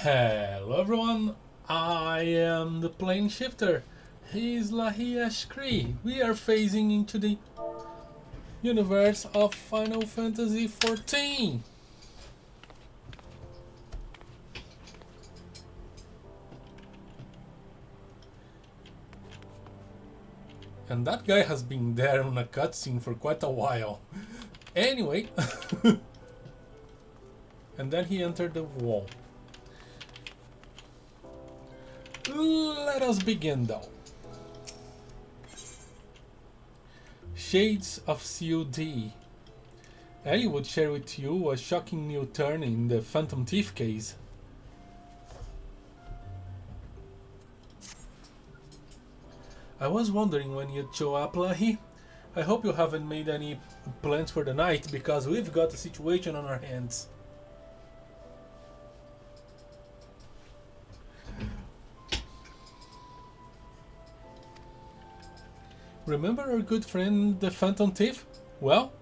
Hello everyone, I am the plane shifter. He is Lahee Eshkree. We are phasing into the universe of Final Fantasy XIV. And that guy has been there on a cutscene for quite a while. Anyway, and then he entered the wall. Let us begin though. Shades of COD. Ellie would share with you a shocking new turn in the Phantom Thief case. I was wondering when you'd show up, Lahee. I hope you haven't made any plans for the night, because we've got a situation on our hands. Remember our good friend the Phantom Thief? Well,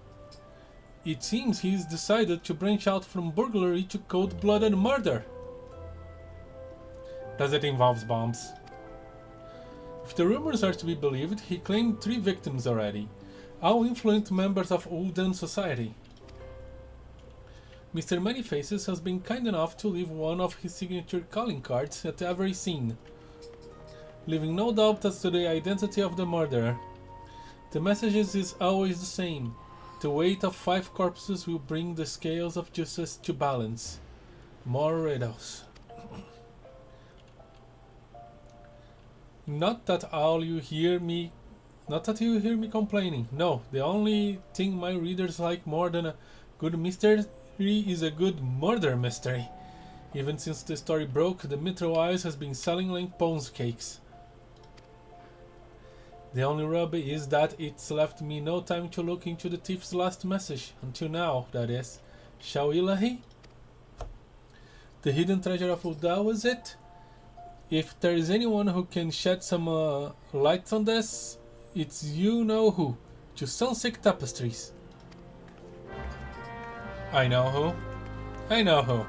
it seems he's decided to branch out from burglary to cold-blooded murder. Does it involve bombs? If the rumors are to be believed, he claimed 3 victims already, all influential members of Ul'dahn society. Mr. Manyfaces has been kind enough to leave one of his signature calling cards at every scene, leaving no doubt as to the identity of the murderer. The message is always the same. The weight of 5 corpses will bring the scales of justice to balance. More riddles. Not that you hear me complaining. No, the only thing my readers like more than a good mystery is a good murder mystery. Even since the story broke, the Mithril Isles has been selling like Ponzi cakes. The only rub is that it's left me no time to look into the thief's last message, until now, that is. Shall we, Lahee? The hidden treasure of Ul'dahn was it? If there is anyone who can shed some light on this, it's you know who, to Sunsick Tapestries. I know who. I know who.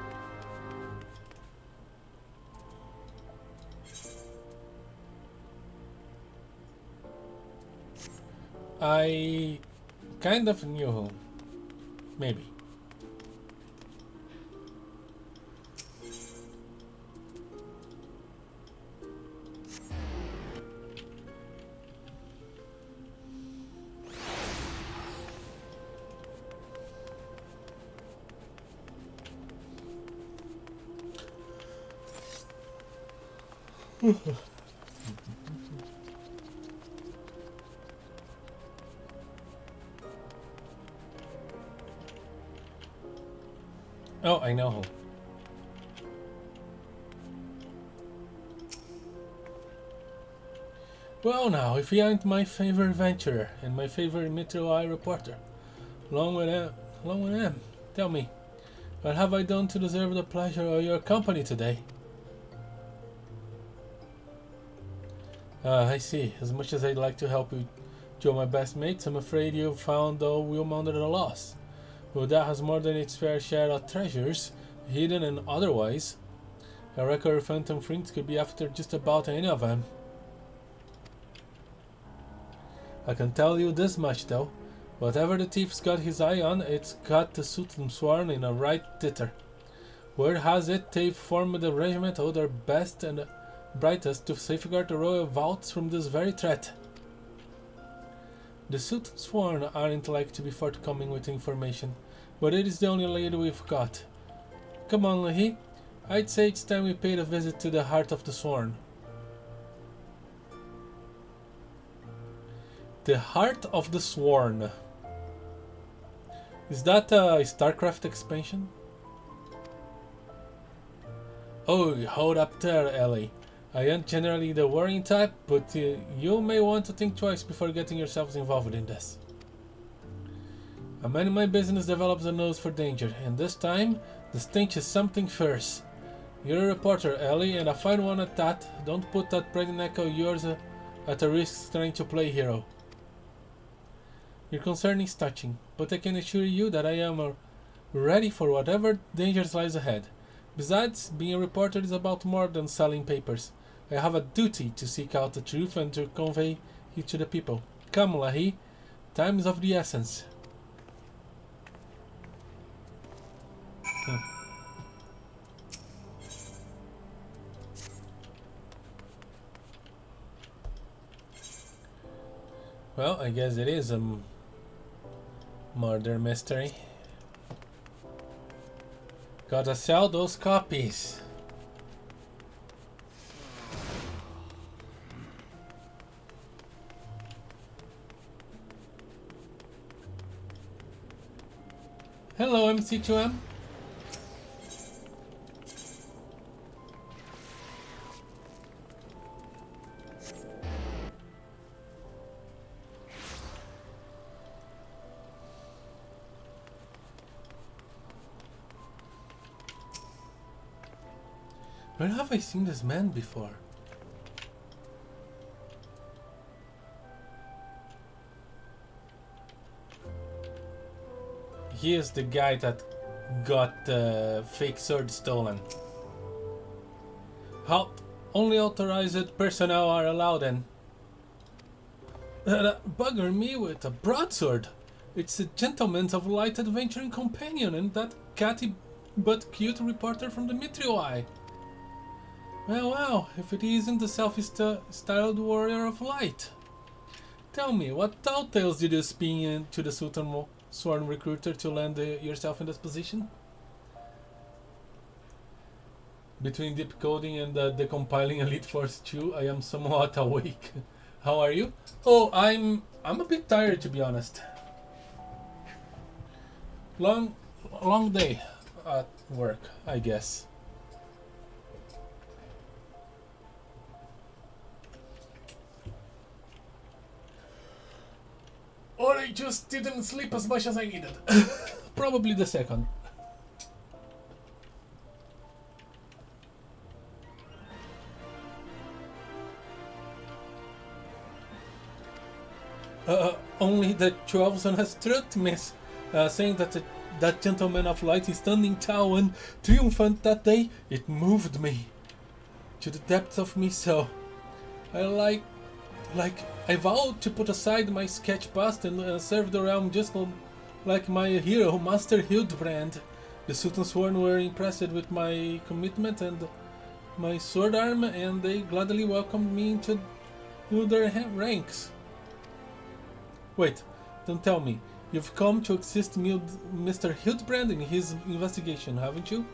I kind of knew who. Maybe. Oh, I know who. Well now, if he ain't my favorite adventurer and my favorite Mithril Eye reporter, long with him, tell me, what have I done to deserve the pleasure of your company today? I see. As much as I'd like to help you, Joe, my best mates, I'm afraid you've found Wilmond at a loss. Ul'dahn has more than its fair share of treasures, hidden and otherwise. I reckon our phantom friends could be after just about any of them. I can tell you this much though, whatever the thief's got his eye on, it's got the Sultan sworn in a right titter. Word has it they've formed a regiment of their best and brightest to safeguard the royal vaults from this very threat. The Sultan sworn aren't like to be forthcoming with information, but it is the only lead we've got. Come on, Lahee. I'd say it's time we paid a visit to the heart of the Sworn. The Heart of the Sworn. Is that a StarCraft expansion? Oh, hold up there, Ellie. I ain't generally the worrying type, but you may want to think twice before getting yourselves involved in this. A man in my business develops a nose for danger, and this time, the stench is something fierce. You're a reporter, Ellie, and a fine one at that. Don't put that pregnant neck of yours at a risk trying to play hero. Your concern is touching, but I can assure you that I am ready for whatever dangers lies ahead. Besides, being a reporter is about more than selling papers. I have a duty to seek out the truth and to convey it to the people. Come, Lahee. Time is of the essence. Well, I guess it is a murder mystery. Gotta sell those copies. Hello, MC2M. Where have I seen this man before? He is the guy that got the fake sword stolen. How only authorized personnel are allowed in. Bugger me with a broadsword. It's a gentleman of light adventuring companion and that catty but cute reporter from the Mithril. Well, if it isn't the self-styled warrior of light. Tell me, what tall tales did you spin to the Sultan Sworn recruiter to land yourself in this position? Between deep coding and decompiling Elite Force 2, I am somewhat awake. How are you? Oh, I'm a bit tired, to be honest. Long day at work, I guess. Or I just didn't sleep as much as I needed. Probably the second. Only the 12 son has struck, miss, saying that that gentleman of light is standing tall and triumphant that day. It moved me to the depths of me so. I vowed to put aside my sketch past and serve the realm just like my hero, Master Hildibrand. The Sultan Sworn were impressed with my commitment and my sword arm, and they gladly welcomed me into their ranks. Wait, don't tell me. You've come to assist Mr. Hildibrand in his investigation, haven't you?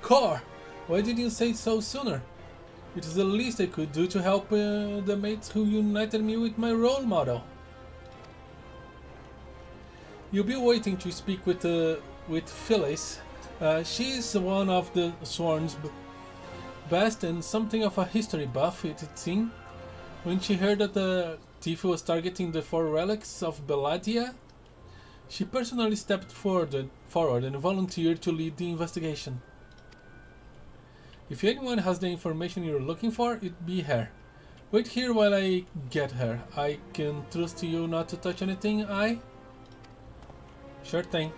Car! Why didn't you say so sooner? It is the least I could do to help the mates who united me with my role model. You'll be waiting to speak with Phyllis. She's one of the Sworn's best and something of a history buff, it seemed. When she heard that the thief was targeting the 4 relics of Belladia, she personally stepped forward and volunteered to lead the investigation. If anyone has the information you're looking for, it'd be her. Wait here while I get her. I can trust you not to touch anything, aye? Sure thing.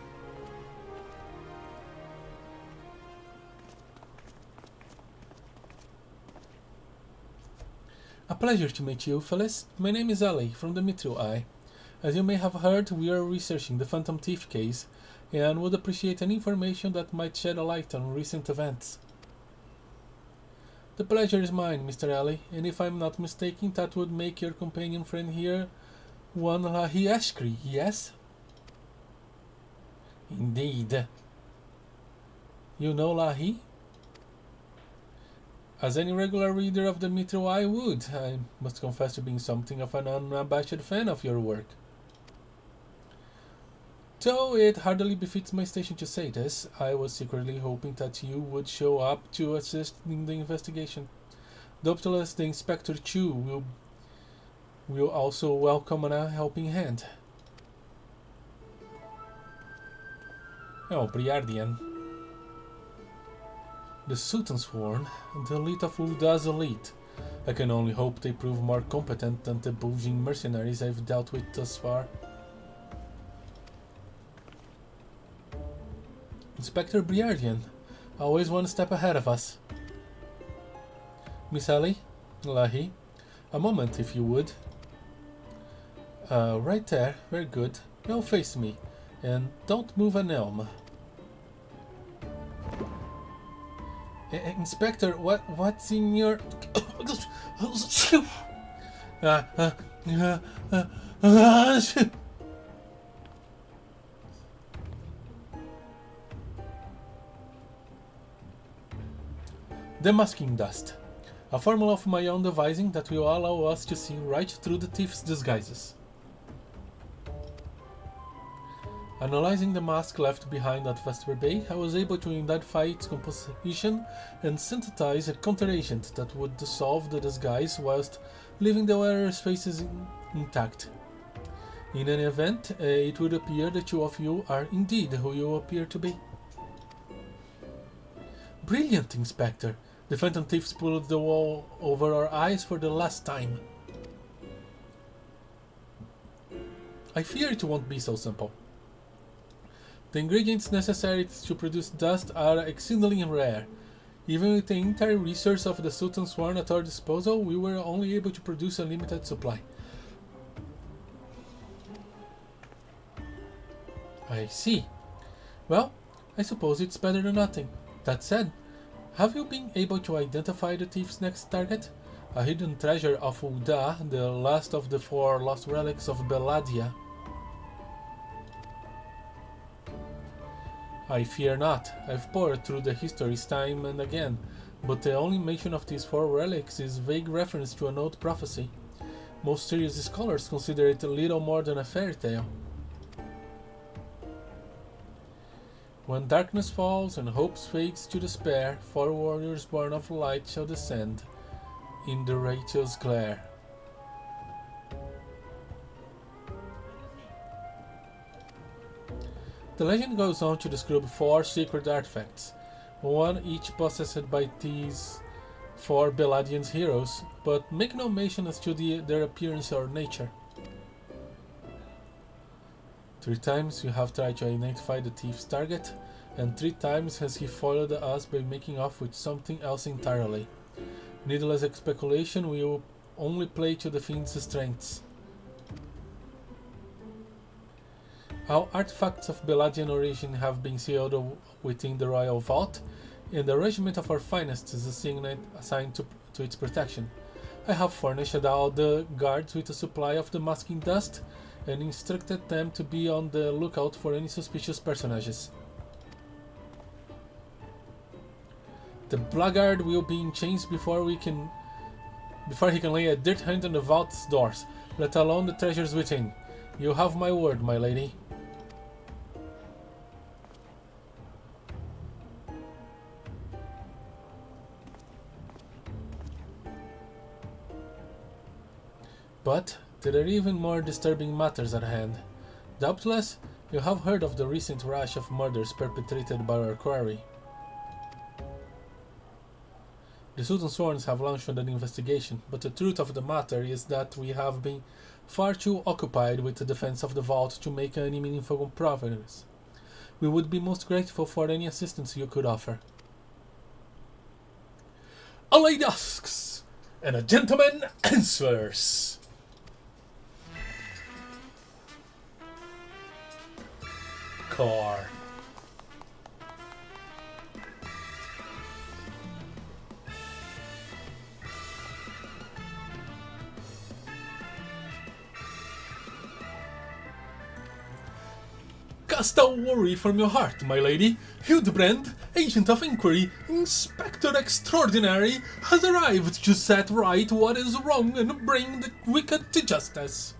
A pleasure to meet you, Phyllis. My name is Ali, from the Mithril. As you may have heard, we are researching the Phantom Thief case, and would appreciate any information that might shed a light on recent events. The pleasure is mine, Mr. Ali, and if I'm not mistaken, that would make your companion friend here one Lahee Eshkree, yes? Indeed. You know Lahee? As any regular reader of the Mithril would, I must confess to being something of an unabashed fan of your work. Though it hardly befits my station to say this, I was secretly hoping that you would show up to assist in the investigation. Doubtless the Inspector too will also welcome a helping hand. Oh, Briardian. The Sultan Sworn, the elite of Ulda's elite. I can only hope they prove more competent than the bulging mercenaries I've dealt with thus far. Inspector Briardian, always one step ahead of us. Miss Ellie, Lahee, a moment if you would. Right there, very good. Now face me, and don't move an elm. Inspector, what's in your... The masking dust. A formula of my own devising that will allow us to see right through the thief's disguises. Analyzing the mask left behind at Vesper Bay, I was able to identify its composition and synthesize a counteragent that would dissolve the disguise whilst leaving the wearer's faces intact. In any event, it would appear the two of you are indeed who you appear to be. Brilliant, Inspector! The phantom thieves pulled the wall over our eyes for the last time. I fear it won't be so simple. The ingredients necessary to produce dust are exceedingly rare. Even with the entire resource of the Sultan's Sworn at our disposal, we were only able to produce a limited supply. I see. Well, I suppose it's better than nothing. That said, have you been able to identify the thief's next target? A hidden treasure of Ul'dah, the last of the 4 lost relics of Belladia. I fear not. I've pored through the histories time and again, but the only mention of these 4 relics is vague reference to an old prophecy. Most serious scholars consider it little more than a fairy tale. When darkness falls and hope fades to despair, 4 warriors born of light shall descend in the righteous glare. The legend goes on to describe 4 sacred artifacts, one each possessed by these 4 Belladian heroes, but make no mention as to their appearance or nature. 3 times you have tried to identify the thief's target, and 3 times has he foiled us by making off with something else entirely. Needless speculation will only play to the fiend's strengths. All artifacts of Belladian origin have been sealed within the royal vault, and a regiment of our finest is assigned to its protection. I have furnished all the guards with a supply of the masking dust, and instructed them to be on the lookout for any suspicious personages. The blackguard will be in chains before he can lay a dirt hand on the vault's doors, let alone the treasures within. You have my word, my lady. But there are even more disturbing matters at hand. Doubtless, you have heard of the recent rash of murders perpetrated by our quarry. The Sultan's Sworns have launched an investigation, but the truth of the matter is that we have been far too occupied with the defense of the vault to make any meaningful progress. We would be most grateful for any assistance you could offer. A lady asks, and a gentleman answers. Car. Cast all worry from your heart, my lady. Hildibrand, agent of inquiry, inspector extraordinary, has arrived to set right what is wrong and bring the wicked to justice.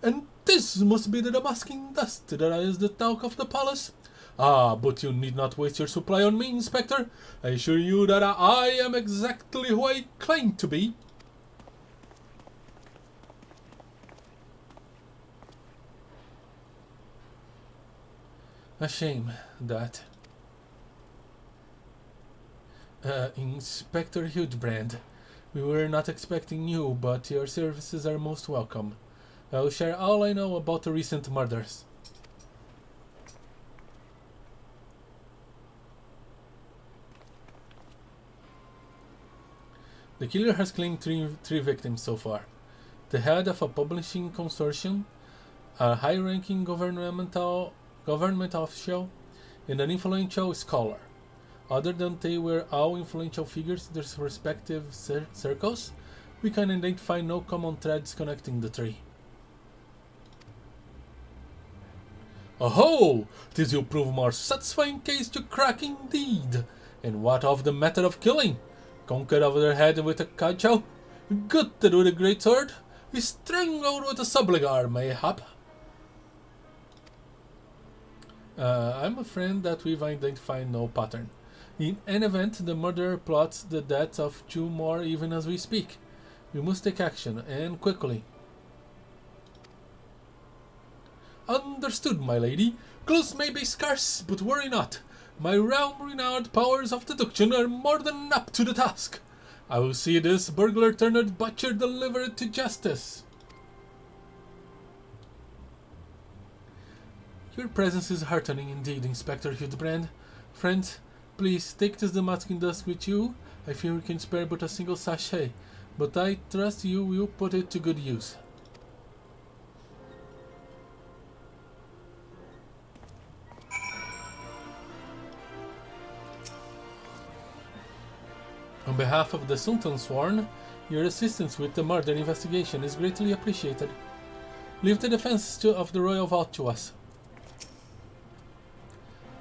And this must be the masking dust that is the talk of the palace. Ah, but you need not waste your supply on me, Inspector. I assure you that I am exactly who I claim to be. A shame, that. Inspector Hildibrand, we were not expecting you, but your services are most welcome. I will share all I know about the recent murders. The killer has claimed three victims so far. The head of a publishing consortium, a high-ranking government official, and an influential scholar. Other than they were all influential figures in their respective circles, we can identify no common threads connecting the three. Oh, this will prove a more satisfying case to crack indeed. And what of the method of killing? Conquered over their head with a cudgel? Gutted with a great sword? Strangled with a subligar, mayhap? I'm afraid that we've identified no pattern. In any event, the murderer plots the deaths of two more even as we speak. We must take action, and quickly. Understood, my lady. Clues may be scarce, but worry not. My realm-renowned powers of deduction are more than up to the task. I will see this burglar-turned butcher delivered to justice. Your presence is heartening indeed, Inspector Hildibrand. Friends, please take this damascene dust with you. I fear we can spare but a single sachet, but I trust you will put it to good use. On behalf of the Sultan Sworn, your assistance with the murder investigation is greatly appreciated. Leave the defense of the Royal Vault to us.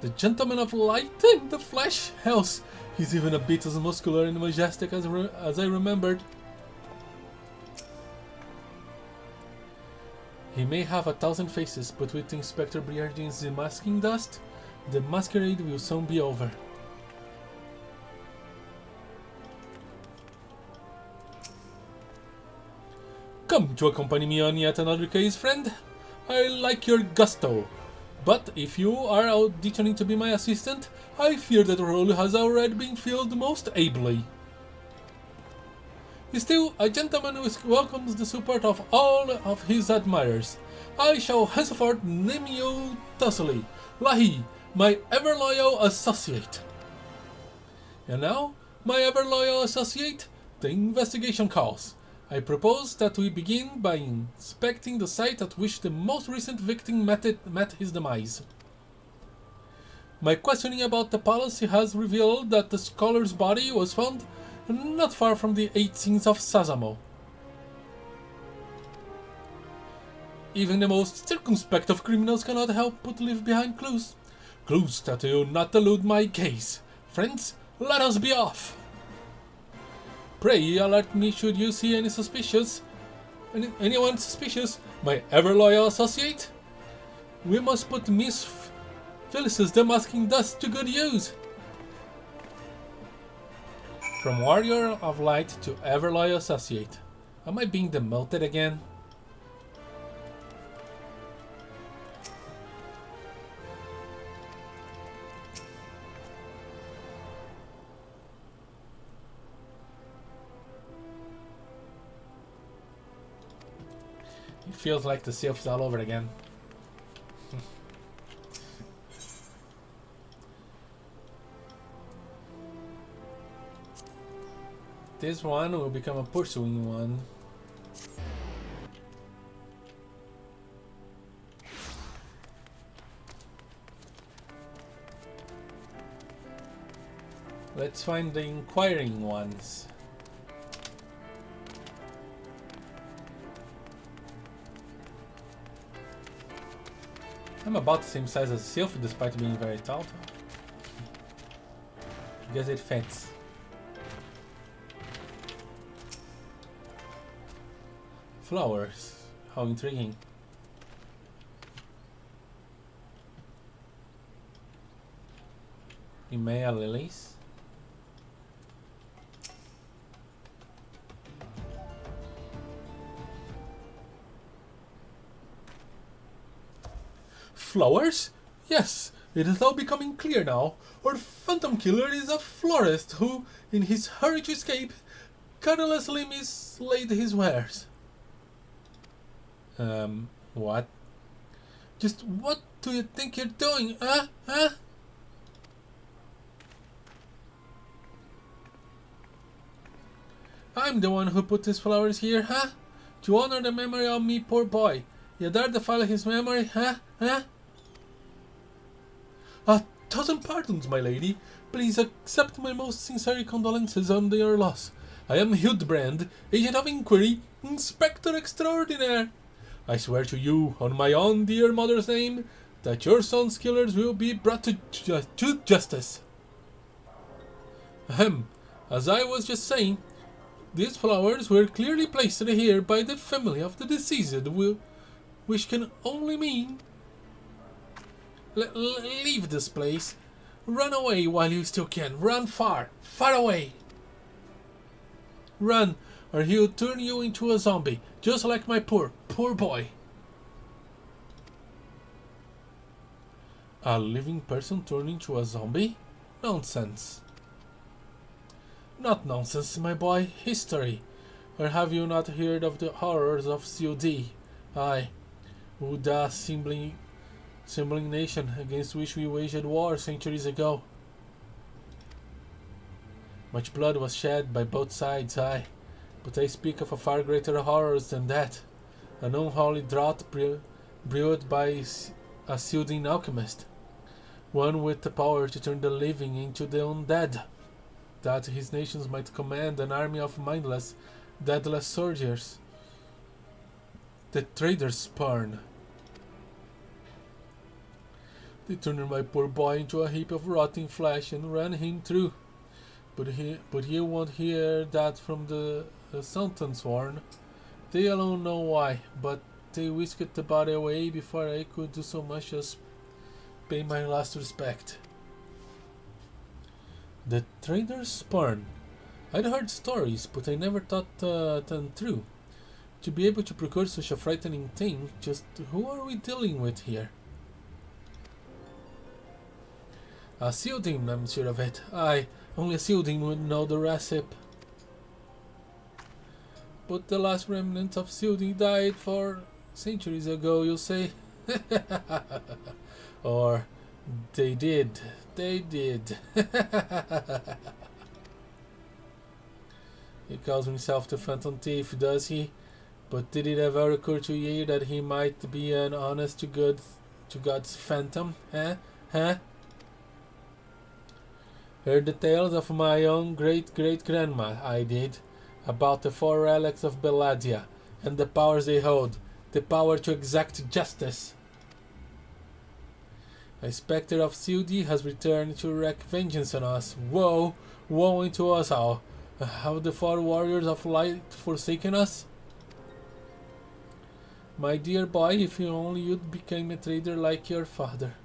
The Gentleman of Light in the flesh? Hells, he's even a bit as muscular and majestic as I remembered. He may have 1,000 faces, but with Inspector Briardin's demasking dust, the masquerade will soon be over. Come to accompany me on yet another case, friend. I like your gusto. But if you are auditioning to be my assistant, I fear that the role has already been filled most ably. Still, a gentleman who welcomes the support of all of his admirers. I shall henceforth name you thusly, Lahee, my ever-loyal associate. And now, my ever-loyal associate, the investigation calls. I propose that we begin by inspecting the site at which the most recent victim met his demise. My questioning about the palace has revealed that the scholar's body was found not far from the 18th of Sazamo. Even the most circumspect of criminals cannot help but leave behind clues. Clues that will not elude my gaze. Friends, let us be off! Pray alert me should you see anyone suspicious, my ever-loyal associate. We must put Miss Phyllis's demasking dust to good use. From Warrior of Light to ever-loyal associate. Am I being demoted again? It feels like the sylphs all over again. This one will become a pursuing one. Let's find the inquiring ones. I'm about the same size as Sylph despite being very tall. I guess it fits. Flowers. How intriguing. Emea lilies. Flowers? Yes, it is all becoming clear now. Our phantom killer is a florist who, in his hurry to escape, carelessly mislaid his wares. What? Just what do you think you're doing, huh? I'm the one who put these flowers here, huh? To honor the memory of me poor boy. You dare defile his memory, huh? Huh? 1,000 pardons, my lady. Please accept my most sincere condolences on your loss. I am Hildibrand, agent of inquiry, inspector extraordinaire. I swear to you, on my own dear mother's name, that your son's killers will be brought to justice. Ahem. As I was just saying, these flowers were clearly placed here by the family of the deceased, which can only mean... leave this place. Run away while you still can. Run far. Far away. Run, or he'll turn you into a zombie, just like my poor boy. A living person turned into a zombie? Nonsense. Not nonsense, my boy. History. Or have you not heard of the horrors of COD? Aye, Uda assembling nation against which we waged war centuries ago. Much blood was shed by both sides, aye, but I speak of a far greater horrors than that. An unholy draught brewed by a soothing alchemist, one with the power to turn the living into the undead, that his nations might command an army of mindless, deadless soldiers. The trader's spurn. They turned my poor boy into a heap of rotting flesh and ran him through. But he won't hear that from the sultan's sworn. They alone know why, but they whisked the body away before I could do so much as pay my last respect. The trader's spurn. I'd heard stories, but I never thought them true. To be able to procure such a frightening thing, just who are we dealing with here? A Sildin, I'm sure of it. Aye, only a Sildin would know the recipe. But the last remnant of Sildin died 4 centuries ago, you'll say? Or they did. They did. He calls himself the Phantom Thief, does he? But did it ever occur to you that he might be an honest to God's phantom? Huh? Heard the tales of my own great-great-grandma, I did, about the 4 relics of Belladia, and the powers they hold, the power to exact justice. A spectre of Sildi has returned to wreak vengeance on us. Woe unto us all. Have the 4 warriors of light forsaken us? My dear boy, if you only you'd become a trader like your father.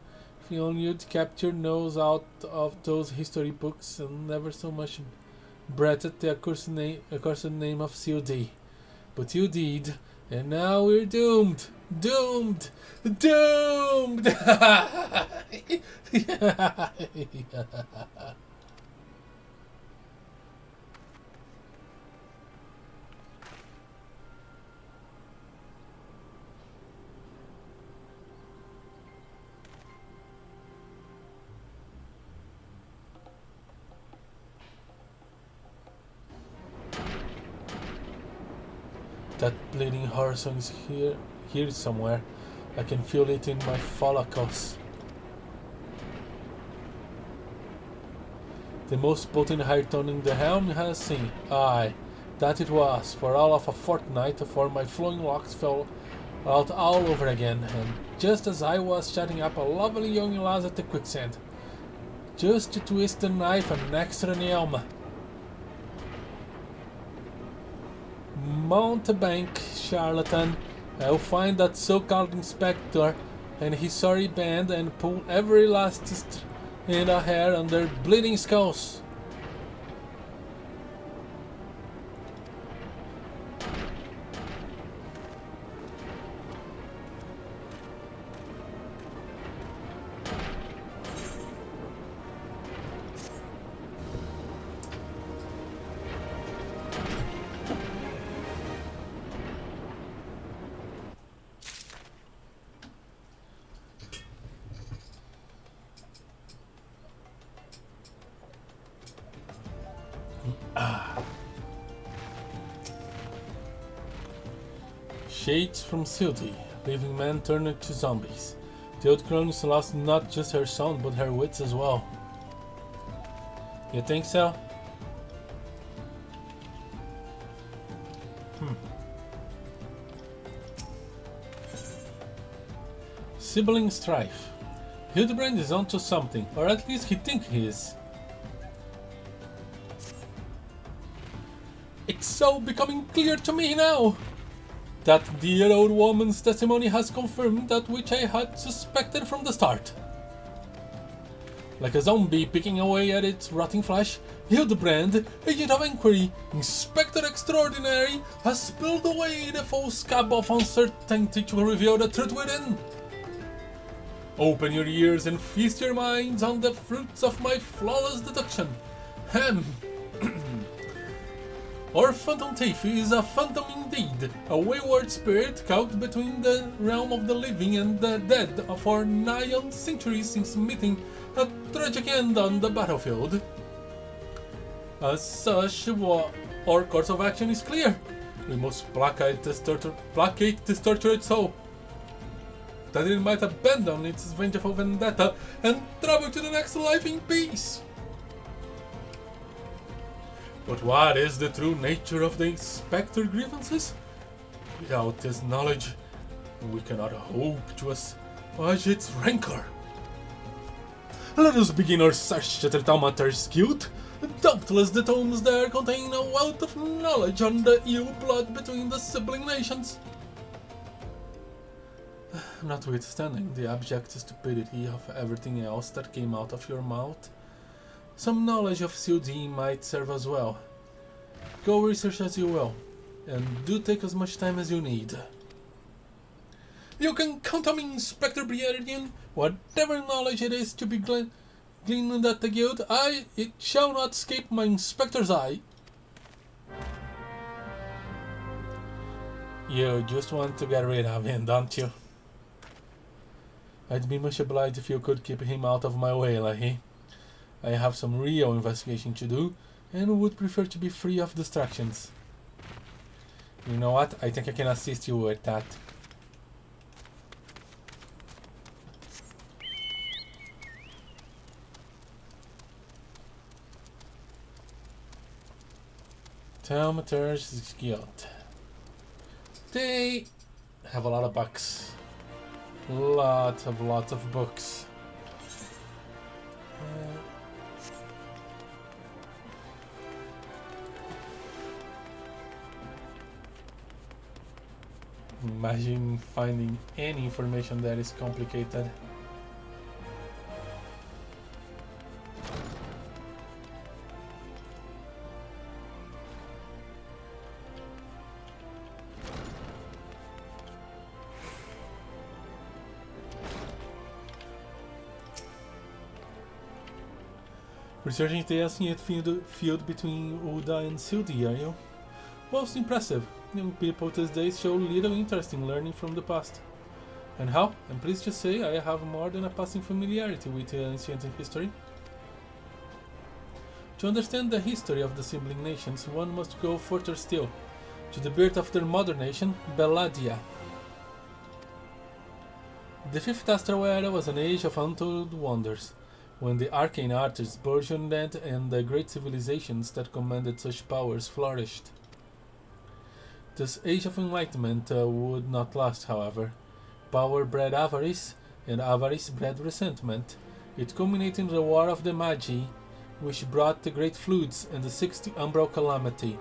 If you only you'd kept your nose out of those history books and never so much breathed the accursed name of Sildi. But you did, and now we're doomed! Doomed! Doomed! That bleeding horror song is here somewhere. I can feel it in my follicles. The most potent high tone the helm has seen. Aye, that it was, for all of a fortnight, for my flowing locks fell out all over again, and just as I was shutting up a lovely young lass at the quicksand, just to twist the knife an extra nail. Mountebank, charlatan, I'll find that so-called inspector and his sorry band and pull every last strand of hair on their bleeding skulls. Shades from Sildi, living men turned to zombies. The old Cronus lost not just her sound, but her wits as well. You think so? Sibling strife. Hildibrand is onto something, or at least he thinks he is. It's so becoming clear to me now that the old woman's testimony has confirmed that which I had suspected from the start. Like a zombie picking away at its rotting flesh, Hildibrand, agent of inquiry, inspector extraordinary, has spilled away the false scab of uncertainty to reveal the truth within. Open your ears and feast your minds on the fruits of my flawless deduction. Our phantom thief is a phantom indeed, a wayward spirit caught between the realm of the living and the dead for nigh on centuries since meeting a tragic end on the battlefield. As such, our course of action is clear. We must placate this tortured soul, that it might abandon its vengeful vendetta and travel to the next life in peace. But what is the true nature of the Inspector grievances? Without this knowledge, we cannot hope to assuage its rancor. Let us begin our search to the Thaumaturge's guilt. Doubtless the tomes there contain a wealth of knowledge on the ill blood between the sibling nations. Notwithstanding the abject stupidity of everything else that came out of your mouth, some knowledge of Sildi might serve as well. Go research as you will, and do take as much time as you need. You can count on me, Inspector Briardian. Whatever knowledge it is to be gleaned at the guild, it shall not escape my Inspector's eye. You just want to get rid of him, don't you? I'd be much obliged if you could keep him out of my way, Lahee. I have some real investigation to do, and would prefer to be free of distractions. You know what? I think I can assist you with that. Thaumaturge's Guild. They have a lot of books. Lots of books. Imagine finding any information that is complicated. Researching the ancient field between Ulda and Sildi, are you? Most impressive. Young people these days show little interest in learning from the past. And how? I'm pleased to say I have more than a passing familiarity with ancient history. To understand the history of the sibling nations, one must go further still, to the birth of their mother nation, Belladia. The fifth astral era was an age of untold wonders, when the arcane artists burgeoned and the great civilizations that commanded such powers flourished. This age of enlightenment would not last, however. Power bred avarice, and avarice bred resentment. It culminated in the War of the Magi, which brought the Great Floods and the Sixth Umbral Calamity,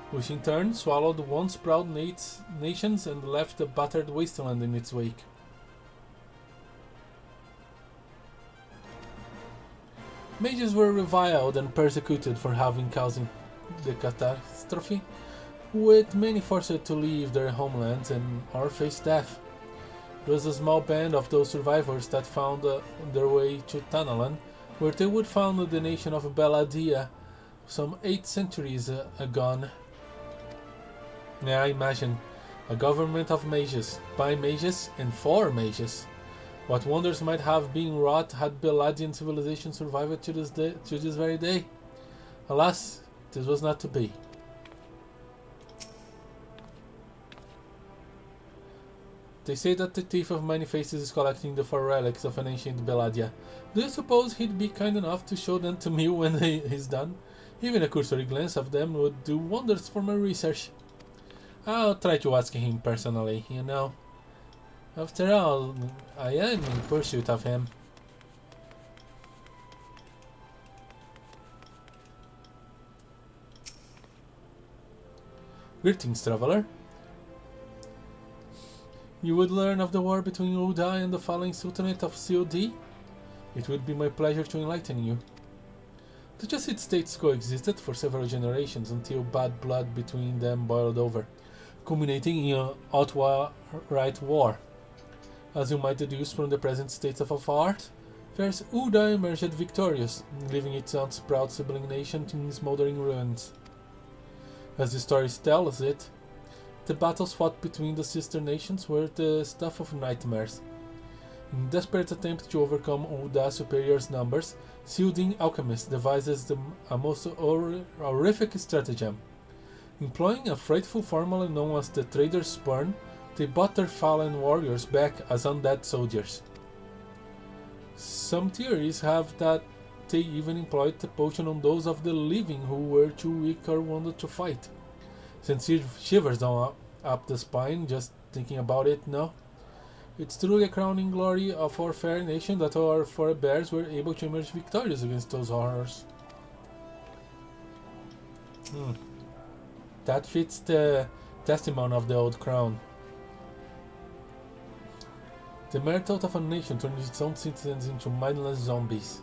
which in turn swallowed once proud nations and left a battered wasteland in its wake. Mages were reviled and persecuted for having caused the catastrophe, with many forced to leave their homelands and or face death. It was a small band of those survivors that found their way to Thanalan, where they would found the nation of Belladia some 8 centuries agone. Now imagine, a government of mages, by mages and for mages. What wonders might have been wrought had Belladian civilization survived to this very day. Alas, this was not to be. They say that the Thief of Many Faces is collecting the 4 relics of an ancient Belladia. Do you suppose he'd be kind enough to show them to me when he's done? Even a cursory glance of them would do wonders for my research. I'll try to ask him personally, you know. After all, I am in pursuit of him. Greetings, traveler. You would learn of the war between Uda and the fallen Sultanate of COD? It would be my pleasure to enlighten you. The Jesuit states coexisted for several generations until bad blood between them boiled over, culminating in an outright war. As you might deduce from the present state of affairs, Uda emerged victorious, leaving its once proud sibling nation in smoldering ruins. As the story tells it, the battles fought between the sister nations were the stuff of nightmares. In desperate attempt to overcome Uda's superior numbers, Sildin alchemists devises a most horrific stratagem. Employing a frightful formula known as the Trader's Spurn, they bought their fallen warriors back as undead soldiers. Some theories have that they even employed the potion on those of the living who were too weak or wounded to fight. Sends shivers down up the spine just thinking about it now. It's truly a crowning glory of our fair nation that our forebears were able to emerge victorious against those horrors. That fits the testimony of the old crown. The mere thought of a nation turning its own citizens into mindless zombies.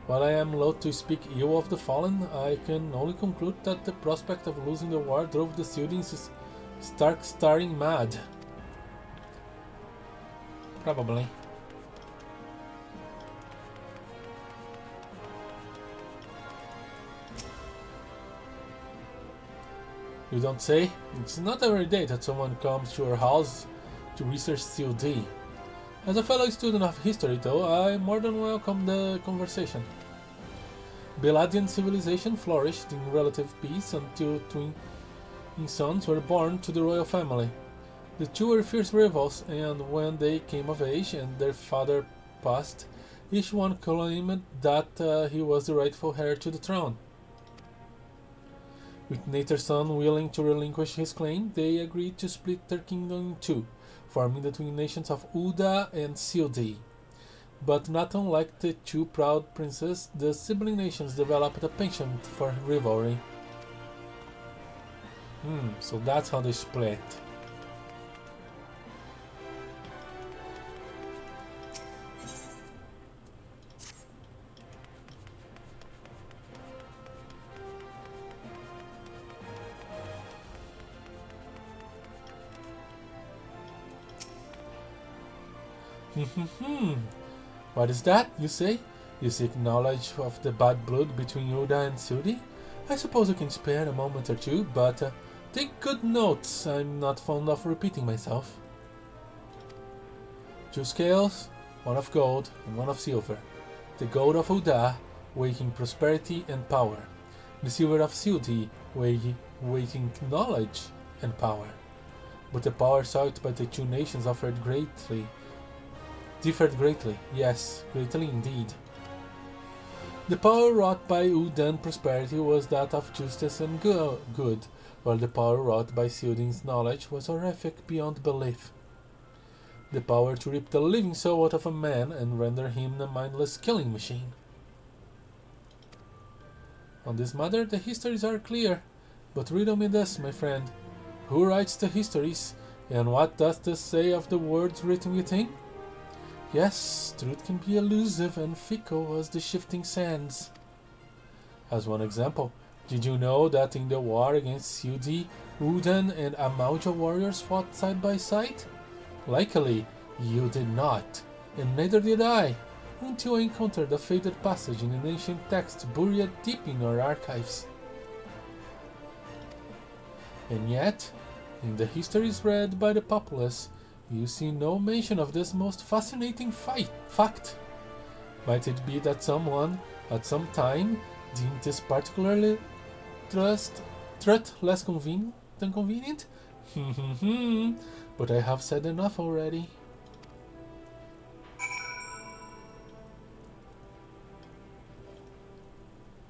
While I am loath to speak ill of the fallen, I can only conclude that the prospect of losing the war drove the Sildins stark staring mad. Probably. You don't say? It's not every day that someone comes to our house to research COD. As a fellow student of history, though, I more than welcome the conversation. Belladian civilization flourished in relative peace until twin sons were born to the royal family. The two were fierce rivals, and when they came of age and their father passed, each one claimed that he was the rightful heir to the throne. With neither son willing to relinquish his claim, they agreed to split their kingdom in two, forming the twin nations of Uda and COD. But not unlike the two proud princes, the sibling nations developed a penchant for rivalry. So that's how they split. What is that, you say? You seek knowledge of the bad blood between Uda and Sudi? I suppose you can spare a moment or two, but take good notes. I'm not fond of repeating myself. 2 scales, 1 of gold and 1 of silver. The gold of Uda, weighing prosperity and power. The silver of Sudi, weighing knowledge and power. But the power sought by the two nations differed greatly, yes, greatly indeed. The power wrought by Udan prosperity was that of justice and good, while the power wrought by Sildin's knowledge was horrific beyond belief. The power to rip the living soul out of a man and render him a mindless killing machine. On this matter, the histories are clear, but riddle me this, my friend. Who writes the histories, and what does this say of the words written within? Yes, truth can be elusive and fickle as the shifting sands. As one example, did you know that in the war against Sudi, Udan and Amalja warriors fought side by side? Likely, you did not, and neither did I, until I encountered a faded passage in an ancient text buried deep in our archives. And yet, in the histories read by the populace, you see no mention of this most fascinating fact. Might it be that someone, at some time, deemed this particularly threat less convenient than convenient? But I have said enough already.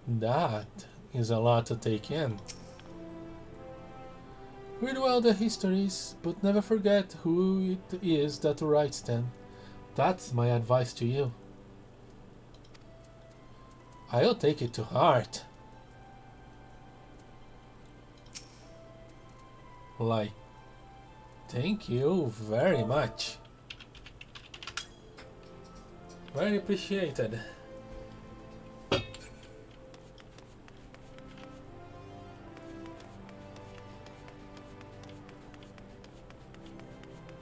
That is a lot to take in. Read well the histories, but never forget who it is that writes them. That's my advice to you. I'll take it to heart. Like, thank you very much. Very appreciated.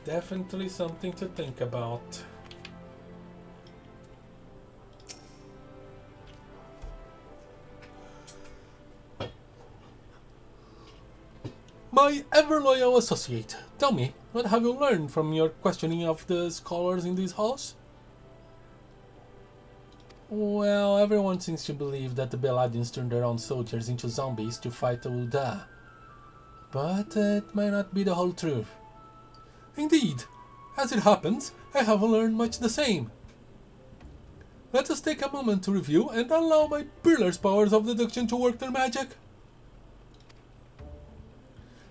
Definitely something to think about. My ever-loyal associate, tell me, what have you learned from your questioning of the scholars in these halls? Well, everyone seems to believe that the Beladians turned their own soldiers into zombies to fight the Ulda. But it might not be the whole truth. Indeed, as it happens, I haven't learned much the same. Let us take a moment to review and allow my peerless powers of deduction to work their magic.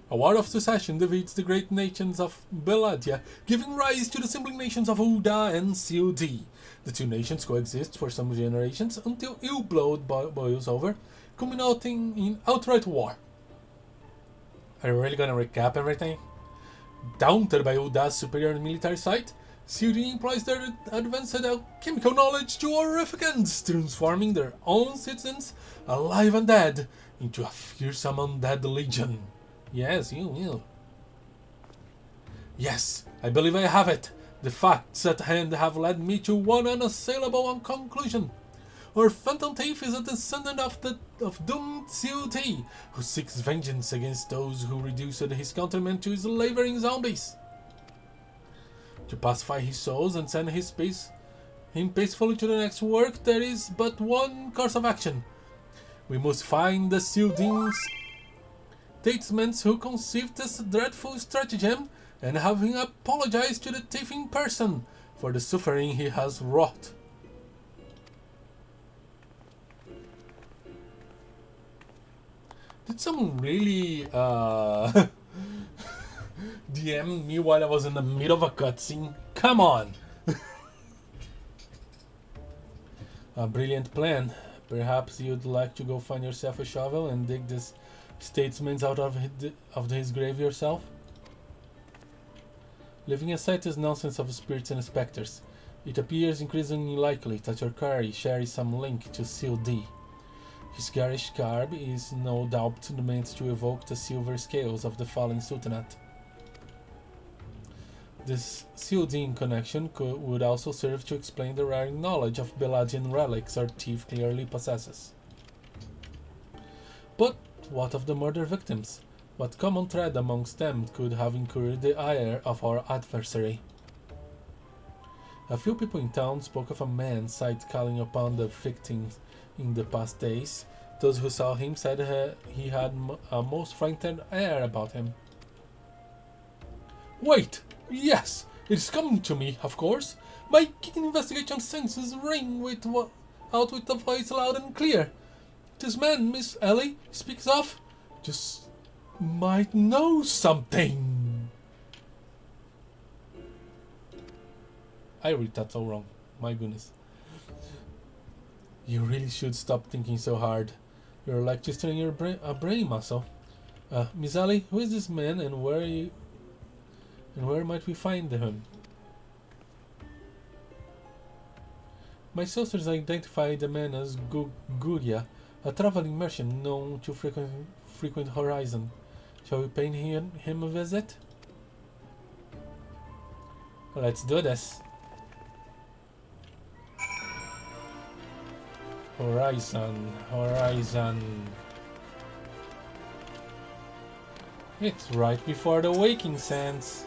A war of succession divides the great nations of Beladia, giving rise to the sibling nations of Ulda and COD. The two nations coexist for some generations until ill blood boils over, culminating in outright war. Are you really gonna recap everything? Daunted by Ulda's superior military sight, COD employs their advanced alchemical knowledge to horrific ends, transforming their own citizens, alive and dead, into a fearsome undead legion. Yes, you will. Yes, I believe I have it. The facts at hand have led me to one unassailable conclusion. Our phantom thief is a descendant of doomed COT, who seeks vengeance against those who reduced his countrymen to slavering zombies. To pacify his souls and send him peacefully to the next work, there is but one course of action. We must find the Sildin's statesmen who conceived this dreadful stratagem and have him apologize to the thief in person for the suffering he has wrought. Did someone really DM me while I was in the middle of a cutscene? Come on! A brilliant plan. Perhaps you'd like to go find yourself a shovel and dig this statesman out of his grave yourself? Leaving aside this nonsense of spirits and specters, it appears increasingly likely that your quarry shares some link to Seal D. His garish garb is no doubt meant to evoke the silver scales of the fallen Sultanate. This Sildin connection would also serve to explain the rare knowledge of Beladian relics our thief clearly possesses. But what of the murder victims? What common thread amongst them could have incurred the ire of our adversary? A few people in town spoke of a man sight calling upon the victims in the past days. Those who saw him said he had a most frightened air about him. Wait! Yes! It's coming to me, of course! My keen investigation senses ring out with a voice loud and clear. This man Miss Ellie speaks of just might know something. I read that so wrong. My goodness. You really should stop thinking so hard. You're like twisting your brain muscle. Miss Ellie, who is this man and where might we find him? My sources identify the man as Guria, a traveling merchant known to frequent Horizon. Shall we pay him a visit? Let's do this. Horizon. It's right before the waking sands.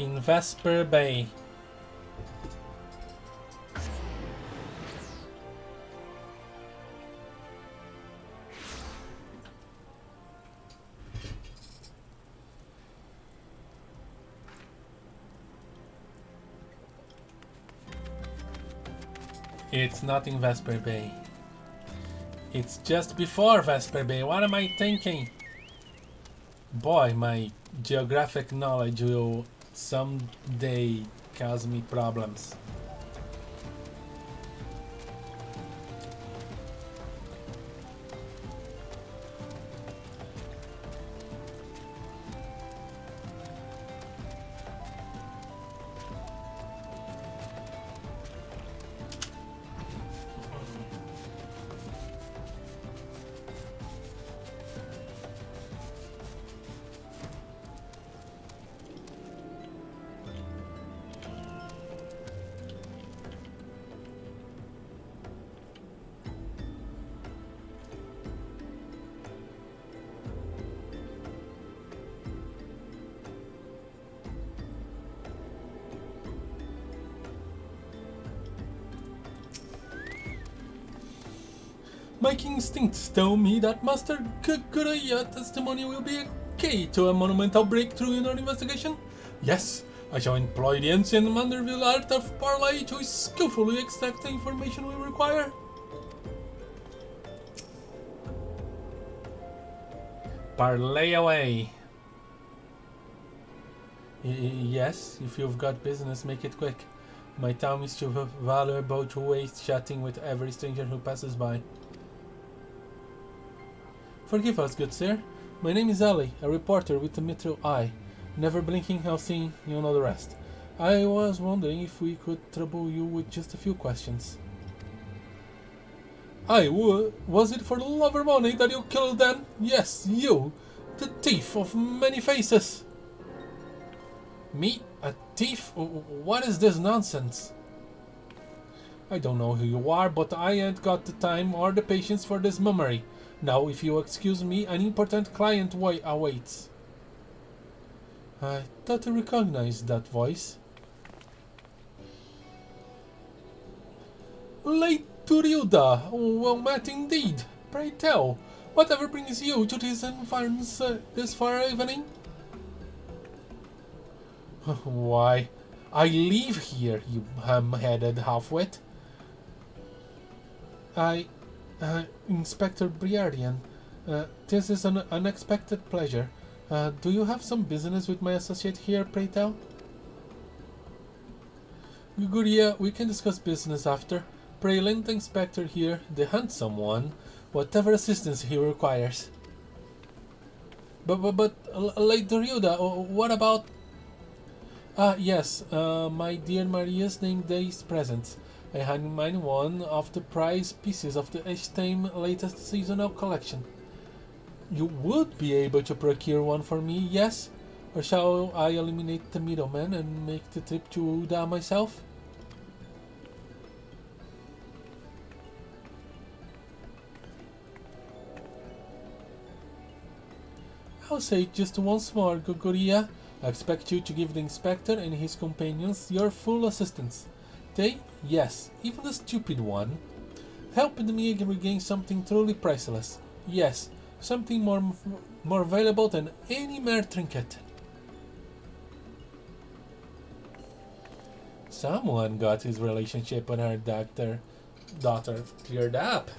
in Vesper Bay. It's not in Vesper Bay. It's just before Vesper Bay. What am I thinking? Boy, my geographic knowledge will someday cause me problems. My instincts tell me that Master Guguria's testimony will be a key to a monumental breakthrough in our investigation. Yes, I shall employ the ancient Manderville art of parlay to skillfully extract the information we require. Parlay away. Yes, if you've got business, make it quick. My time is too valuable to waste chatting with every stranger who passes by. Forgive us, good sir. My name is Ali, a reporter with a mithril eye. Never blinking, I'll see, you know the rest. I was wondering if we could trouble you with just a few questions. Was it for the love of money that you killed them? Yes, you, the thief of many faces. Me? A thief? What is this nonsense? I don't know who you are, but I ain't got the time or the patience for this mummery. Now, if you excuse me, an important client awaits. I thought I recognized that voice. Late Turilda, well met indeed. Pray tell, whatever brings you to this environs this far evening? Why, I live here, you ham-headed half-wit. Inspector Briardian, this is an unexpected pleasure. Do you have some business with my associate here, pray tell? Guguria, we can discuss business after. Pray lend the inspector here, the handsome one, whatever assistance he requires. But Lady Ryuda, what about... yes, my dear Maria's named day's presents. I had in mind one of the prize pieces of the Eshkree latest seasonal collection. You would be able to procure one for me, yes? Or shall I eliminate the middleman and make the trip to Uda myself? I'll say it just once more, Guguria. I expect you to give the inspector and his companions your full assistance. They, yes, even the stupid one, helped me regain something truly priceless. Yes, something more valuable than any mere trinket. Someone got his relationship with her daughter cleared up.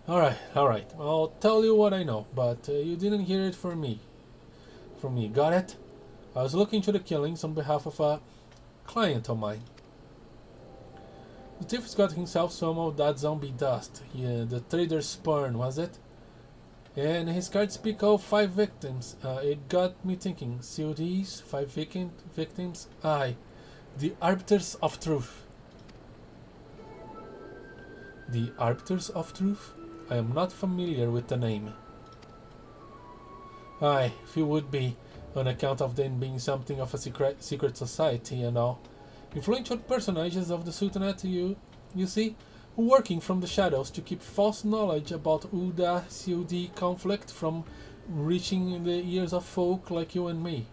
Alright, I'll tell you what I know, but you didn't hear it from me, got it? I was looking into the killings on behalf of a client of mine. The thief's got himself some of that zombie dust. The trader's spurn, was it? And his cards speak of 5 victims. It got me thinking. See these 5 victims? Aye, the Arbiters of Truth. The Arbiters of Truth? I am not familiar with the name. Aye, if you would be, on account of them being something of a secret society and all. Influential personages of the Sultanate, you see, working from the shadows to keep false knowledge about Uda-COD conflict from reaching the ears of folk like you and me.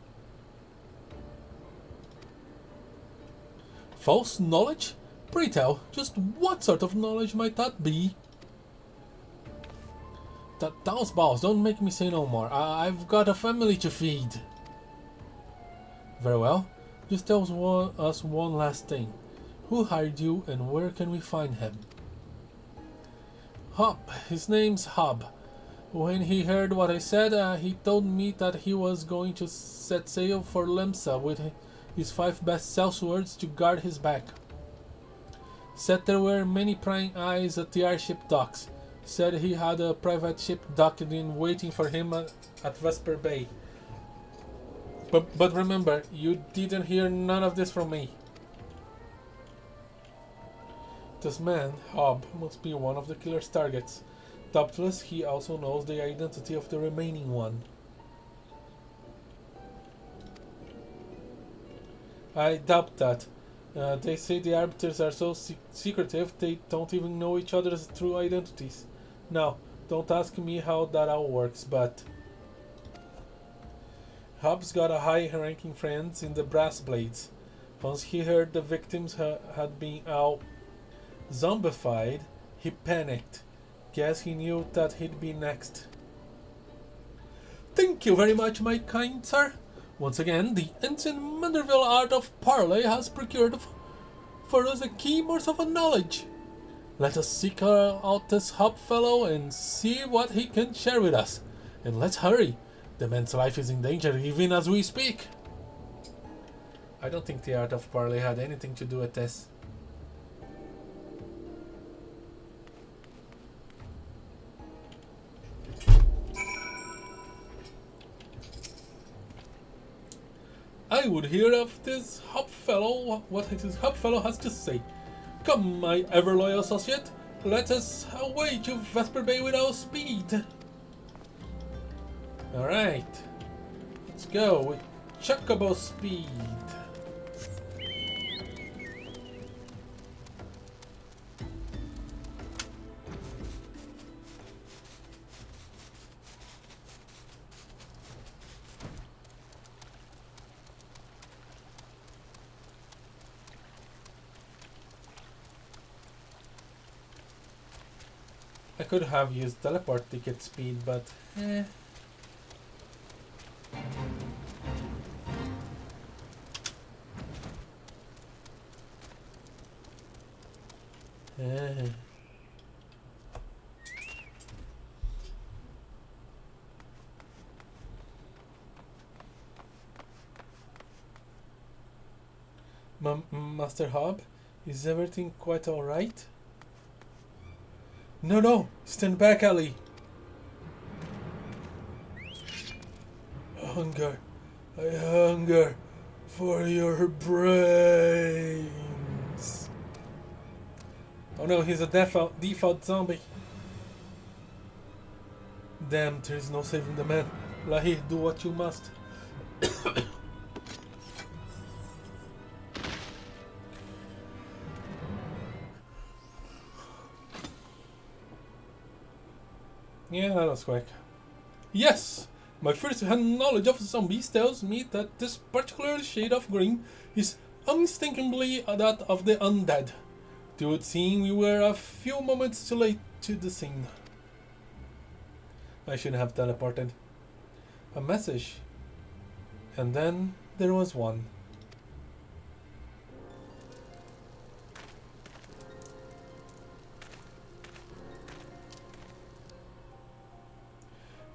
False knowledge? Pray tell, just what sort of knowledge might that be? Those balls, don't make me say no more. I've got a family to feed. Very well, just tell us one last thing. Who hired you and where can we find him? Hob, his name's Hob. When he heard what I said, he told me that he was going to set sail for Lemsa with his 5 best sellswords to guard his back. Said there were many prying eyes at the airship docks. Said he had a private ship docked in waiting for him at Vesper Bay. But remember, you didn't hear none of this from me. This man, Hob, must be one of the killer's targets. Doubtless, he also knows the identity of the remaining one. I doubt that. They say the arbiters are so secretive they don't even know each other's true identities. Now, don't ask me how that all works, but... Hob's got a high-ranking friends in the Brass Blades. Once he heard the victims had been all zombified, he panicked. Guess he knew that he'd be next. Thank you very much, my kind sir. Once again, the ancient Manderville art of parley has procured for us a key morsel of knowledge. Let us seek out this Hob fellow and see what he can share with us. And let's hurry. The man's life is in danger even as we speak. I don't think the art of parley had anything to do with this. I would hear of this Hob fellow, what this Hob fellow has to say. Come, my ever-loyal associate, let us away to Vesper Bay with our speed. Alright, let's go with Chocobo speed. I could have used teleport to get speed, but eh. Master Hob, is everything quite alright? No, stand back, Ellie. I hunger for your brains. Oh no, he's a default zombie. Damn, there is no saving the man. Lahee, do what you must. Yeah, that was quick. Yes! My first-hand knowledge of zombies tells me that this particular shade of green is unstintingly that of the undead. It would seem we were a few moments too late to the scene. I should have teleported. A message. And then there was one.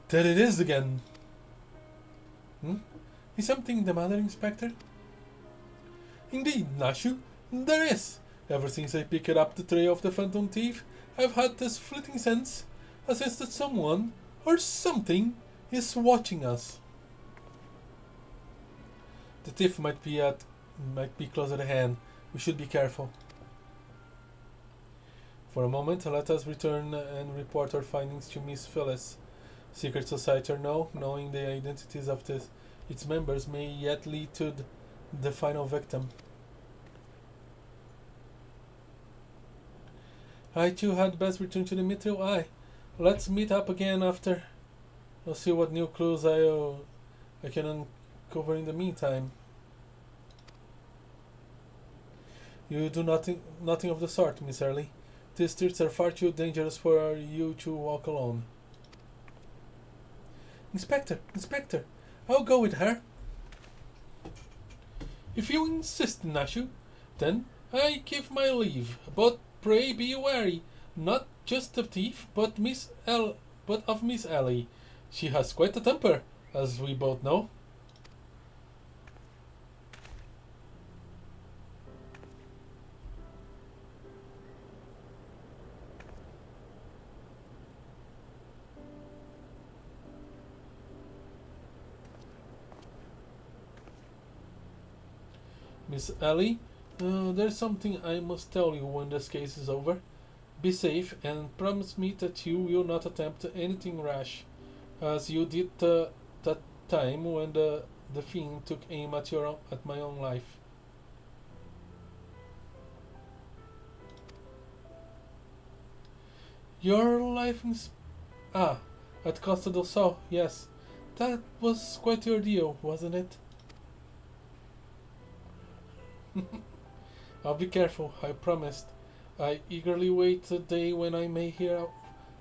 There it is again. Is something the matter, Inspector? Indeed, Nashu, there is. Ever since I picked up the trail of the Phantom Thief, I've had this fleeting sense, as if that someone, or something, is watching us. The thief might be close at hand. We should be careful. For a moment, let us return and report our findings to Miss Phyllis. Secret Society or no, knowing the identities of its members may yet lead to the final victim. I too had best return to the Mithril Eye. Let's meet up again after I'll see what new clues I can uncover in the meantime. You do nothing of the sort, Miss Early. These streets are far too dangerous for you to walk alone. Inspector, I'll go with her. If you insist, Nashu, then I give my leave. But pray be wary, not just of thief, but of Miss Ellie. She has quite a temper, as we both know. Miss Ellie, there's something I must tell you when this case is over. Be safe and promise me that you will not attempt anything rash, as you did that time when the fiend took aim at my own life. Your life at Costa del Sol, yes. That was quite the ordeal, wasn't it? I'll be careful, I promised. I eagerly wait the day when I may hear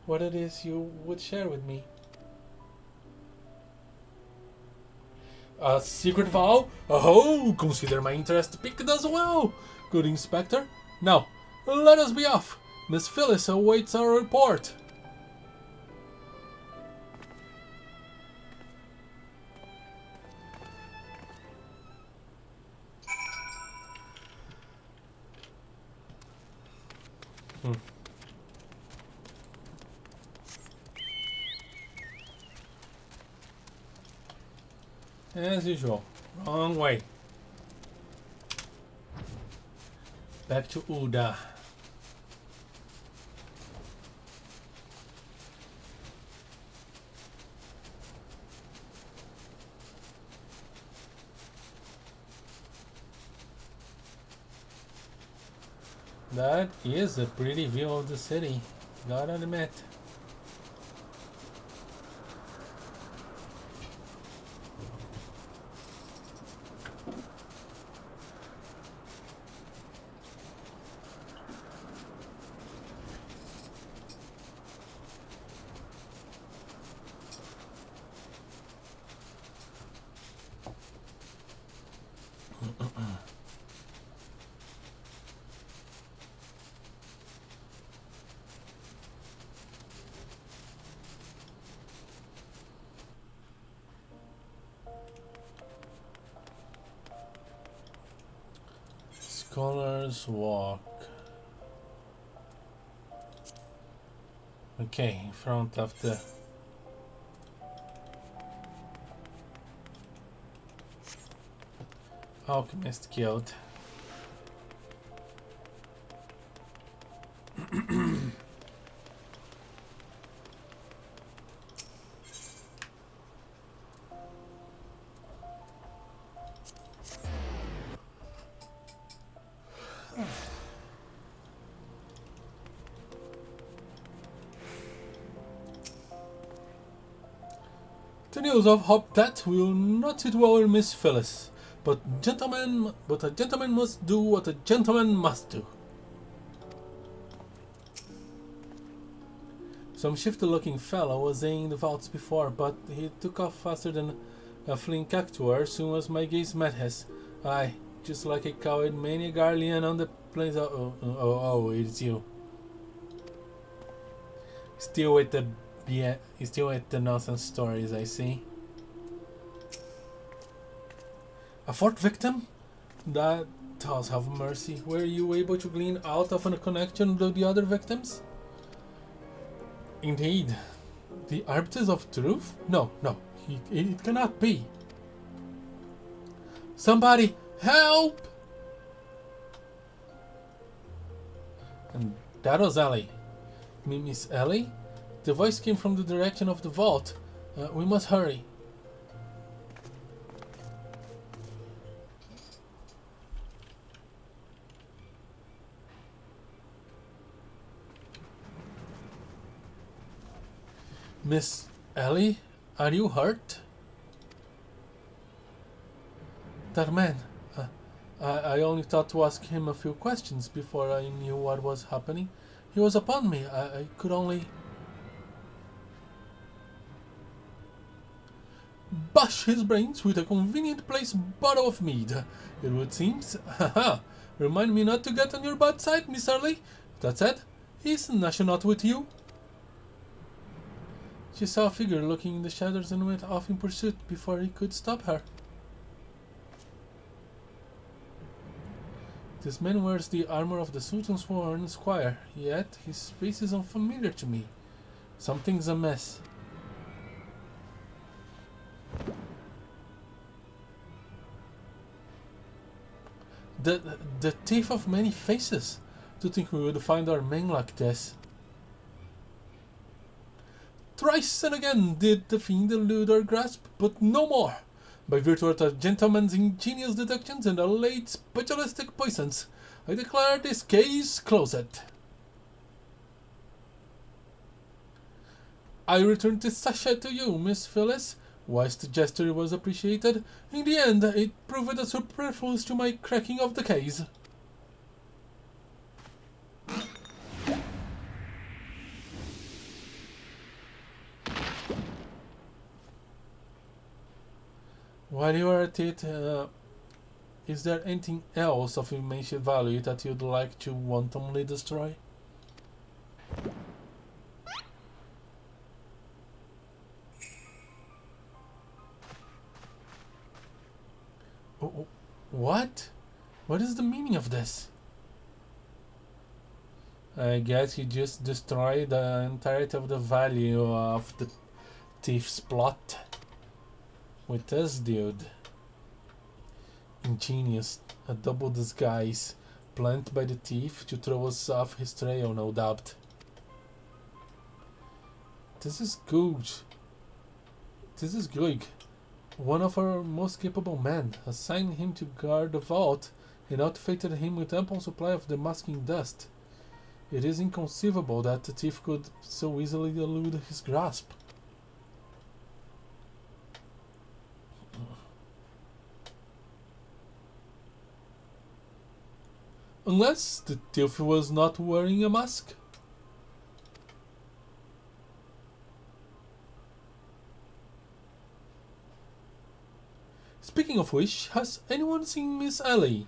what it is you would share with me. A secret vow? Oh, consider my interest piqued as well. Good Inspector. Now, let us be off. Miss Phyllis awaits our report. As usual, wrong way. Back to Uda. That is a pretty view of the city, gotta admit. Scholar's Walk. Okay, in front of the Alchemist Guild. The news of hope that will not sit well with Miss Phyllis, but a gentleman must do what a gentleman must do. Some shifty-looking fellow was in the vaults before, but he took off faster than a fleeing cactuar as soon as my gaze met his. Aye, just like a coward many a guardian on the plains. Oh, it's you. Still with the nonsense stories, I see. A fourth victim? That does have mercy. Were you able to glean out of a connection to the other victims? Indeed. The arbiters of truth? No, it cannot be. Somebody, help! And that was Ellie. Miss Ellie? The voice came from the direction of the vault. We must hurry. Miss Ellie? Are you hurt? That man. I only thought to ask him a few questions before I knew what was happening. He was upon me. I could only... bash his brains with a convenient placed bottle of mead. It would seem... Haha! Remind me not to get on your bad side, Miss Early. That said, is Nasha not with you? She saw a figure looking in the shadows and went off in pursuit before he could stop her. This man wears the armor of the Sultan's sworn squire, yet his face is unfamiliar to me. Something's amiss. The thief of many faces. To think we would find our man like this. Thrice and again did the fiend elude our grasp, but no more. By virtue of a gentleman's ingenious deductions and a late specialistic poisons, I declare this case closed. I return this sachet to you, Miss Phyllis. Whilst the gesture was appreciated, in the end it proved a superfluous to my cracking of the case. While you are at it, is there anything else of immense value that you'd like to wantonly destroy? What? What is the meaning of this? I guess you just destroyed the entirety of the value of the thief's plot. With this dude. Ingenious, a double disguise, planned by the thief to throw us off his trail, no doubt. This is good. This is good. One of our most capable men assigned him to guard the vault and outfitted him with ample supply of the masking dust. It is inconceivable that the thief could so easily elude his grasp. Unless the thief was not wearing a mask. Speaking of which, has anyone seen Miss Ellie?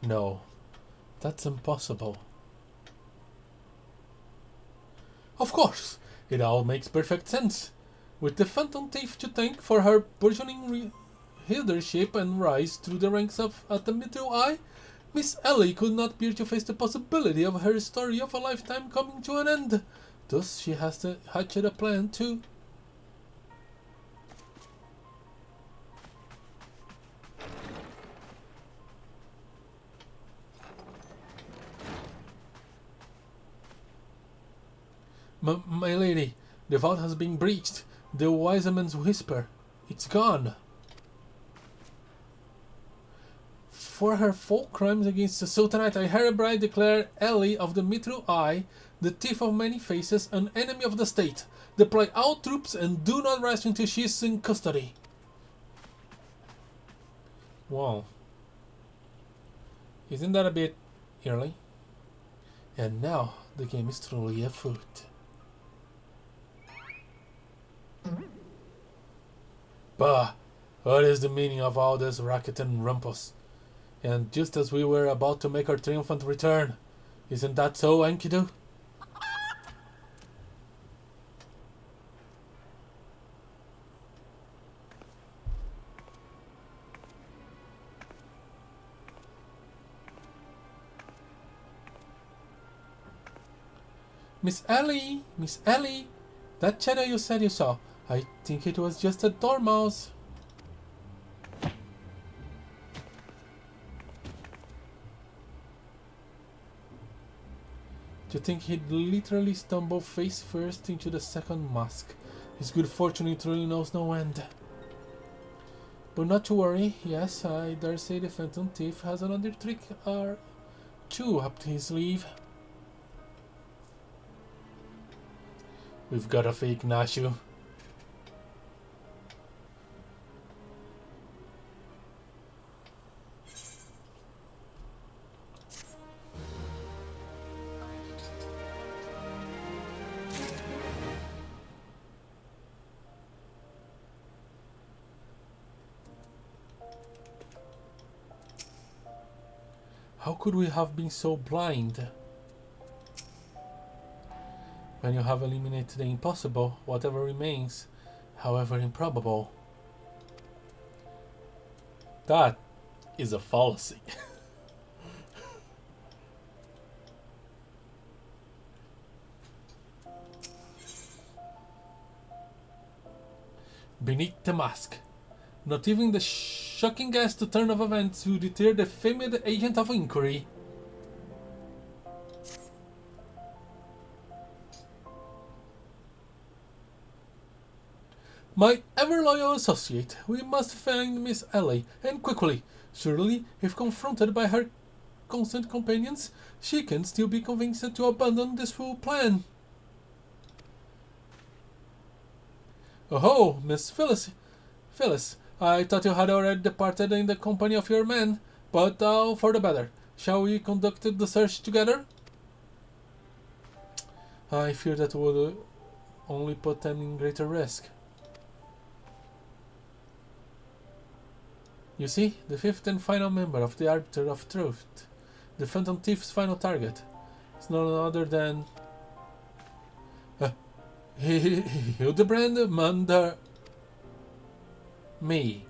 No, that's impossible. Of course, it all makes perfect sense. With the Phantom Thief to thank for her burgeoning leadership and rise through the ranks at the Middle Eye, Miss Ellie could not bear to face the possibility of her story of a lifetime coming to an end. Thus she has to hatch a plan to... My lady, the vault has been breached. The wise man's whisper. It's gone. For her full crimes against the Sultanate, I hereby declare Ellie of the Middle Eye, the thief of many faces, an enemy of the state. Deploy all troops and do not rest until she is in custody. Wow. Isn't that a bit early? And now the game is truly afoot. Bah! What is the meaning of all this racket and rumpus? And just as we were about to make our triumphant return, isn't that so, Enkidu? Miss Ellie! Miss Ellie! That shadow you said you saw, I think it was just a dormouse. To think he'd literally stumble face first into the second mask. His good fortune it really knows no end. But not to worry, yes, I dare say the Phantom Thief has another trick or two up his sleeve. We've got a fake Nashu. How could we have been so blind? When you have eliminated the impossible, whatever remains, however improbable. That is a fallacy. Beneath the mask. Not even the shocking gas to turn of events will deter the famed agent of inquiry. My ever-loyal associate, we must find Miss Ellie, and quickly. Surely, if confronted by her constant companions, she can still be convinced to abandon this fool plan. Oh, Miss Phyllis, I thought you had already departed in the company of your men, but all for the better. Shall we conduct the search together? I fear that would only put them in greater risk. You see, the fifth and final member of the Arbiter of Truth, the Phantom Thief's final target, is none other than Hildibrand Mander. Me.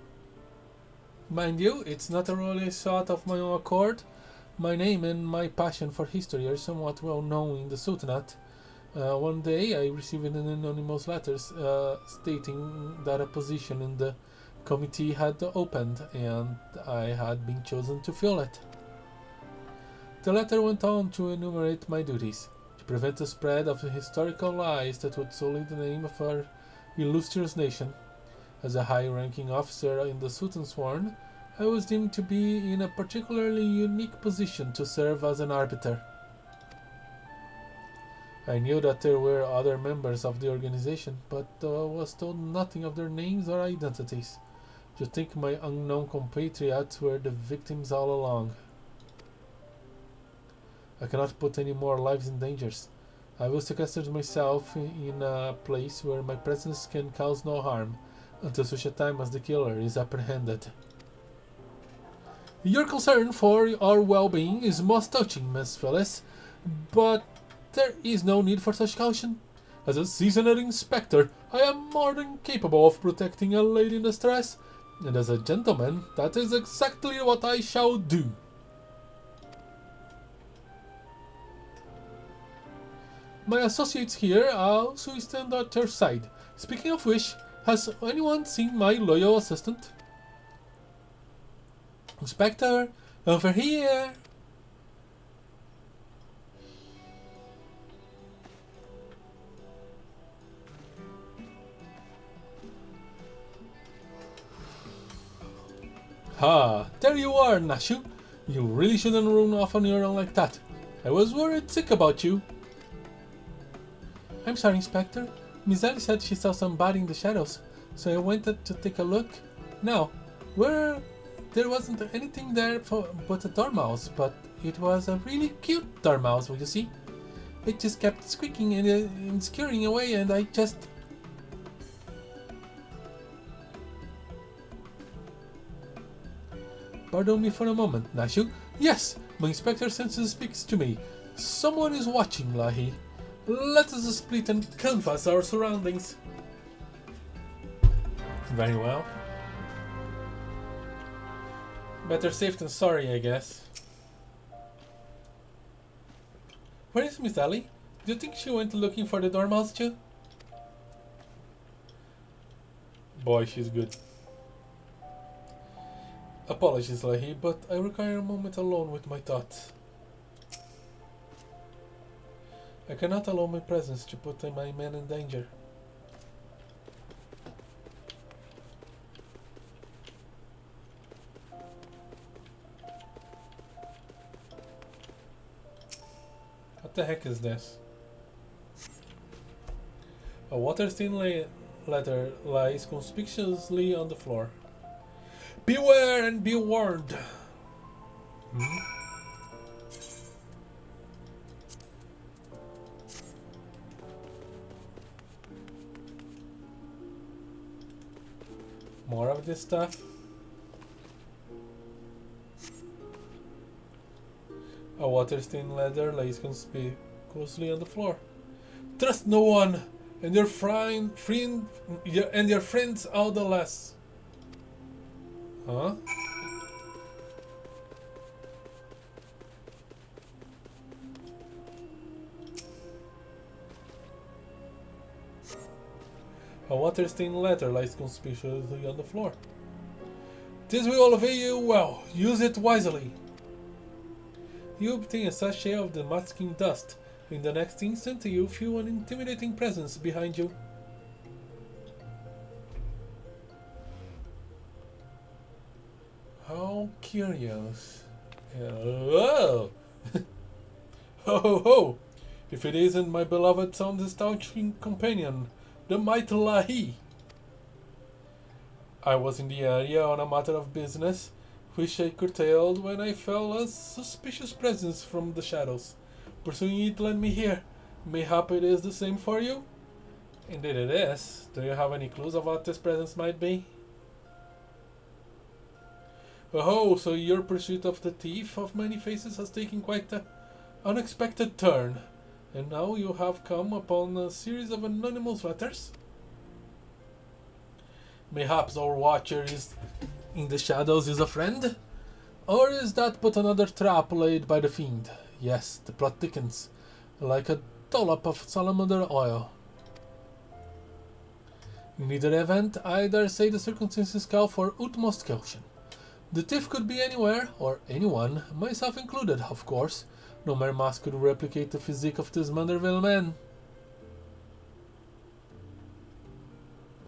Mind you, it's not a really thought of my own accord. My name and my passion for history are somewhat well known in the Sultanate. One day I received an anonymous letter stating that a position in the committee had opened and I had been chosen to fill it. The letter went on to enumerate my duties, to prevent the spread of historical lies that would sully the name of our illustrious nation. As a high-ranking officer in the Sultan's Sworn, I was deemed to be in a particularly unique position to serve as an arbiter. I knew that there were other members of the organization, but was told nothing of their names or identities. To think my unknown compatriots were the victims all along. I cannot put any more lives in danger. I will sequester myself in a place where my presence can cause no harm, until such a time as the killer is apprehended. Your concern for our well-being is most touching, Miss Phyllis, but there is no need for such caution. As a seasoned inspector, I am more than capable of protecting a lady in distress, and as a gentleman, that is exactly what I shall do. My associates here also stand at your side. Speaking of which, has anyone seen my loyal assistant? Inspector, over here! Ah, there you are, Nashu. You really shouldn't run off on your own like that. I was worried sick about you. I'm sorry, Inspector. Miss Ellie said she saw somebody in the shadows, so I went to take a look. Now, there wasn't anything there but a dormouse, but it was a really cute dormouse, you see. It just kept squeaking and scurrying away, and I just... Pardon me for a moment, Nashu. Yes, my Inspector senses speaks to me. Someone is watching, Lahee. Let us split and canvass our surroundings. Very well. Better safe than sorry, I guess. Where is Miss Ellie? Do you think she went looking for the dormouse too? Boy, she's good. Apologies, Lahee, but I require a moment alone with my thoughts. I cannot allow my presence to put my men in danger. What the heck is this? A water-thin letter lies conspicuously on the floor. Beware and be warned. More of this stuff. A water-stained letter lays conspicuously on the floor. Trust no one, and your friends all the less. Huh? A water-stained letter lies conspicuously on the floor. This will avail you well. Use it wisely. You obtain a sachet of the masking dust. In the next instant, you feel an intimidating presence behind you. How curious. Whoa! Ho ho ho! If it isn't my beloved sound astonishing companion, the mighty Lahee. I was in the area on a matter of business, which I curtailed when I felt a suspicious presence from the shadows. Pursuing it led me here. Mayhap it is the same for you? Indeed it is. Do you have any clues of what this presence might be? Oh, so your pursuit of the thief of many faces has taken quite an unexpected turn. And now you have come upon a series of anonymous letters? Mayhaps our watcher is in the shadows is a friend? Or is that but another trap laid by the fiend? Yes, the plot thickens, like a dollop of salamander oil. In either event, I dare say the circumstances call for utmost caution. The thief could be anywhere, or anyone, myself included, of course. No mere mask could replicate the physique of this Manderville man.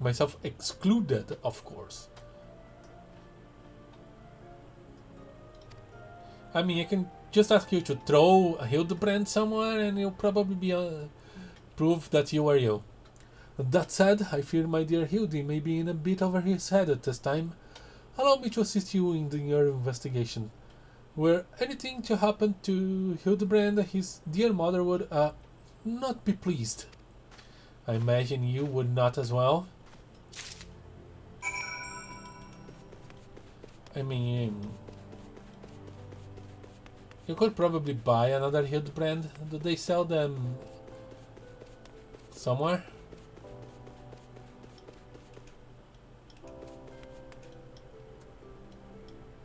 Myself excluded, of course. I mean, I can just ask you to throw a Hildibrand somewhere and you'll probably be prove that you are you. That said, I fear my dear Hildy may be in a bit over his head at this time. Allow me to assist you in your investigation. Were anything to happen to Hildibrand, his dear mother would not be pleased. I imagine you would not as well. I mean, you could probably buy another Hildibrand. Do they sell them somewhere?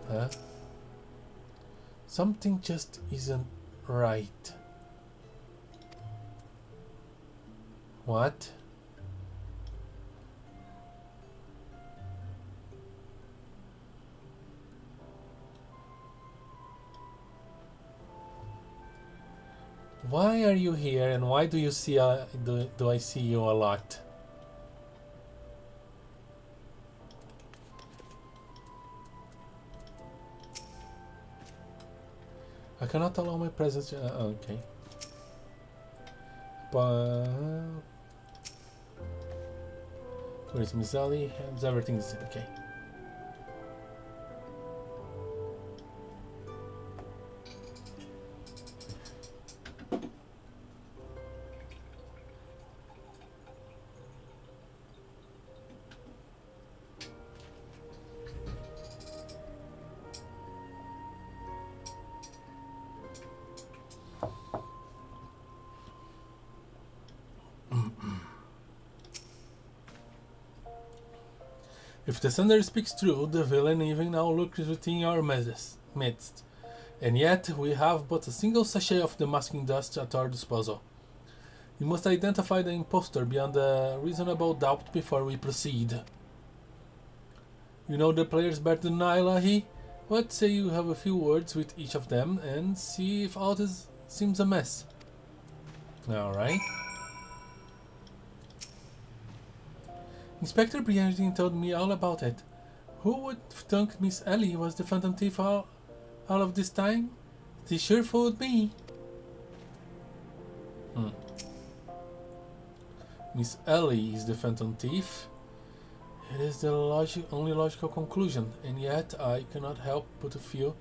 Huh? Something just isn't right. What? Why are you here and why do you see do I see you a lot? I cannot allow my presence. Okay. But where is Miss Ali? Everything's okay. If the thunder speaks true, the villain even now lurks within our midst. And yet, we have but a single sachet of the masking dust at our disposal. We must identify the impostor beyond a reasonable doubt before we proceed. You know the players better than I, Lahee. What say you have a few words with each of them and see if all this seems a mess? Alright. Inspector Briardin told me all about it. Who would think Miss Ellie was the phantom thief all of this time? They sure fooled me. Miss Ellie is the phantom thief. It is the only logical conclusion, and yet I cannot help but to feel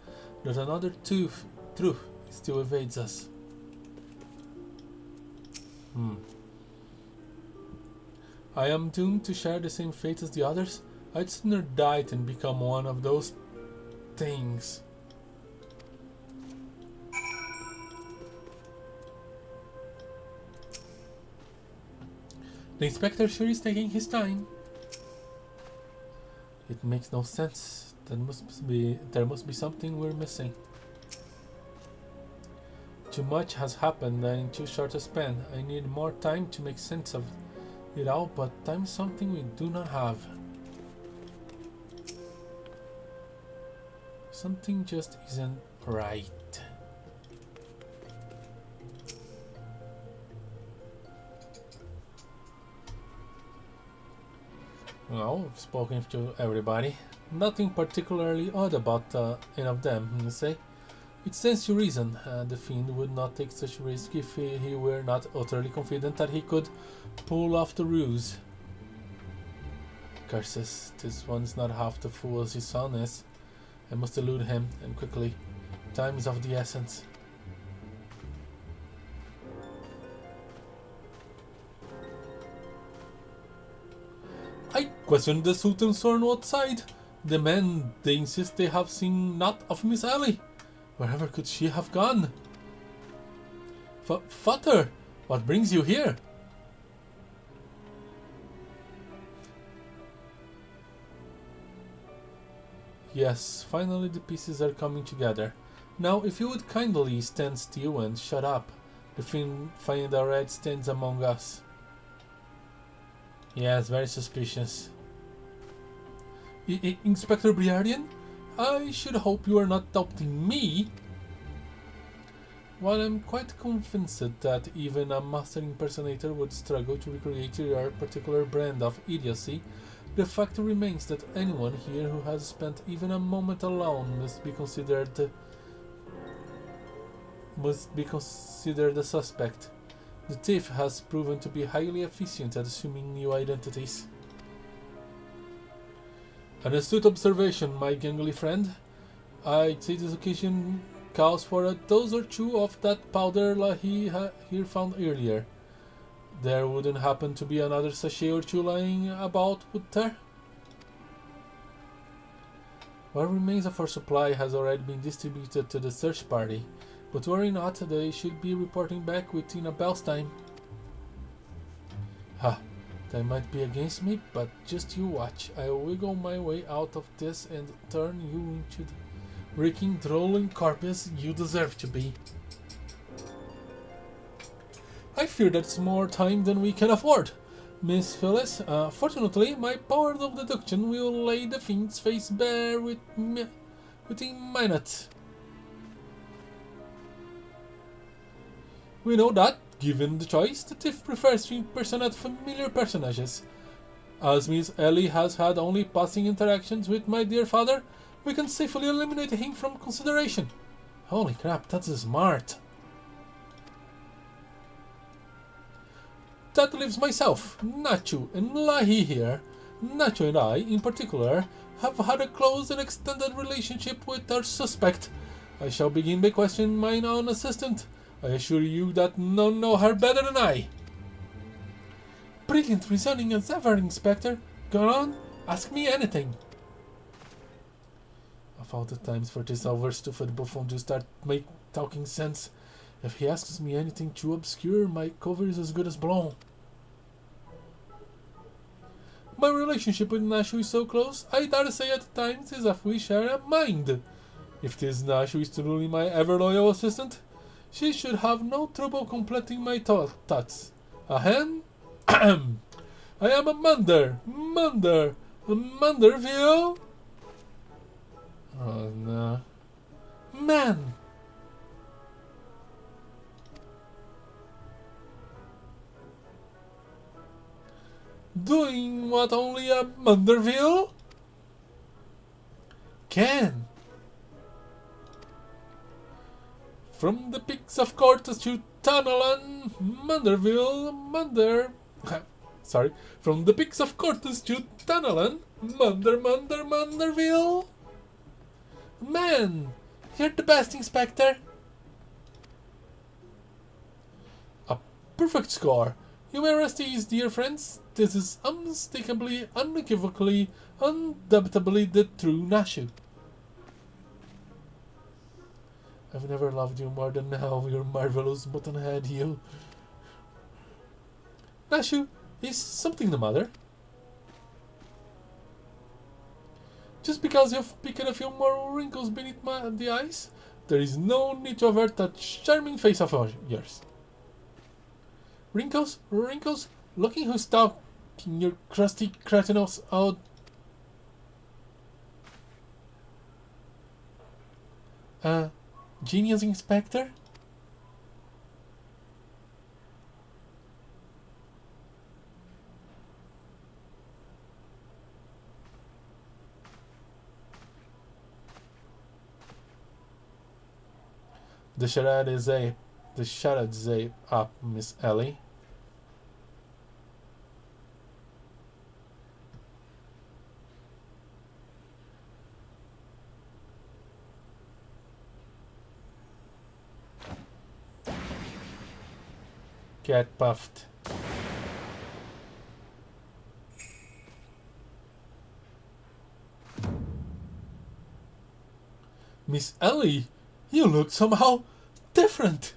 that another truth still evades us. I am doomed to share the same fate as the others. I'd sooner die than become one of those things. The inspector sure is taking his time. It makes no sense. There must be something we're missing. Too much has happened in too short a span. I need more time to make sense of it all, but time is something we do not have. Something just isn't right. Well, I've spoken to everybody. Nothing particularly odd about any of them, you say? It stands to reason. The Fiend would not take such risk if he were not utterly confident that he could pull off the ruse. Curses, this one's not half the fool as his son is. I must elude him, and quickly. Time is of the essence. I questioned the Sultan's son outside. The men, they insist they have seen naught of Miss Ellie. Wherever could she have gone? Father, what brings you here? Yes, finally the pieces are coming together. Now, if you would kindly stand still and shut up. The Fiend already stands among us. Yes, very suspicious. Inspector Briardian? I should hope you are not doubting me. While I'm quite convinced that even a master impersonator would struggle to recreate your particular brand of idiocy, the fact remains that anyone here who has spent even a moment alone must be considered a suspect. The thief has proven to be highly efficient at assuming new identities. An astute observation, my gangly friend. I'd say this occasion calls for a dose or two of that powder Lahee here found earlier. There wouldn't happen to be another sachet or two lying about, would there? What remains of our supply has already been distributed to the search party, but worry not, they should be reporting back within a bell's time. Ha! That might be against me, but just you watch. I'll wiggle my way out of this and turn you into the reeking, drooling corpse you deserve to be. I fear that's more time than we can afford, Miss Phyllis. Fortunately, my power of deduction will lay the Fiend's face bare within minutes. We know that, given the choice, the thief prefers to impersonate familiar personages. As Miss Ellie has had only passing interactions with my dear father, we can safely eliminate him from consideration. Holy crap, that's smart. That leaves myself, Nacho, and Lahee here. Nacho and I, in particular, have had a close and extended relationship with our suspect. I shall begin by questioning my own assistant. I assure you that none know her better than I. Brilliant reasoning as ever, Inspector. Go on, ask me anything. Of all the times for this overstuffed buffoon to start talking sense, if he asks me anything too obscure, my cover is as good as blown. My relationship with Nashu is so close, I dare say at times as if we share a mind. If this Nashu is truly my ever-loyal assistant, she should have no trouble completing my thoughts. A hen? I am a Manderville? Oh no. Man! Doing what only a Manderville can. From the peaks of Cortes to Tunnel and Manderville, from the peaks of Cortus to Tunnelin, Munderville. Man, you're the best, Inspector. A perfect score. You may rest easy, dear friends. This is unmistakably, unequivocally, undoubtably the true Nashu. I've never loved you more than now, your marvelous buttonhead, you. Nashu, is something the matter? Just because you've picked a few more wrinkles beneath the eyes, there is no need to avert that charming face of yours. Wrinkles? Looking who's talking your crusty cretinos out. Genius, Inspector? The charade is up, Miss Ellie. Get puffed. Miss Ellie, you look somehow different.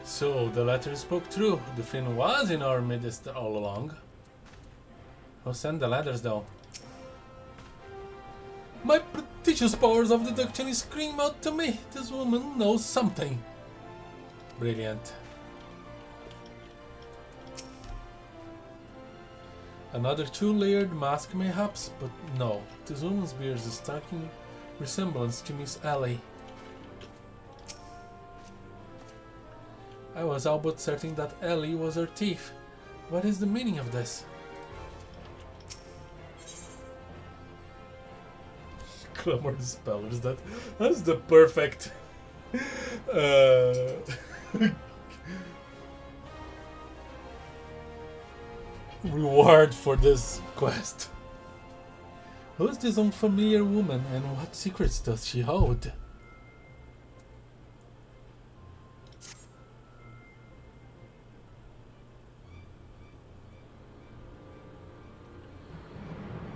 So, the letter spoke true. The Finn was in our midst all along. Who sent the letters, though? My prodigious powers of deduction scream out to me. This woman knows something. Brilliant. Another two-layered mask, mayhaps, but no. This woman bears a striking resemblance to Miss Ellie. I was all but certain that Ellie was her thief. What is the meaning of this? Clamor Dispellers, that's the perfect reward for this quest. Who is this unfamiliar woman and what secrets does she hold?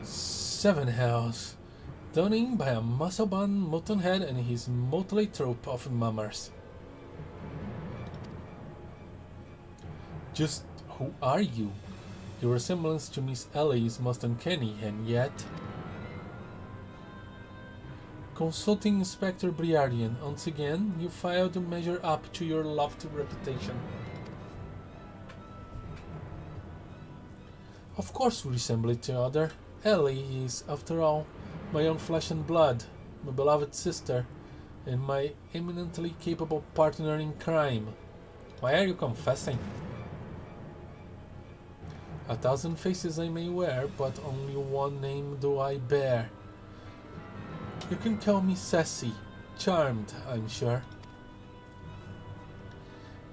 Seven Hells, done in by a muscle-bound muttonhead and his motley troop of mummers. Just who are you? Your resemblance to Miss Ellie is most uncanny, and yet... Consulting Inspector Briardian, once again, you failed to measure up to your lofty reputation. Of course we resemble each other. Ellie is, after all, my own flesh and blood, my beloved sister, and my eminently capable partner in crime. Why are you confessing? 1,000 faces I may wear, but only one name do I bear. You can call me Sassy, charmed, I'm sure.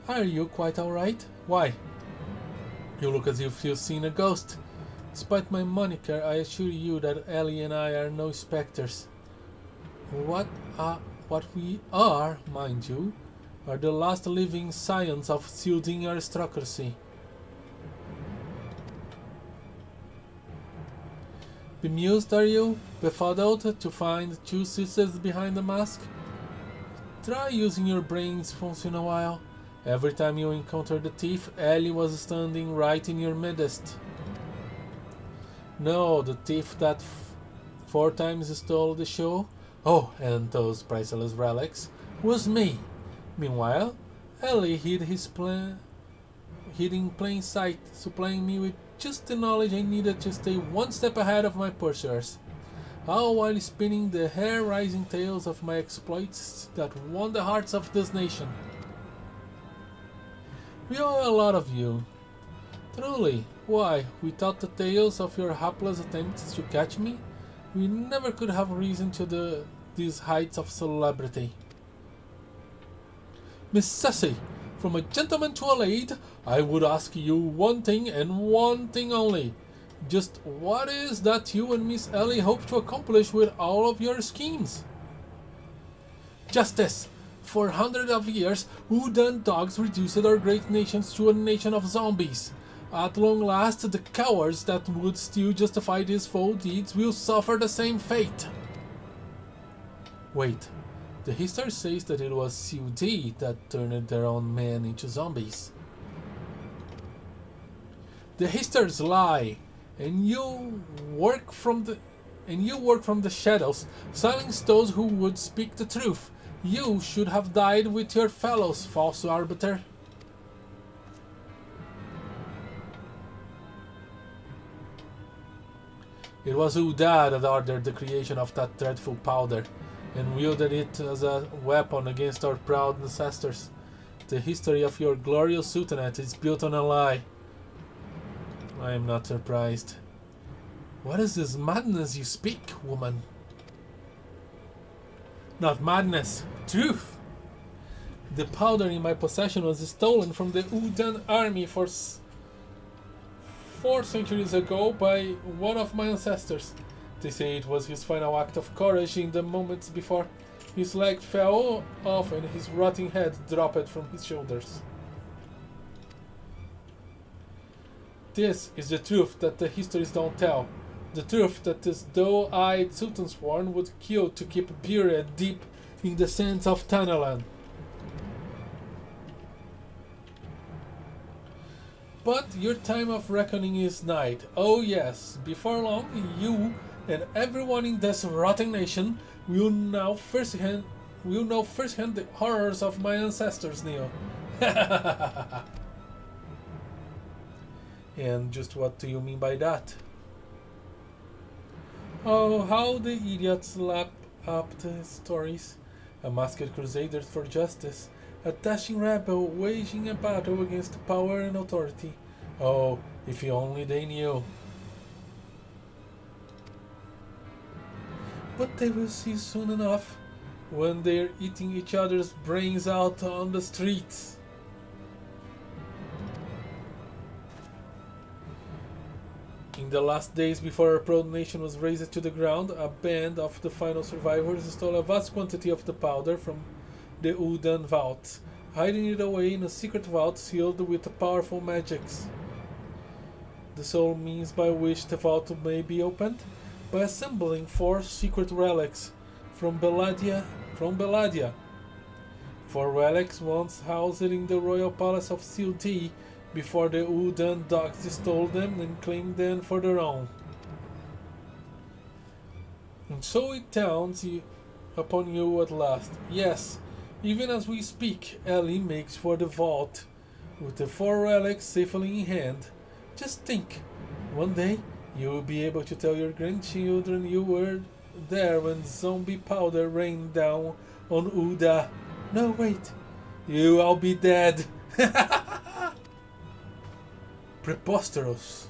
Are you quite alright? Why? You look as if you've seen a ghost. Despite my moniker, I assure you that Ellie and I are no specters. What we are, mind you, are the last living scions of soothing aristocracy. Bemused, are you? Befuddled to find two sisters behind the mask? Try using your brains once in a while. Every time you encountered the thief, Ellie was standing right in your midst. No, the thief that 4 times stole the show Oh, and those priceless relics was me. Meanwhile, Ellie hid in plain sight, supplying me with just the knowledge I needed to stay one step ahead of my pursuers, all while spinning the hair-raising tales of my exploits that won the hearts of this nation. We owe a lot of you. Truly, why, without the tales of your hapless attempts to catch me, we never could have risen to these heights of celebrity. Miss Sassy, from a gentleman to a lady, I would ask you one thing and one thing only. Just what is that you and Miss Ellie hope to accomplish with all of your schemes? Justice! For hundreds of years, Udan dogs reduced our great nations to a nation of zombies. At long last, the cowards that would still justify these foul deeds will suffer the same fate. Wait, the history says that it was CUD that turned their own men into zombies. The histories lie, and you work from the shadows, silence those who would speak the truth. You should have died with your fellows, false arbiter. It was Uda that ordered the creation of that dreadful powder, and wielded it as a weapon against our proud ancestors. The history of your glorious sultanate is built on a lie. I am not surprised. What is this madness you speak, woman? Not madness, truth! The powder in my possession was stolen from the Udan army 4 centuries ago by one of my ancestors. They say it was his final act of courage in the moments before his leg fell off and his rotting head dropped from his shoulders. This is the truth that the histories don't tell. The truth that this dull-eyed Sultansworn would kill to keep buried deep in the sands of Tanalan. But your time of reckoning is nigh. Oh yes, before long, you and everyone in this rotten nation will know firsthand the horrors of my ancestors, Neo. And just what do you mean by that? Oh, how the idiots lap up the stories. A masked crusader for justice, a dashing rebel waging a battle against power and authority. Oh, if only they knew. But they will see soon enough, when they're eating each other's brains out on the streets. In the last days before our proud nation was razed to the ground, a band of the final survivors stole a vast quantity of the powder from the Udan vault, hiding it away in a secret vault sealed with powerful magics. The sole means by which the vault may be opened, by assembling 4 secret relics from Belladia. 4 relics once housed in the royal palace of Silti, before the Udan dogs stole them and claimed them for their own. And so it dawns upon you at last. Yes, even as we speak, Ellie makes for the vault, with the 4 relics safely in hand. Just think, one day you will be able to tell your grandchildren you were there when zombie powder rained down on Uda. No, wait, you will be dead. Preposterous.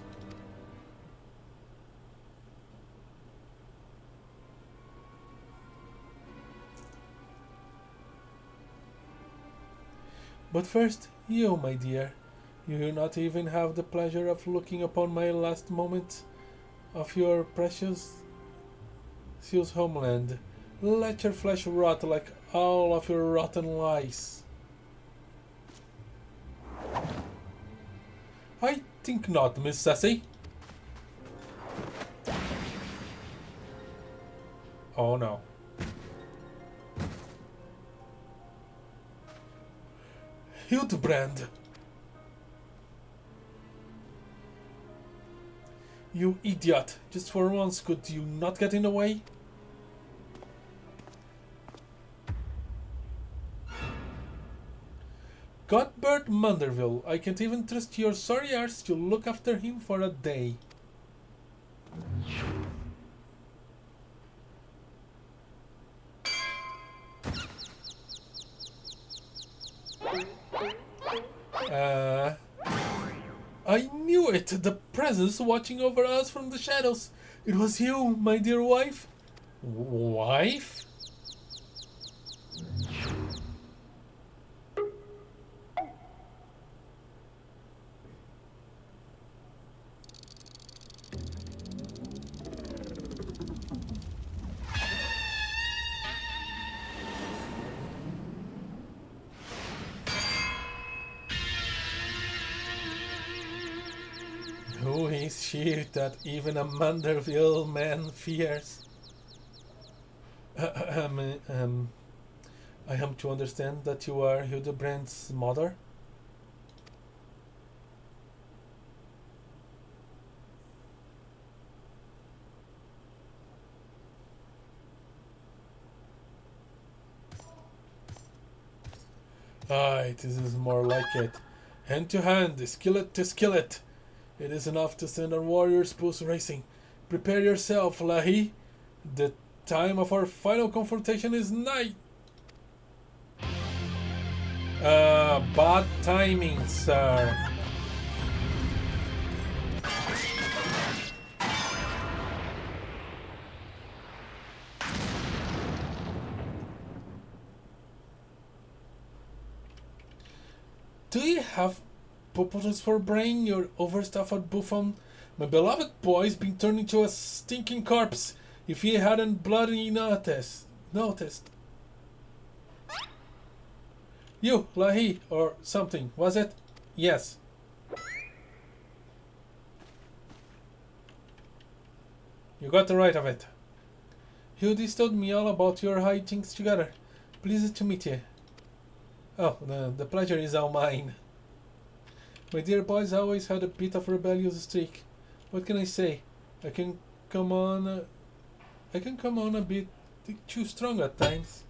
But first, you, my dear, you will not even have the pleasure of looking upon my last moments of your precious Seal's homeland. Let your flesh rot like all of your rotten lies. I think not, Miss Sassy. Oh no. Hildibrand! You idiot! Just for once, could you not get in the way? Cuthbert Manderville. I can't even trust your sorry arse to look after him for a day. I knew it! The presence watching over us from the shadows. It was you, my dear wife. Wife? Who is she that even a Manderville man fears? I am to understand that you are Hildibrand's mother? Aye, this is more like it. Hand to hand, skillet to skillet. It is enough to send our warriors pulse racing. Prepare yourself, Lahee. The time of our final confrontation is nigh. Bad timing, sir. Do you have purposes for brain, your overstuffed buffoon? My beloved boy's been turned into a stinking corpse. If he hadn't bloody noticed. You, Lahee, or something, was it? Yes. You got the right of it. Hildy told me all about your hijinks together. Pleased to meet you. Oh, the pleasure is all mine. My dear boy's always had a bit of a rebellious streak. What can I say? I can come on a bit too strong at times.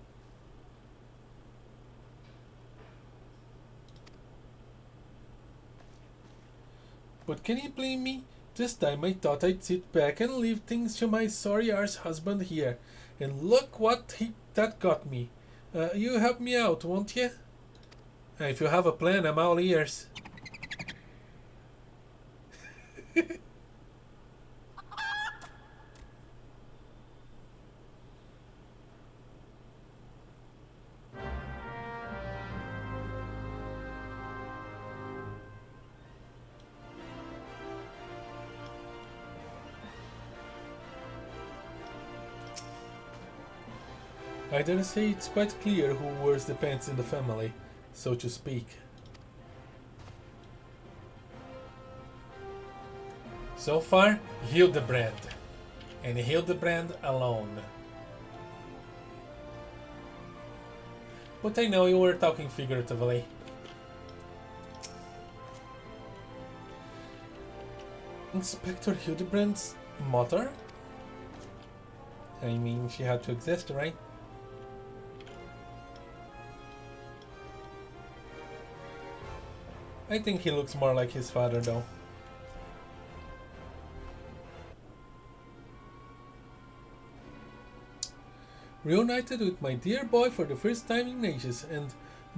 But can you blame me? This time I thought I'd sit back and leave things to my sorry arse husband here. And look what that got me. You help me out, won't you? If you have a plan, I'm all ears. I dare say it's quite clear who wears the pants in the family, so to speak. So far, Hildibrand. And Hildibrand alone. But I know you were talking figuratively. Inspector Hildibrand's mother? I mean, she had to exist, right? I think he looks more like his father, though. Reunited with my dear boy for the first time in ages, and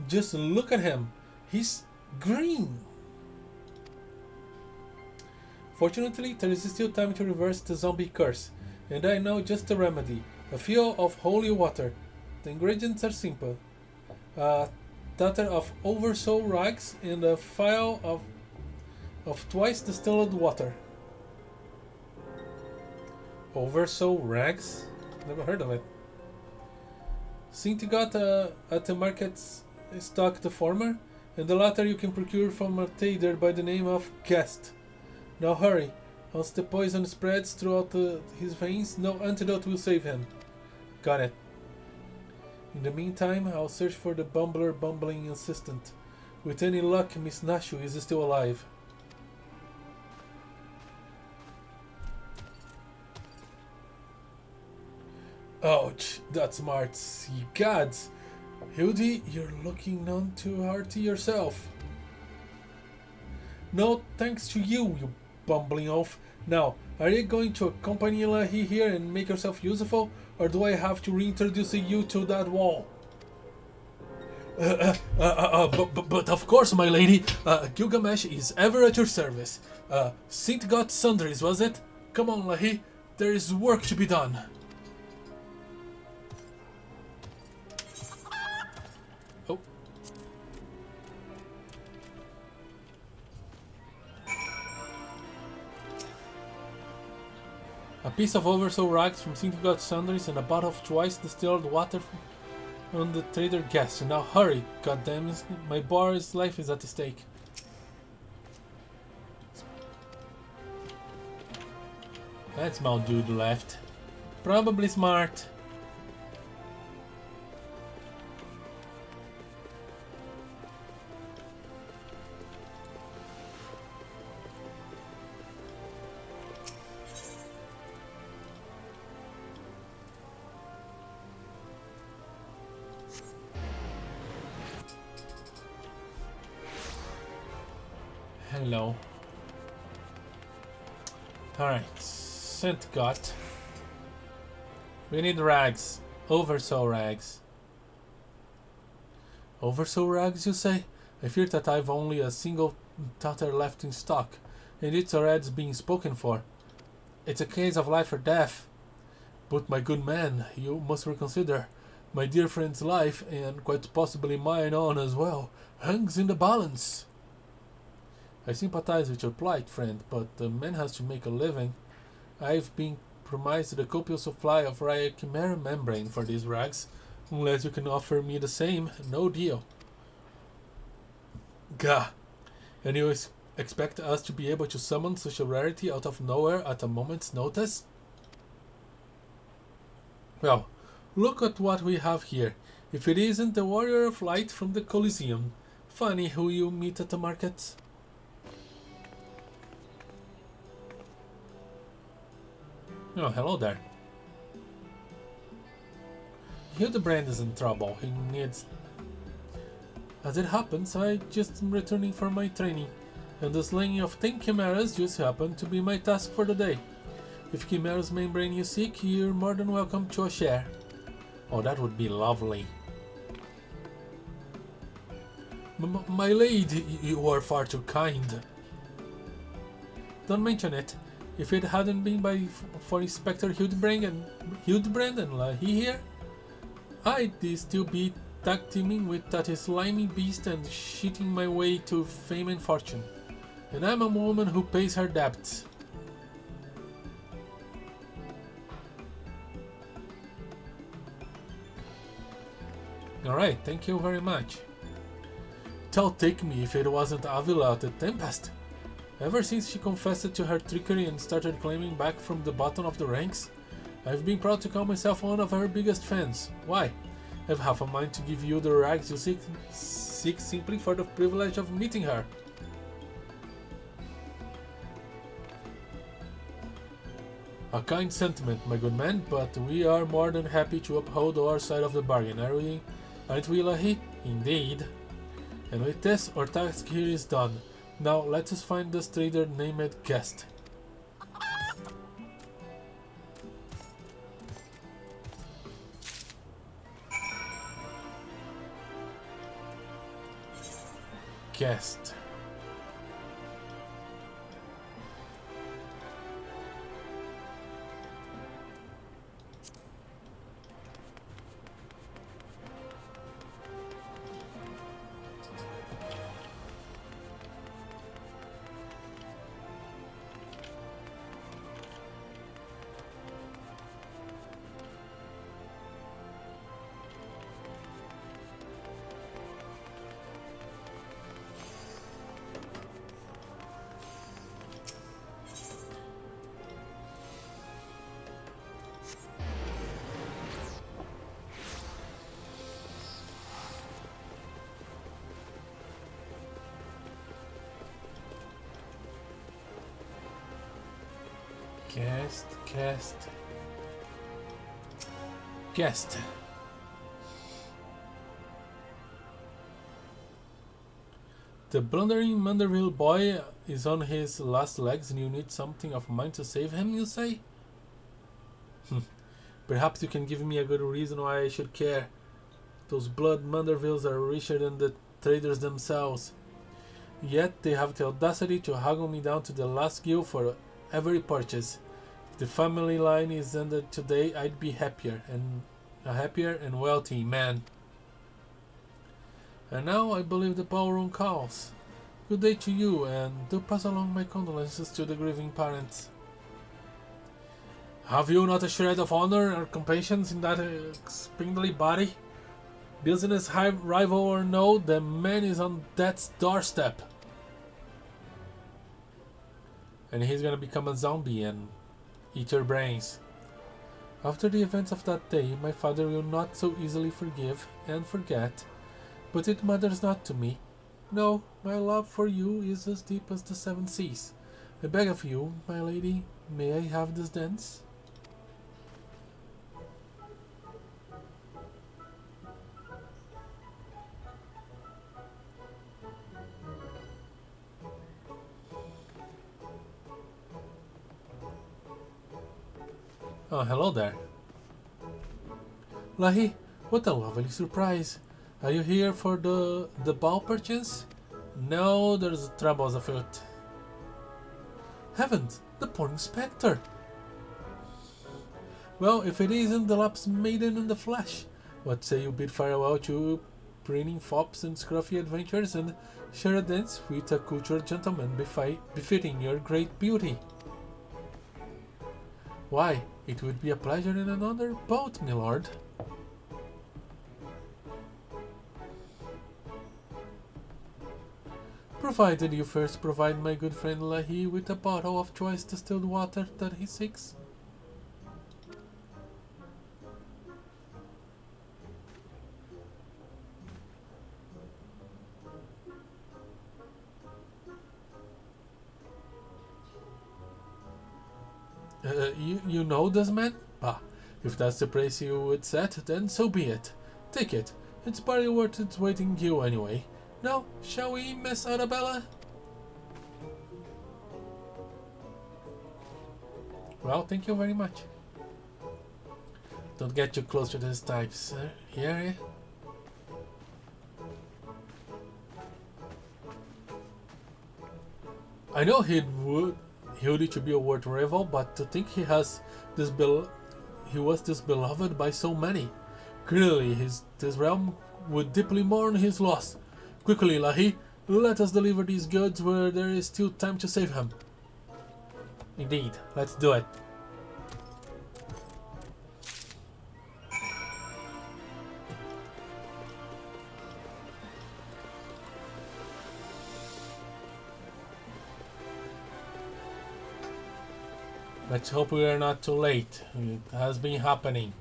just look at him. He's green. Fortunately, there is still time to reverse the zombie curse, and I know just the remedy. A fill of holy water. The ingredients are simple. Tatter of oversoul rags and a phial of twice distilled water. Oversoul rags? Never heard of it. Sinti got at the market's stock the former, and the latter you can procure from a trader by the name of Guest. Now hurry, once the poison spreads throughout his veins, no antidote will save him. Got it. In the meantime, I'll search for the bumbling assistant. With any luck, Miss Nashu is still alive. Ouch, that smart. Sea gods! Hildy, you're looking none too hearty yourself. No thanks to you, you bumbling oaf. Now, are you going to accompany Lahee here and make yourself useful, or do I have to reintroduce you to that wall? But of course, my lady, Gilgamesh is ever at your service. Saint got sundries, was it? Come on, Lahee, there is work to be done. Oh. A piece of oversoul rags from Saint got sundries and a bottle of twice distilled water on the trader guest. Now hurry, goddammit, my boy's life is at stake. That small dude left. Probably smart. Hello. Alright, Saint got. We need rags. Oversoul rags. Oversoul rags, you say? I fear that I've only a single tatter left in stock, and it's already being spoken for. It's a case of life or death. But my good man, you must reconsider. My dear friend's life, and quite possibly mine own as well, hangs in the balance. I sympathize with your plight, friend, but the man has to make a living. I've been promised a copious supply of rare chimera membrane for these rags. Unless you can offer me the same, no deal. Gah! And you expect us to be able to summon such a rarity out of nowhere at a moment's notice? Well, look at what we have here. If it isn't the Warrior of Light from the Colosseum. Funny who you meet at the markets. Oh, hello there. Hildibrand is in trouble. He needs... As it happens, I just am returning from my training, and the slaying of 10 chimeras just happened to be my task for the day. If chimera's membrane you seek, you're more than welcome to a share. Oh, that would be lovely. My lady, you are far too kind. Don't mention it. If it hadn't been for Inspector Hildibrand and Lahee here, I'd still be tag teaming with that slimy beast and shitting my way to fame and fortune. And I'm a woman who pays her debts. Alright, thank you very much. T'll take me if it wasn't Avila at the Tempest. Ever since she confessed to her trickery and started climbing back from the bottom of the ranks, I've been proud to call myself one of her biggest fans. Why? I've half a mind to give you the rags you seek simply for the privilege of meeting her. A kind sentiment, my good man, but we are more than happy to uphold our side of the bargain, aren't we, Lahee? Indeed. And with this, our task here is done. Now let us find this trader named Guest. Guest. the blundering Manderville boy is on his last legs and you need something of mine to save him, you say? Perhaps you can give me a good reason why I should care. Those blood Mandervilles are richer than the traders themselves. Yet they have the audacity to haggle me down to the last gill for every purchase. If the family line is ended today, I'd be a happier and wealthy man. And now I believe the ballroom calls. Good day to you, and do pass along my condolences to the grieving parents. Have you not a shred of honor or compassion in that spindly body? Business rival or no, the man is on death's doorstep. And he's gonna become a zombie and eat your brains. After the events of that day, my father will not so easily forgive and forget, but it matters not to me. No, my love for you is as deep as the seven seas. I beg of you, my lady, may I have this dance? Oh, hello there. Lahee, what a lovely surprise. Are you here for the ball perchance? No, there's troubles afoot. Heavens, the poor inspector. Well, if it isn't the lapsed maiden in the flesh, what say you bid farewell to preening fops and scruffy adventures and share a dance with a cultured gentleman befitting your great beauty? Why, it would be a pleasure in another boat, my lord. Provided you first provide my good friend Lahee with a bottle of choice distilled water that he seeks. You know this man? Bah, if that's the price you would set, then so be it. Take it. It's barely worth its weight in you anyway. Now, shall we, Miss Arabella? Well, thank you very much. Don't get too close to this type, sir. Yeah? I know Hildy to be a word rival, but to think he was this beloved by so many. Clearly, this realm would deeply mourn his loss. Quickly, Lahee, let us deliver these goods where there is still time to save him. Indeed, let's do it. Let's hope we are not too late. It has been happening.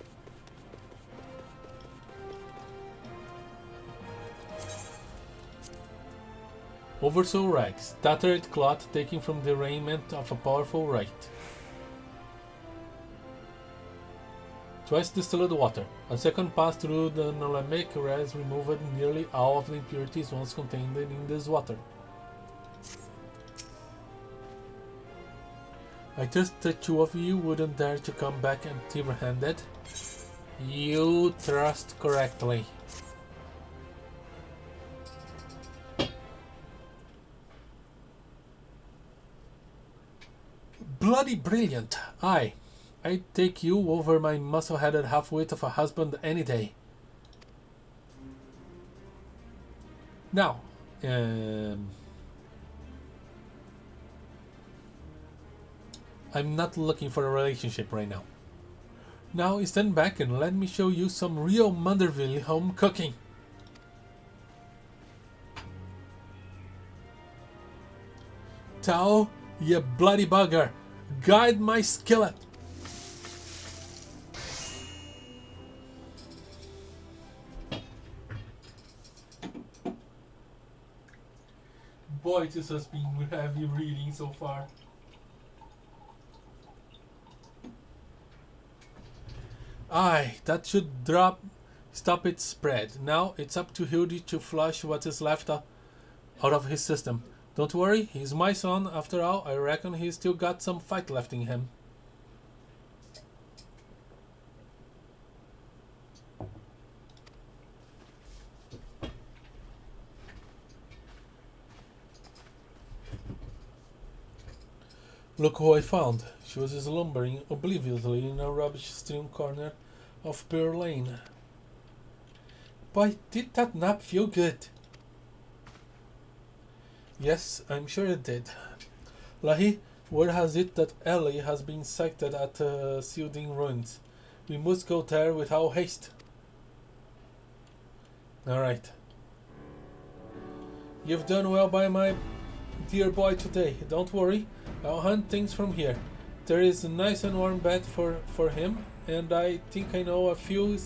Oversoul rags, tattered cloth taken from the raiment of a powerful rite. Twice distilled water. A second pass through the Nolemic has removed nearly all of the impurities once contained in this water. I trust the two of you wouldn't dare to come back empty-handed. You trust correctly. Bloody brilliant! I'd take you over my muscle-headed half-wit of a husband any day. Now, I'm not looking for a relationship right now. Now stand back and let me show you some real Manderville home cooking. Tao, you bloody bugger! Guide my skillet! Boy, this has been heavy reading so far. Aye, that should stop its spread. Now it's up to Hildy to flush what is left out of his system. Don't worry, he's my son after all. I reckon he's still got some fight left in him. Look who I found. She was slumbering obliviously in a rubbish-strewn corner of Pearl Lane. Boy, did that nap feel good? Yes, I'm sure it did. Lahee, word has it that Ellie has been sighted at Silding Ruins. We must go there with all haste. Alright. You've done well by my dear boy today. Don't worry, I'll hunt things from here. There is a nice and warm bed for him, and I think I know a few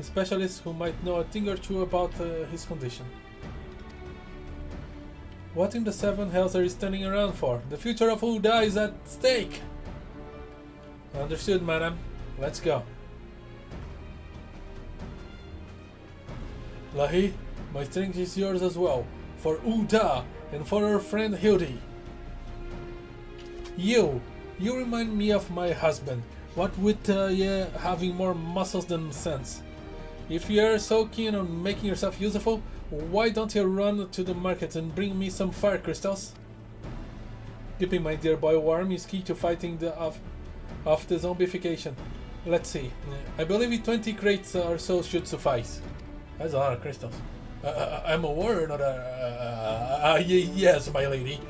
specialists who might know a thing or two about his condition. What in the seven hells are you standing around for? The future of Ul'dah is at stake! Understood, madam. Let's go. Lahee, my strength is yours as well. For Ul'dah and for our friend Hildi. You remind me of my husband. What with having more muscles than sense. If you're so keen on making yourself useful, why don't you run to the market and bring me some fire crystals? Keeping my dear boy warm is key to fighting the zombification. Let's see. I believe 20 crates or so should suffice. That's a lot of crystals. I'm a warrior, not a... yes, my lady.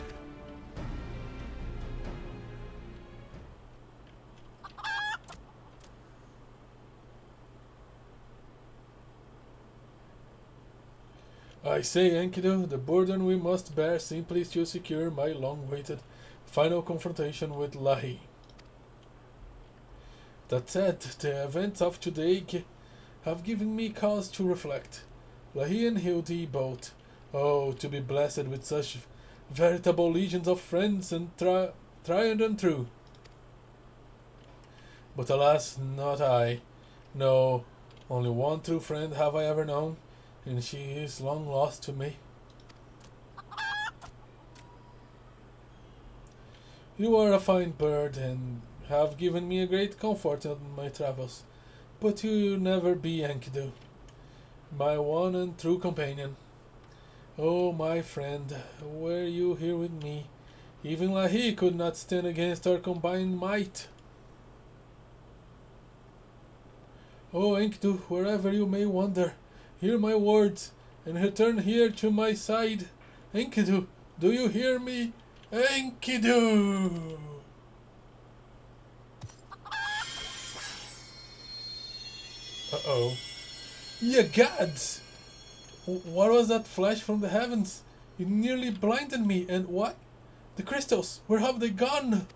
I say, Enkidu, the burden we must bear simply to secure my long-awaited final confrontation with Lahee. That said, the events of today have given me cause to reflect. Lahee and Hildi both. Oh, to be blessed with such veritable legions of friends and tried and true. But alas, not I. No, only one true friend have I ever known, and she is long lost to me. You are a fine bird, and have given me a great comfort on my travels, but you will never be Enkidu, my one and true companion. Oh, my friend, were you here with me, even Lahee could not stand against our combined might. Oh, Enkidu, wherever you may wander, hear my words, and return here to my side. Enkidu, do you hear me? Enkidu! Uh-oh. Ye gods! What was that flash from the heavens? It nearly blinded me, and what? The crystals, where have they gone?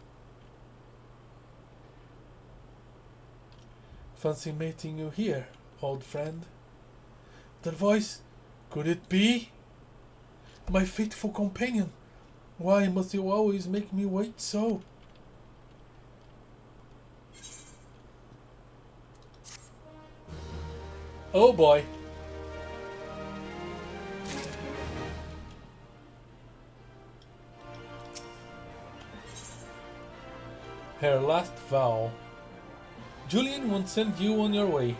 Fancy meeting you here, old friend. That voice, could it be? My faithful companion, why must you always make me wait so? Oh boy. Her last vow. Julian won't send you on your way.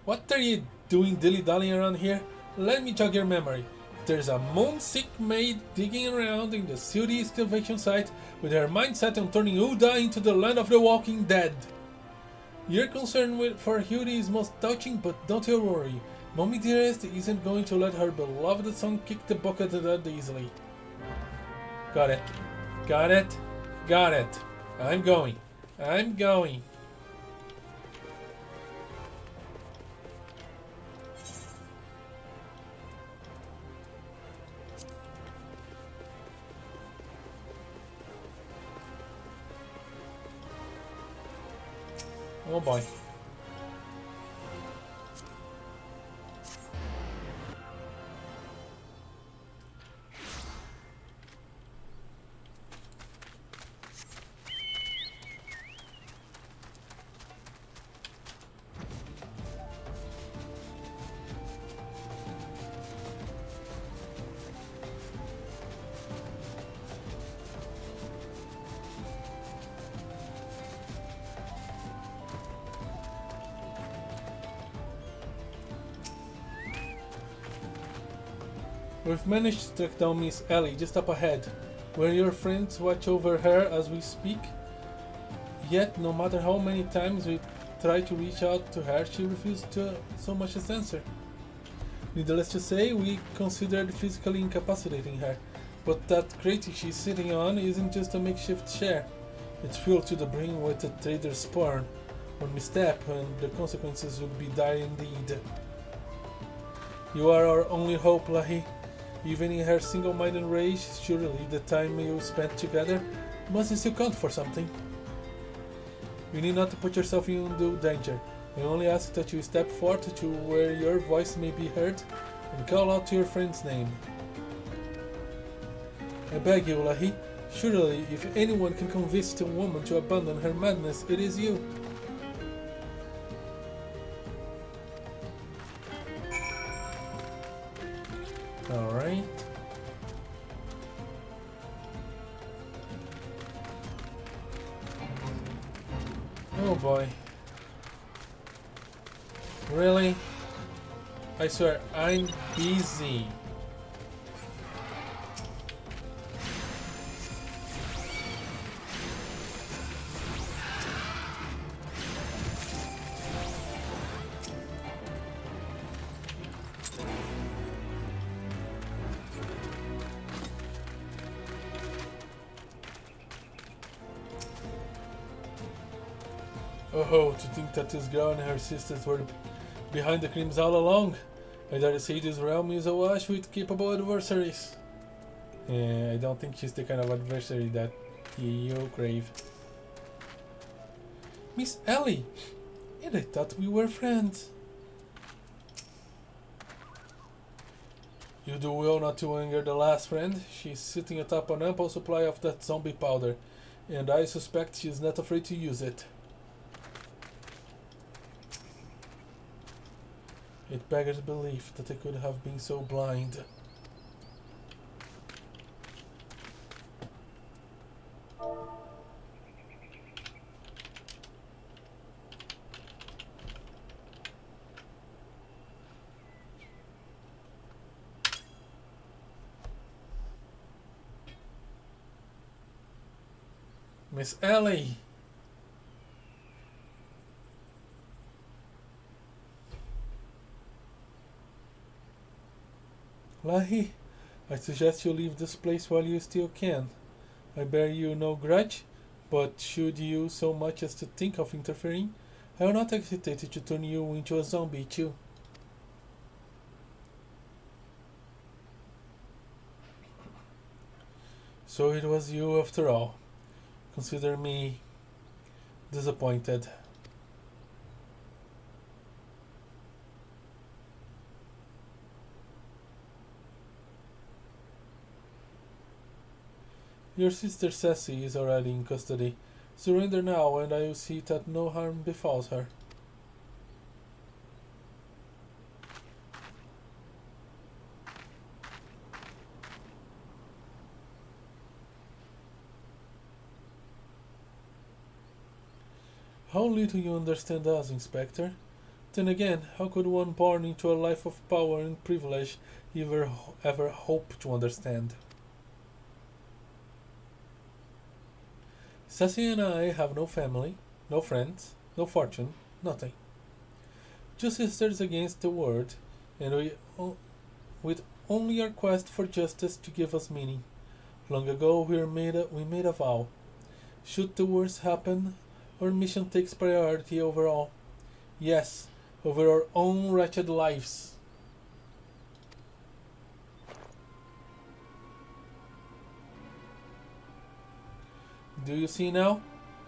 What are you doing dilly-dallying around here? Let me jog your memory. There's a moon-sick maid digging around in the city excavation site with her mind set on turning Ul'dah into the land of the walking dead. Your concern for Hildi is most touching, but don't you worry. Mommy Dearest isn't going to let her beloved son kick the bucket that easily. Got it. Got it. Got it. I'm going. I'm going. Oh boy. We've managed to track down Miss Ellie just up ahead, where your friends watch over her as we speak. Yet, no matter how many times we try to reach out to her, she refuses to so much as answer. Needless to say, we considered physically incapacitating her, but that crate she's sitting on isn't just a makeshift chair. It's filled to the brim with a trader's spawn. One misstep and the consequences would be dire indeed. You are our only hope, Lahee. Even in her single-minded rage, surely the time you spent together must still count for something. You need not to put yourself in undue danger. I only ask that you step forth to where your voice may be heard and call out to your friend's name. I beg you, Lahee. Surely, if anyone can convince a woman to abandon her madness, it is you. Alright. Oh boy. Really? I swear, I'm busy. Oh, to think that this girl and her sisters were behind the crimes all along. I dare say this realm is awash with capable adversaries. I don't think she's the kind of adversary that you crave. Miss Ellie! And I thought we were friends. You do well not to anger the last friend. She's sitting atop an ample supply of that zombie powder, and I suspect she's not afraid to use it. It beggars belief that I could have been so blind. Miss Ellie! Lahee, I suggest you leave this place while you still can. I bear you no grudge, but should you so much as to think of interfering, I will not hesitate to turn you into a zombie too. So it was you after all. Consider me disappointed. Your sister Sassy is already in custody. Surrender now, and I will see that no harm befalls her. How little you understand us, Inspector. Then again, how could one born into a life of power and privilege ever hope to understand? Sassy and I have no family, no friends, no fortune, nothing. Just sisters against the world, and with only our quest for justice to give us meaning. Long ago we made a vow. Should the worst happen, our mission takes priority over all. Yes, over our own wretched lives. Do you see now?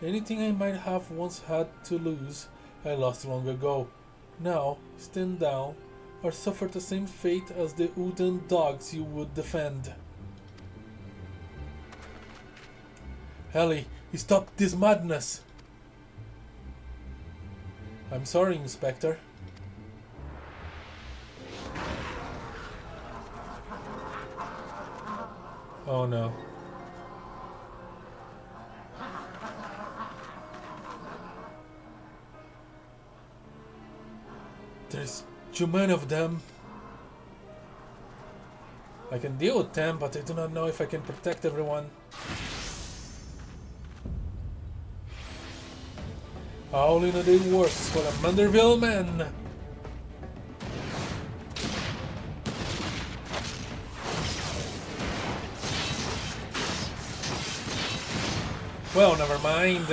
Anything I might have once had to lose, I lost long ago. Now, stand down, or suffer the same fate as the wooden dogs you would defend. Ellie, stop this madness! I'm sorry, Inspector. Oh no. There's too many of them. I can deal with them, but I do not know if I can protect everyone. All in a day works for a Manderville man. Well, never mind.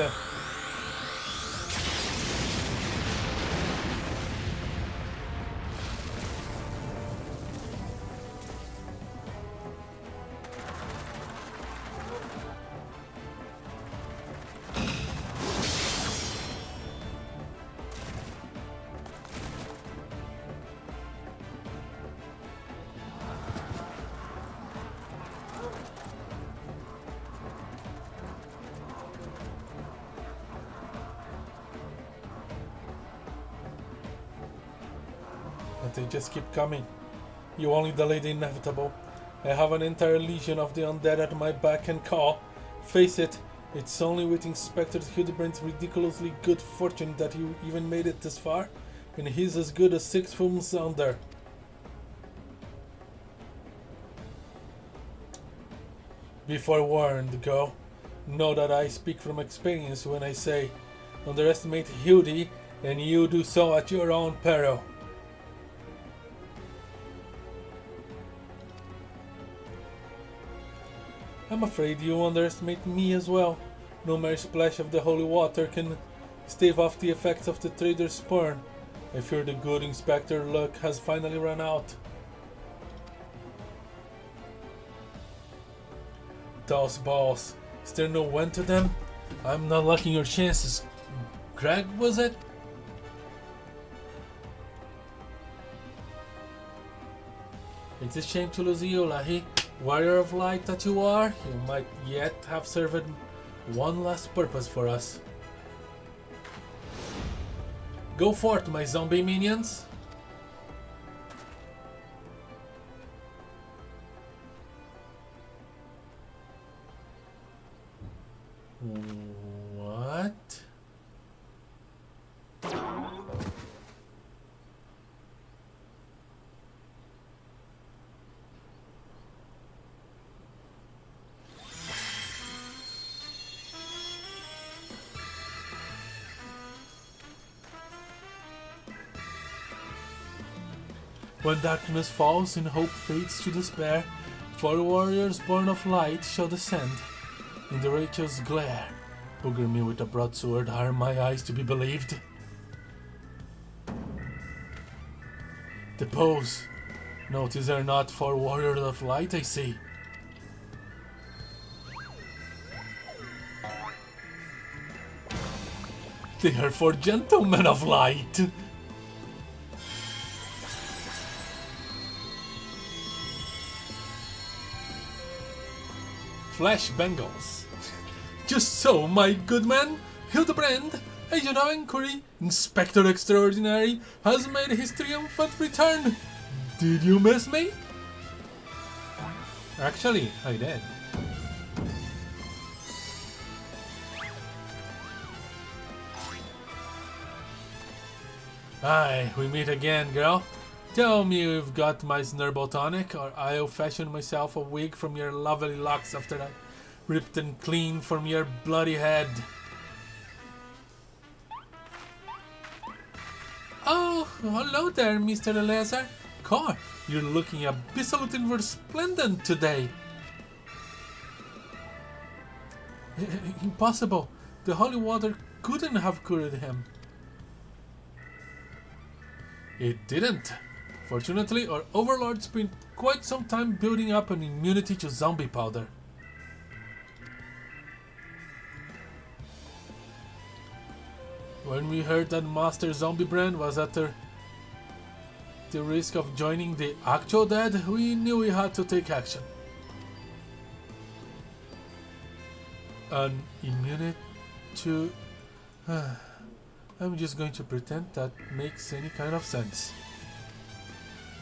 But they just keep coming. You only delay the inevitable. I have an entire legion of the undead at my beck and call. Face it, it's only with Inspector Hildibrand's ridiculously good fortune that you even made it this far, and he's as good as 6 films under. Be forewarned, go. Know that I speak from experience when I say, underestimate Hildy, and you do so at your own peril. I'm afraid you underestimate me as well. No mere splash of the holy water can stave off the effects of the trader's spurn. I fear the good Inspector luck has finally run out. Those balls. Is there no end to them? I'm not liking your chances. Greg, was it? It's a shame to lose you, Lahee. Warrior of light that you are, you might yet have served one last purpose for us. Go forth, my zombie minions! What? When darkness falls and hope fades to despair, 4 warriors born of light shall descend. In the righteous glare, booger me with a broadsword, are my eyes to be believed? The pose. Notice they're not 4 warriors of light, I see. They are 4 gentlemen of light. Flash Bengals. Just so, my good man, Hildibrand, agent of inquiry, Inspector Extraordinary, has made his triumphant return. Did you miss me? Actually, I did. Aye, we meet again, girl. Tell me you've got my Snurble tonic, or I'll fashion myself a wig from your lovely locks after I ripped and clean from your bloody head. Oh, hello there, Mr. Eleazar. Car, you're looking absolutely resplendent today. Impossible. The holy water couldn't have cured him. It didn't. Fortunately, our overlord spent quite some time building up an immunity to zombie powder. When we heard that Master Zombiebrand was at the risk of joining the actual dead, we knew we had to take action. An immunity to... I'm just going to pretend that makes any kind of sense.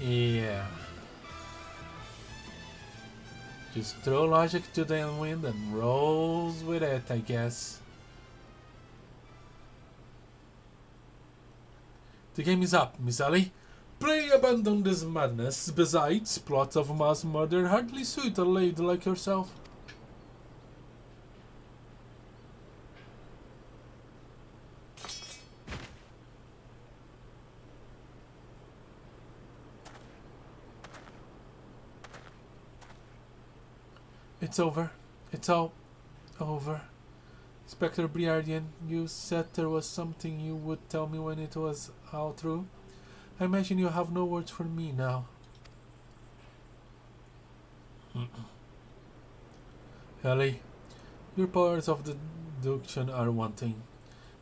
Yeah. Just throw logic to the wind and rolls with it, I guess. The game is up, Miss Ellie. Pray abandon this madness. Besides, plots of mass murder hardly suit a lady like yourself. It's over. It's all over. Spectre Briardian, you said there was something you would tell me when it was all through. I imagine you have no words for me now. Ellie, your powers of deduction are wanting.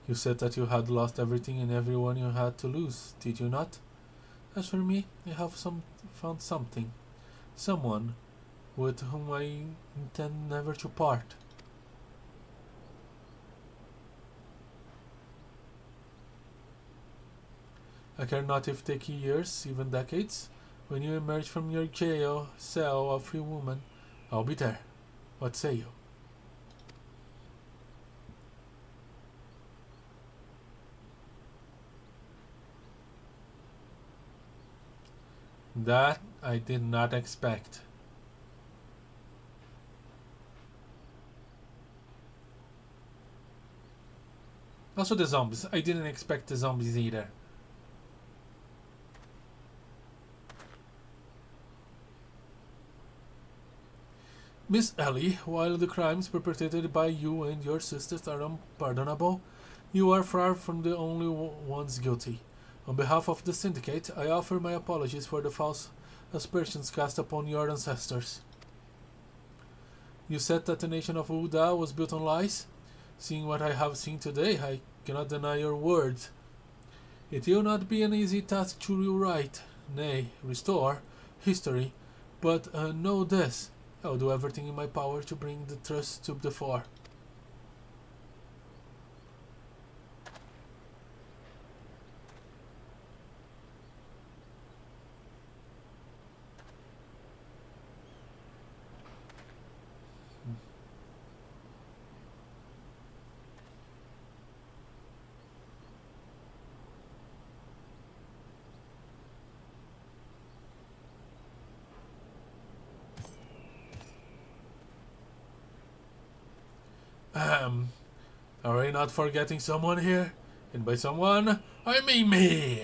You said that you had lost everything and everyone you had to lose, did you not? As for me, I have found something. Someone with whom I intend never to part. I care not if it take years, even decades. When you emerge from your jail cell of free woman, I'll be there. What say you? That I did not expect. Also the zombies. I didn't expect the zombies either. Miss Ellie, while the crimes perpetrated by you and your sisters are unpardonable, you are far from the only ones guilty. On behalf of the Syndicate, I offer my apologies for the false aspersions cast upon your ancestors. You said that the nation of Uda was built on lies? Seeing what I have seen today, I cannot deny your words. It will not be an easy task to rewrite, nay, restore, history, but know this. I will do everything in my power to bring the trust to the fore. Are we not forgetting someone here? And by someone, I mean me!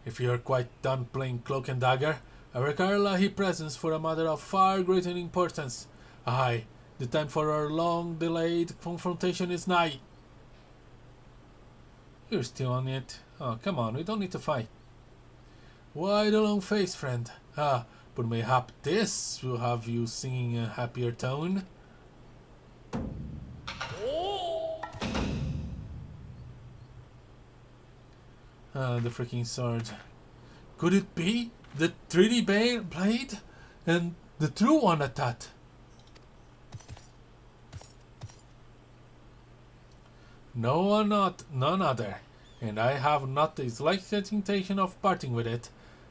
If you are quite done playing cloak and dagger, I require Lahee presence for a matter of far greater importance. Aye, the time for our long-delayed confrontation is nigh. You're still on it. Oh, come on, we don't need to fight. Why the long face, friend? Ah, but mayhap this will have you singing a happier tone. Ah, the freaking sword. Could it be the 3D blade? And the true one at that? None other, and I have not the slightest intention of parting with it,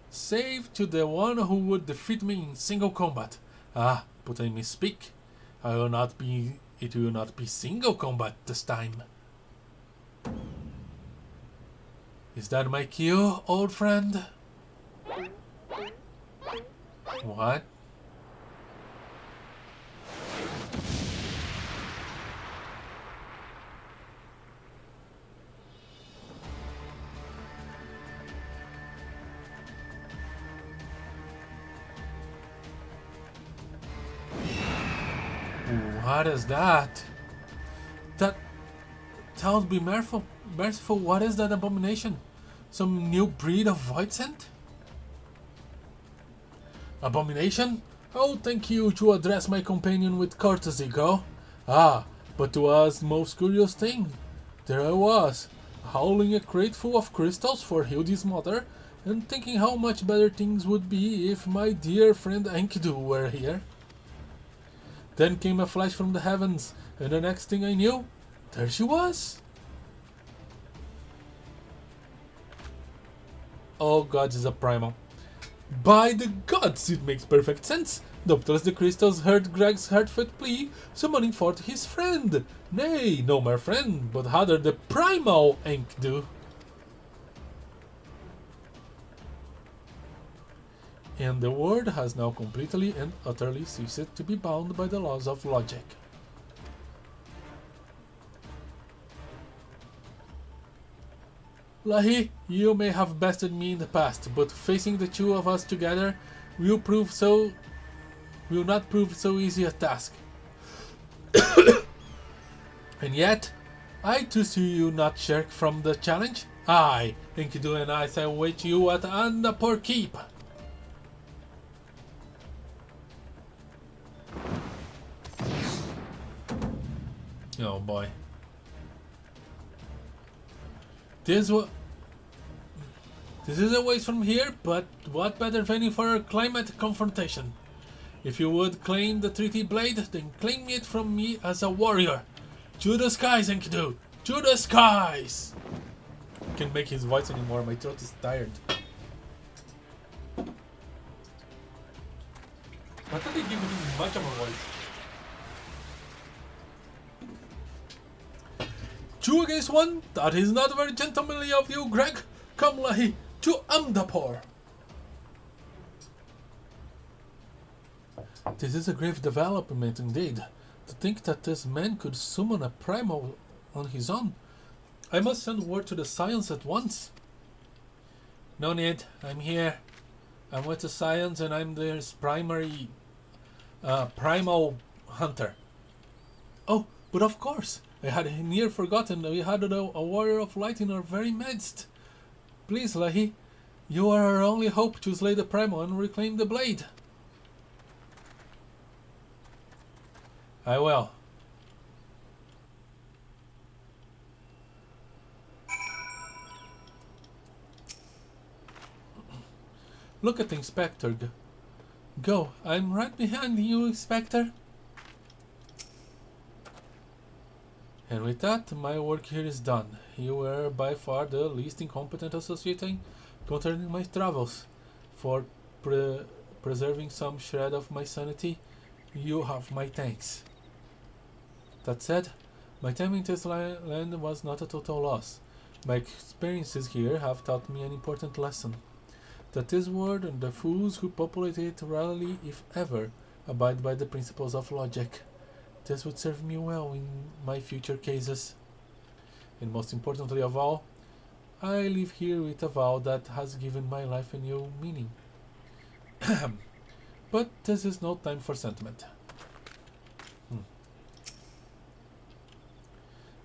save to the one who would defeat me in single combat. Ah, but I misspeak. It will not be single combat this time. Is that my cue, old friend? What? What is that? That sounds be merciful. What is that abomination? Some new breed of void scent? Abomination? Oh, thank you to address my companion with courtesy, girl. Ah, but to us most curious thing. There I was, hauling a crate full of crystals for Hildy's mother, and thinking how much better things would be if my dear friend Enkidu were here. Then came a flash from the heavens, and the next thing I knew, there she was. All gods is a primal. By the gods, it makes perfect sense. Doubtless the crystals heard Greg's heartfelt plea, summoning forth his friend. Nay, no mere friend, but rather the primal Enkidu. And the world has now completely and utterly ceased to be bound by the laws of logic. Lahee, you may have bested me in the past, but facing the two of us together will not prove so easy a task. And yet, I too see you not shirk from the challenge. I, Enkidu and I shall wait you at Andapur Keep. Oh boy. This is a ways from here, but what better venue for a climate confrontation? If you would claim the treaty blade, then claim it from me as a warrior. To the skies, Enkidu! To the skies! I can't make his voice anymore, my throat is tired. I thought they give him much of a voice. 2 against 1? That is not very gentlemanly of you, Greg. Come, Lahee, to Amdapur. This is a grave development indeed. To think that this man could summon a primal on his own. I must send word to the Scions at once. No need, I'm here. I'm with the Scions and I'm their primary primal hunter. Oh, but of course, I had near forgotten that we had a warrior of light in our very midst. Please, Lahee, you are our only hope to slay the primal and reclaim the blade. I will. Look at the Inspector. Go, I'm right behind you, Inspector. And with that, my work here is done. You were by far the least incompetent associate I encountered in my travels. For preserving some shred of my sanity, you have my thanks. That said, my time in this land was not a total loss. My experiences here have taught me an important lesson. That this world and the fools who populate it rarely, if ever, abide by the principles of logic. This would serve me well in my future cases. And most importantly of all, I live here with a vow that has given my life a new meaning. But this is no time for sentiment.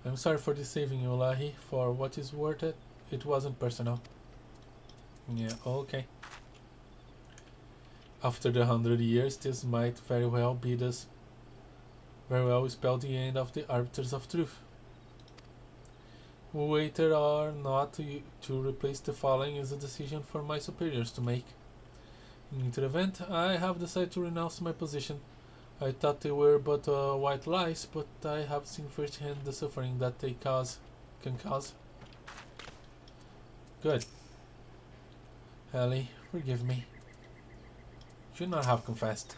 I'm sorry for deceiving you, Lahee. For what is worth it, it wasn't personal. Yeah, okay. After the 100 years, this might very well spell the end of the arbiters of truth. Whether or not to replace the fallen is a decision for my superiors to make. In either event, I have decided to renounce my position. I thought they were but white lies, but I have seen firsthand the suffering that they can cause. Good. Ellie, forgive me. Should not have confessed.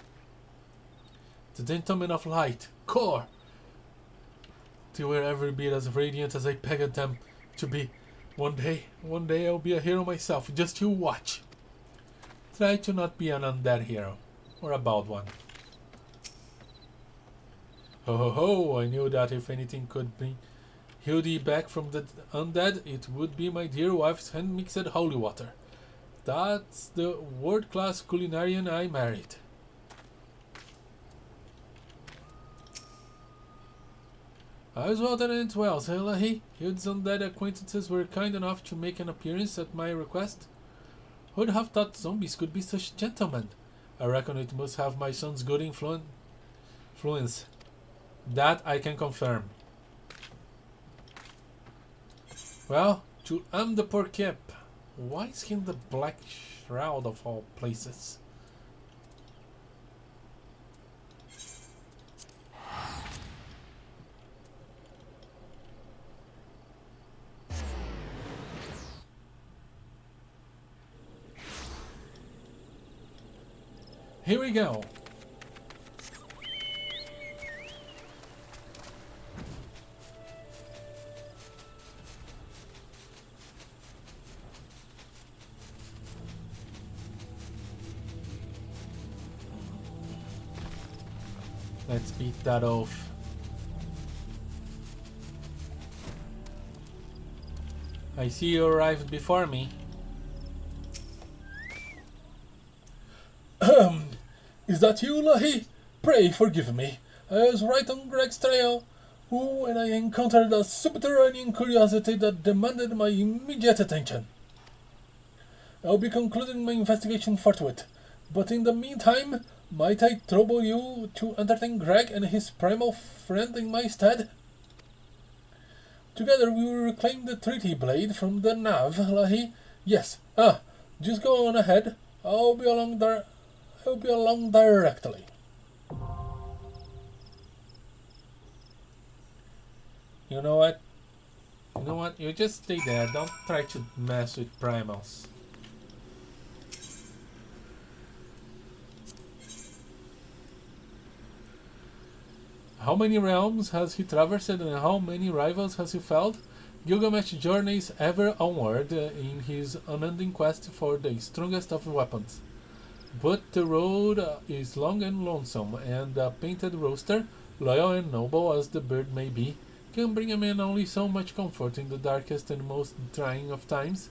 The gentlemen of light, core. They were every bit as radiant as I pegged them to be. One day I'll be a hero myself. Just you watch. Try to not be an undead hero, or a bald one. Ho ho ho! I knew that if anything could bring Hildy back from the undead, it would be my dear wife's hand-mixed holy water. That's the world-class culinarian I married. As well that ends well, say Lahee. Hildy's undead acquaintances were kind enough to make an appearance at my request. Who'd have thought zombies could be such gentlemen? I reckon it must have my son's good influence. That I can confirm. Well, to Amdapur Keep. Why is he in the Black Shroud of all places? Here we go. Let's beat that off. I see you arrived before me. Is that you, Lahee? Pray forgive me. I was right on Greg's trail when I encountered a subterranean curiosity that demanded my immediate attention. I'll be concluding my investigation forthwith, but in the meantime, might I trouble you to entertain Greg and his primal friend in my stead? Together we will reclaim the treaty blade from the nav, Lahee. Yes, just go on ahead. I'll be along directly. You know what? You just stay there. Don't try to mess with primals. How many realms has he traversed and how many rivals has he felled? Gilgamesh journeys ever onward in his unending quest for the strongest of weapons. But the road is long and lonesome, and a painted roaster, loyal and noble as the bird may be, can bring a man only so much comfort in the darkest and most trying of times.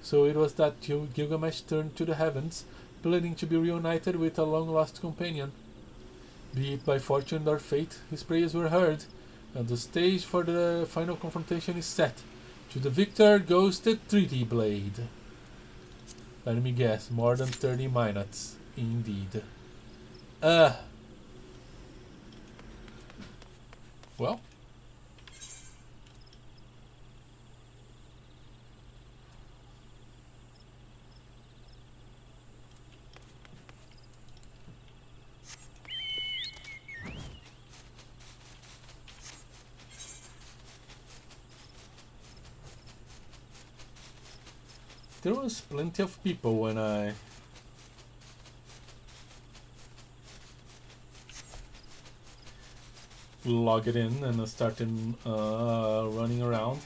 So it was that Gilgamesh turned to the heavens, pleading to be reunited with a long-lost companion. Be it by fortune or fate, his prayers were heard, and the stage for the final confrontation is set. To the victor goes the treaty blade. Let me guess, more than 30 minutes, indeed. Well. There was plenty of people when I logged in and started running around.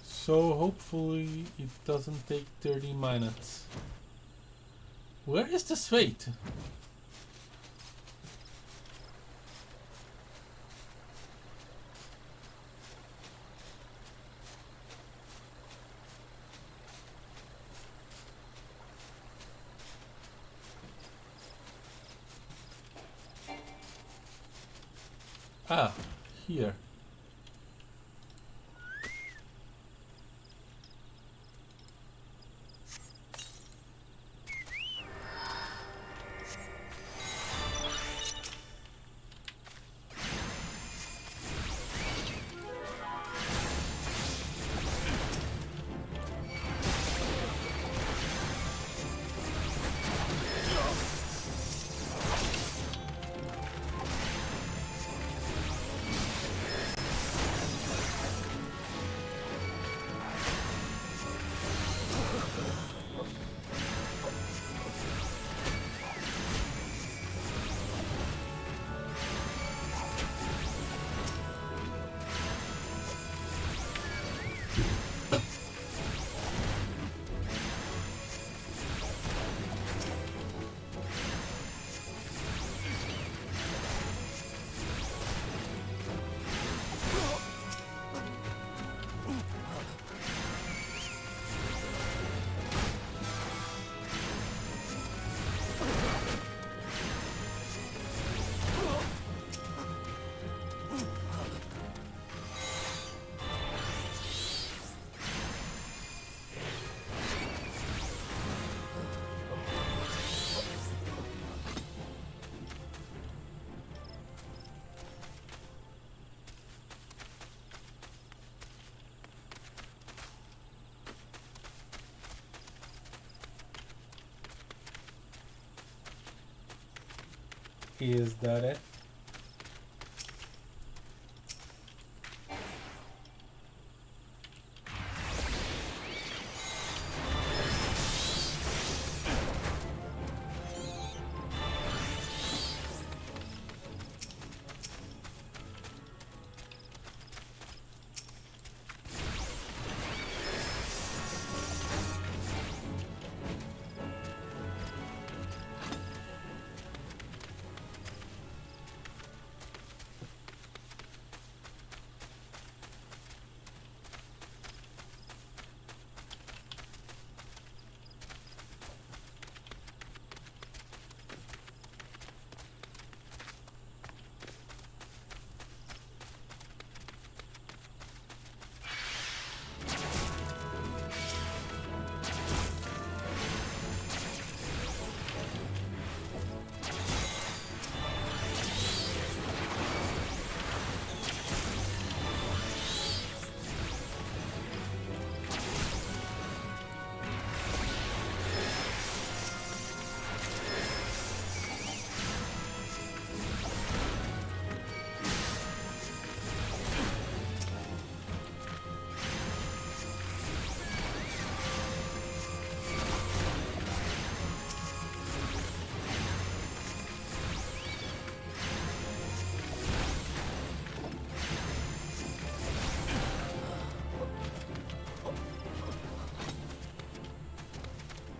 So hopefully it doesn't take 30 minutes. Where is this fate? Here. Is that it?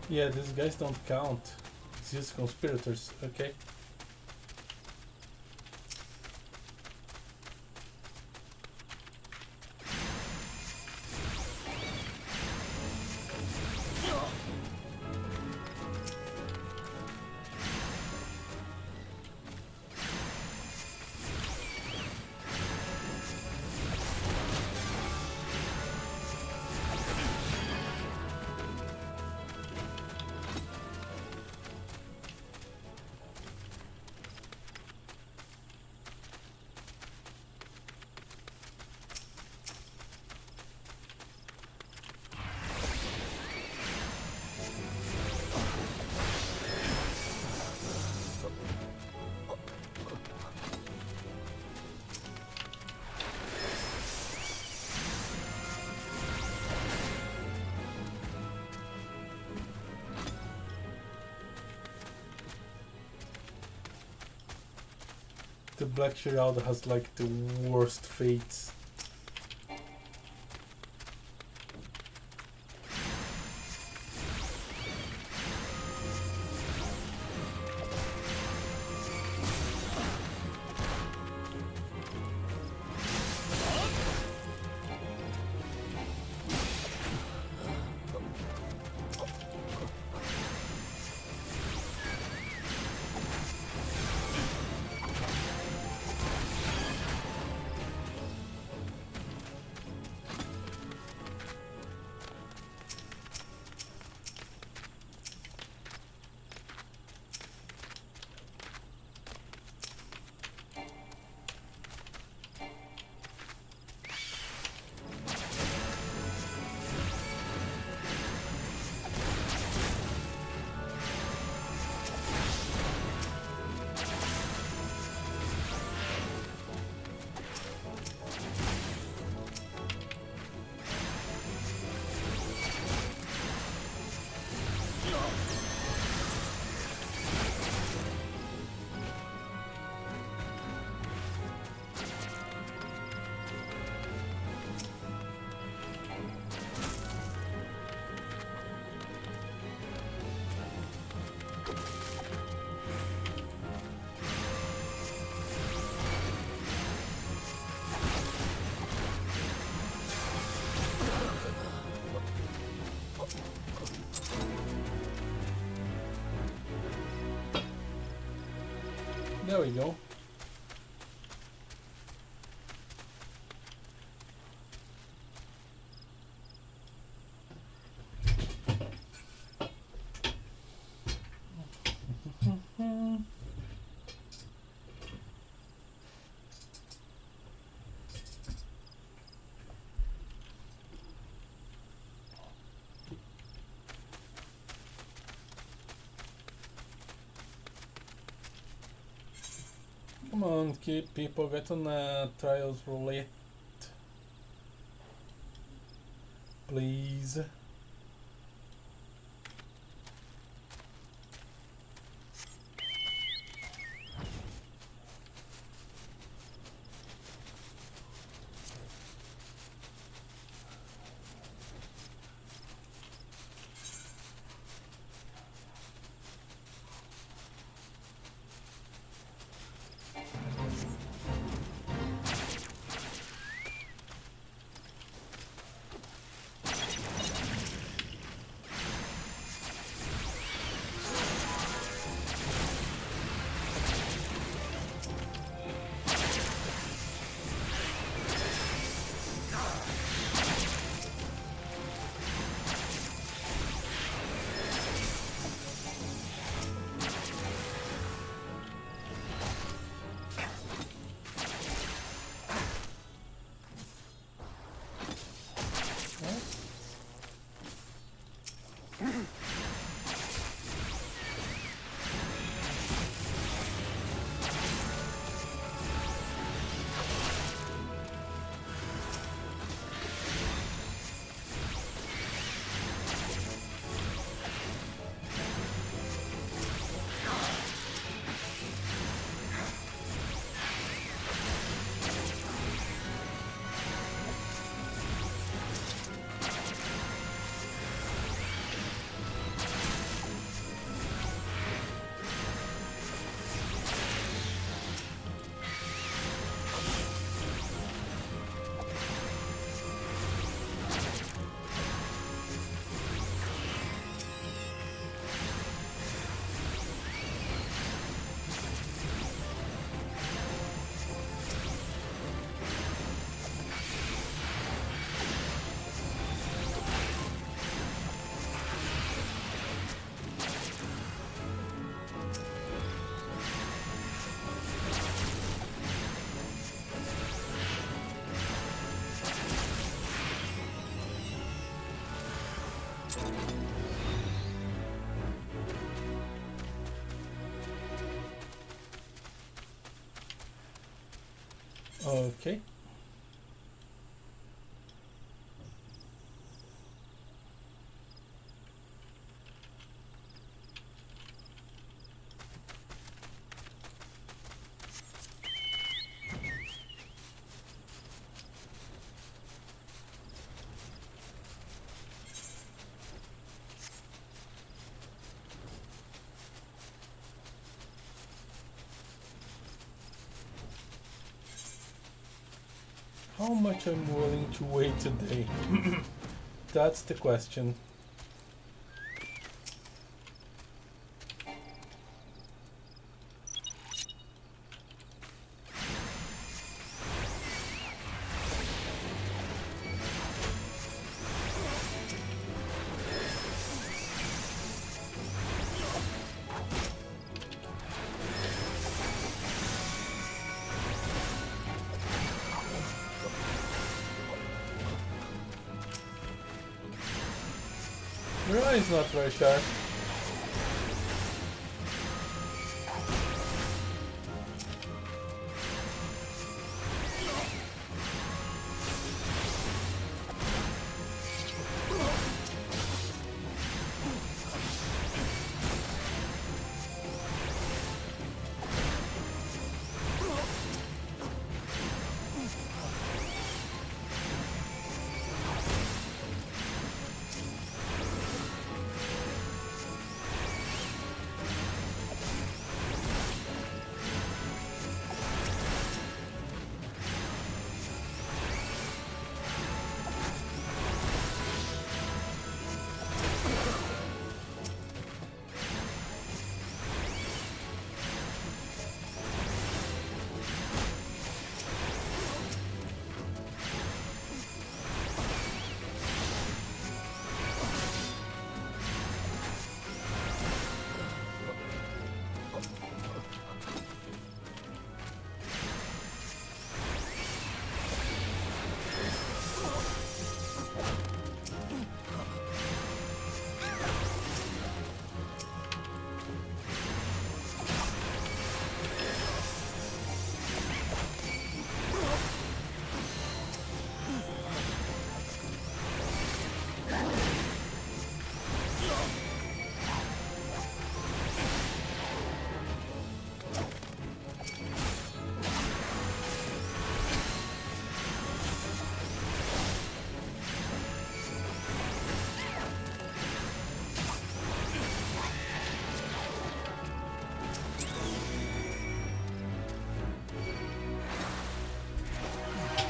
Yeah, these guys don't count. It's just conspirators, okay? The Black Shroud has like the worst fates. There we go. Come on, keep people, get on Trials Roulette. Please. Okay. How much I'm willing to wait today? That's the question. Mirror is not very sharp.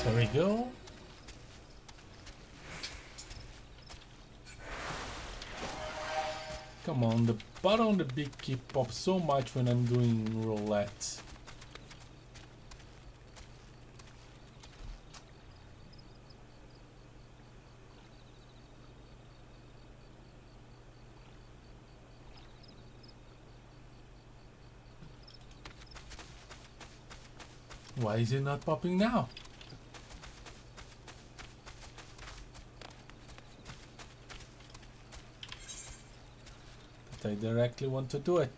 There we go. Come on, the button on the big key pops so much when I'm doing roulette. Why is it not popping now? But I directly want to do it.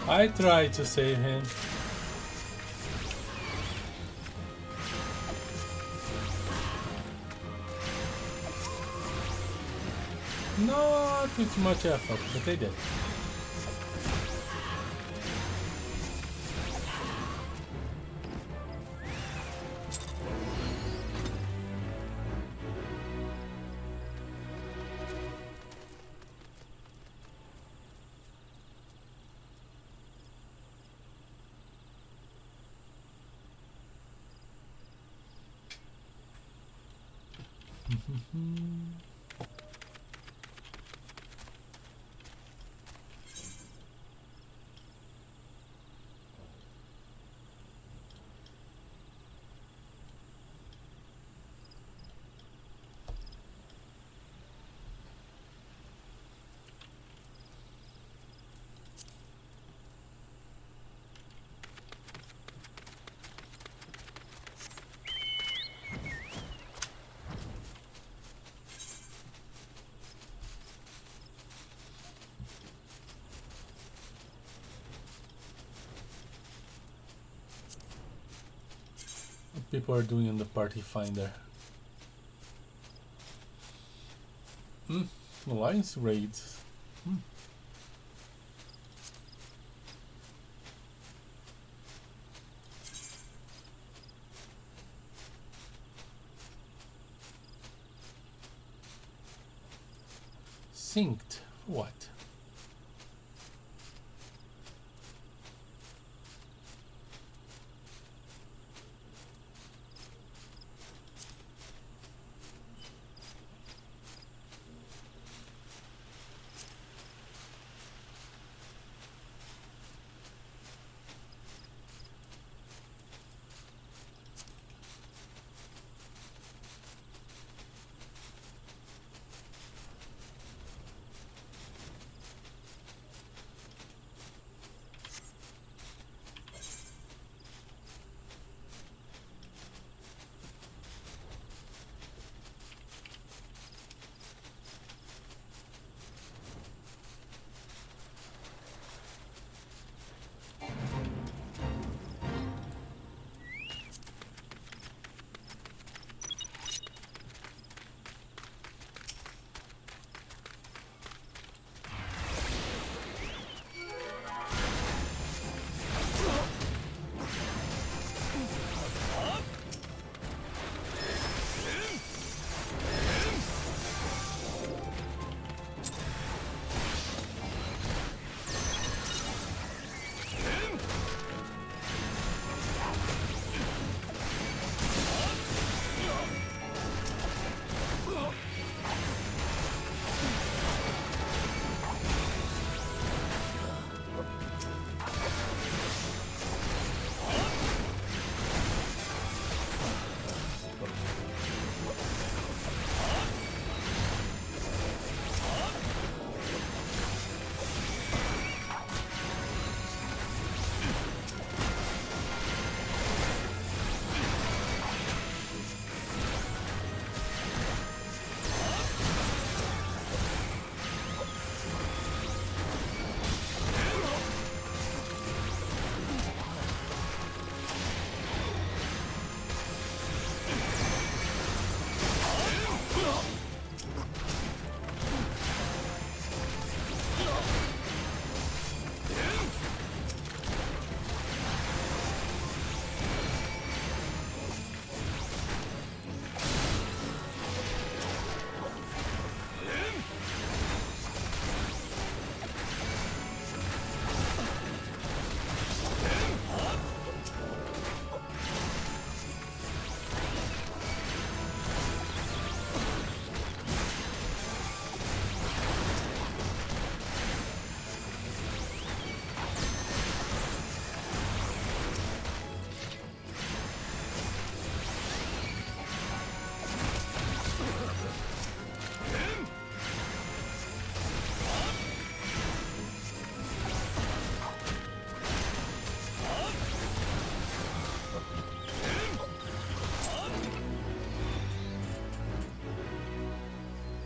I tried to save him. Not with much effort, but they did. People are doing in the party finder. Alliance raids. Synced. What?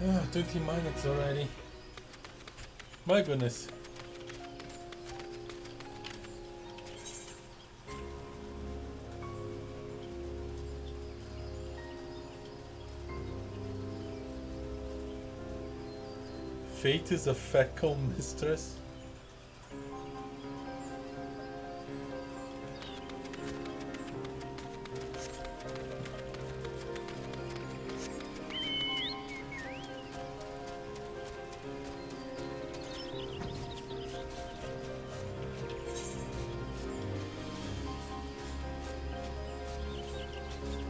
Oh, 20 minutes already. My goodness. Fate is a fecal mistress.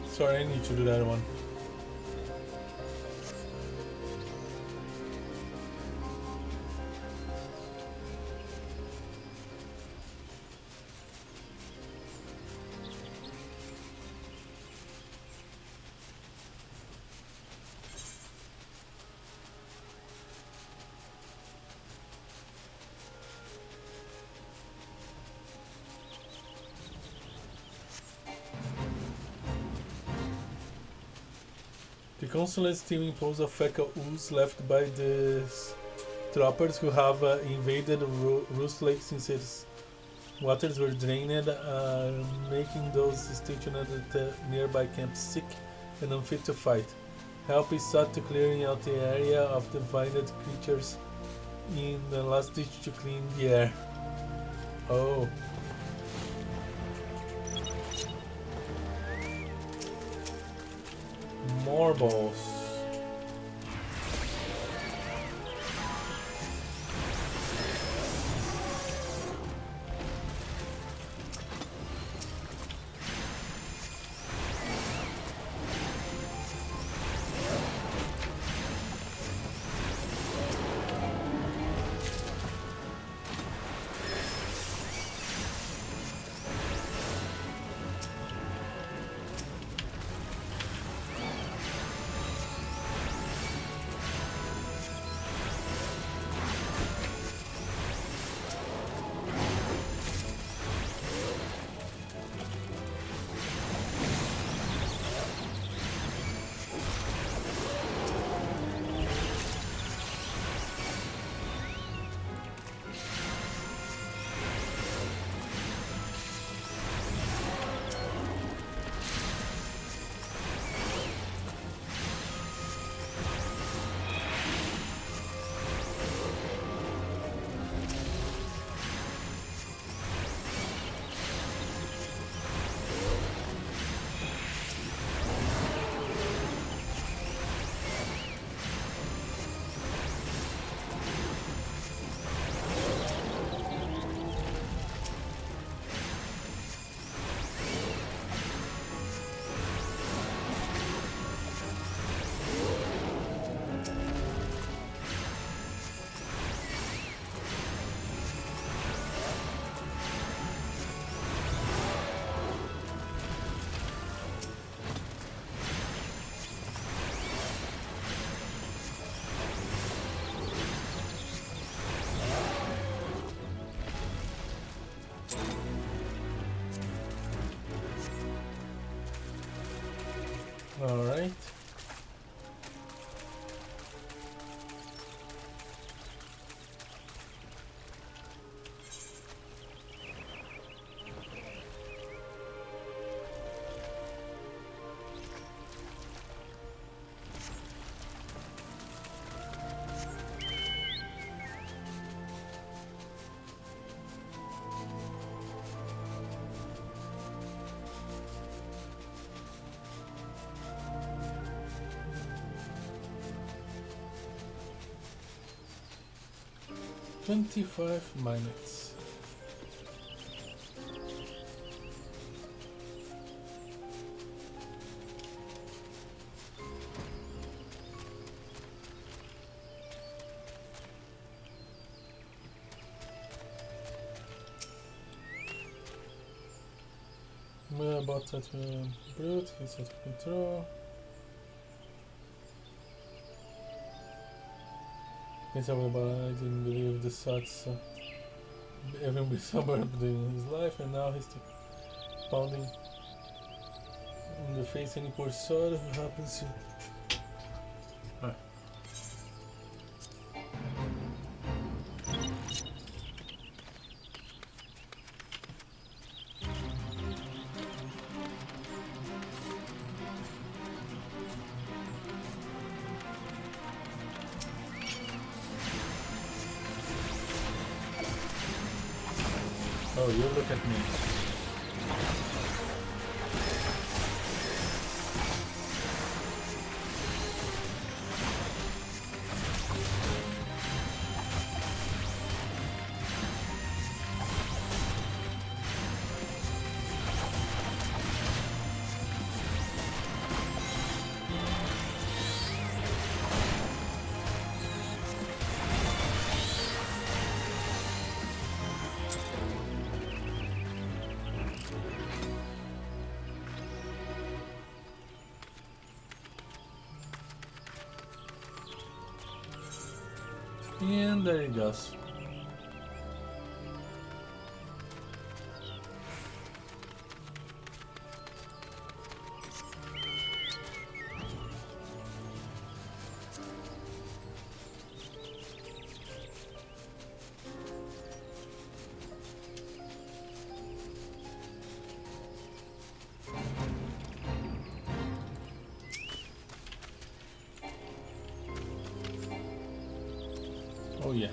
Sorry, I need to do that one. The Consulate still impose a fecal ooze left by the troopers who have invaded Rust Lake since its waters were drained, making those stationed at the nearby camp sick and unfit to fight. Help is sought to clearing out the area of the veined creatures in the last ditch to clean the air. Oh. More balls. All right. "25 minutes. About that brute, he's out of control. I didn't believe the thoughts even be somewhere in his life, and now he's pounding in the face any poor soul who happens to. Oh, you look at me. And there it goes. Oh yeah.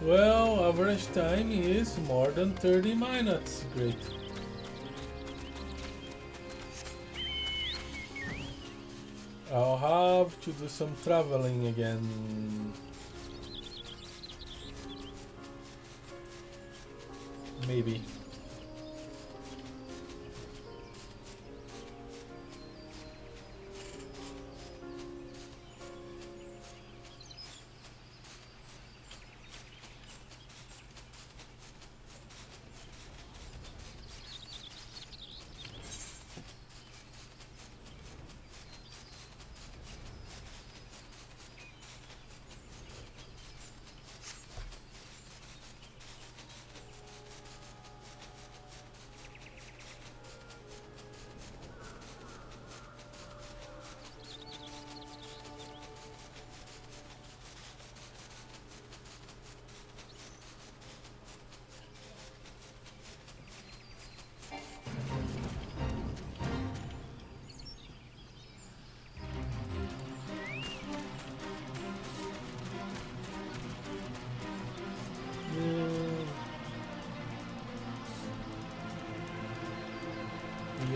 Well, average time is more than 30 minutes. Great. I'll have to do some traveling again. Maybe.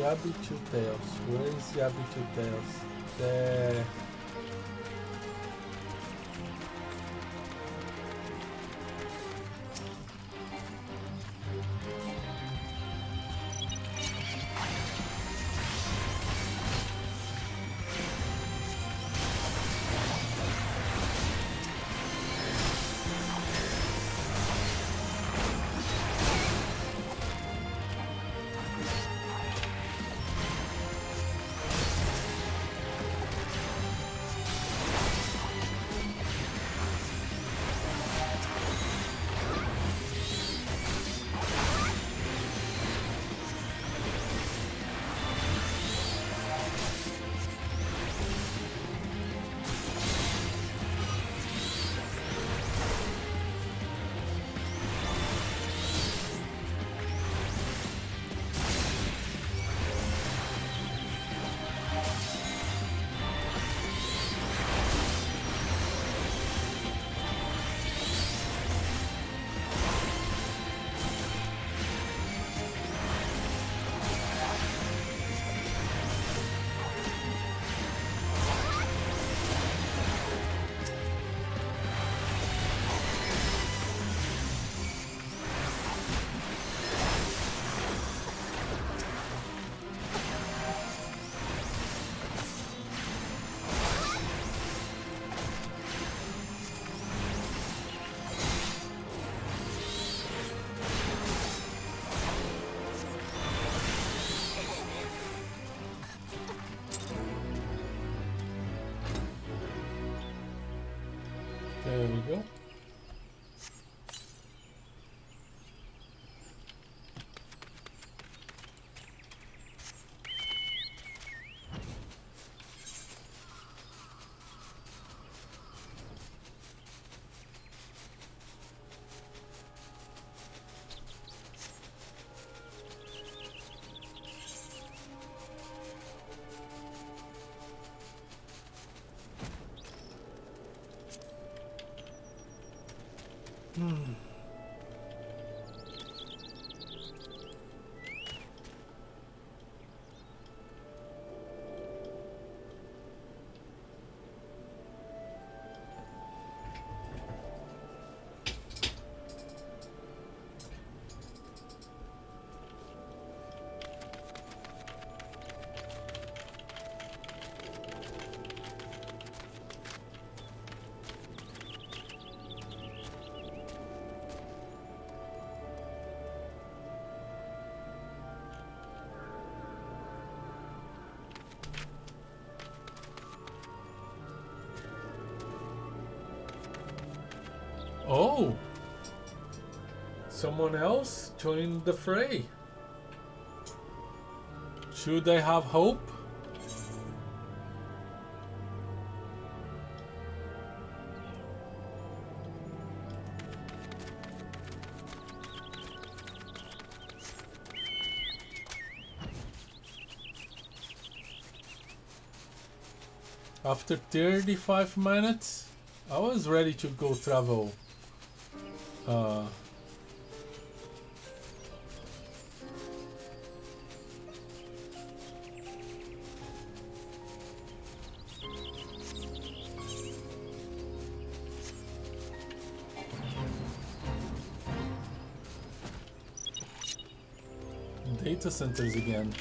Yabby Two Tails. Where is Yabby Two Tails? There. There we go. Oh! Someone else joined the fray. Should I have hope? After 35 minutes, I was ready to go travel. Data centers again.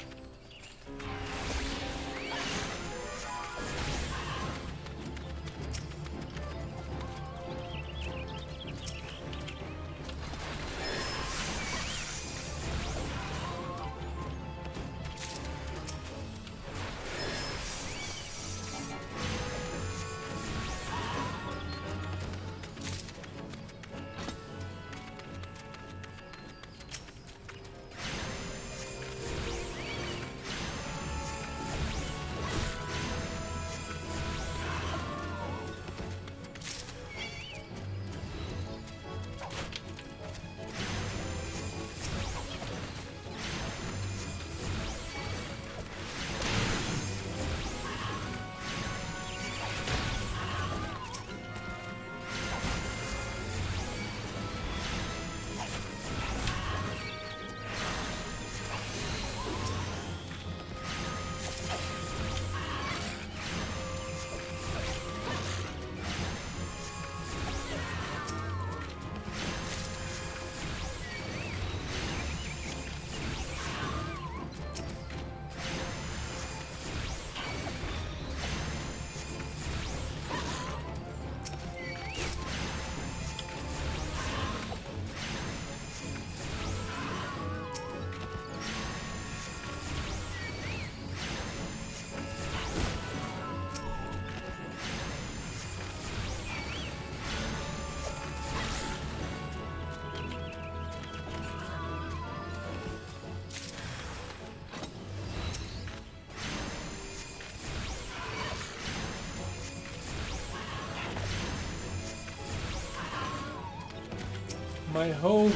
My hope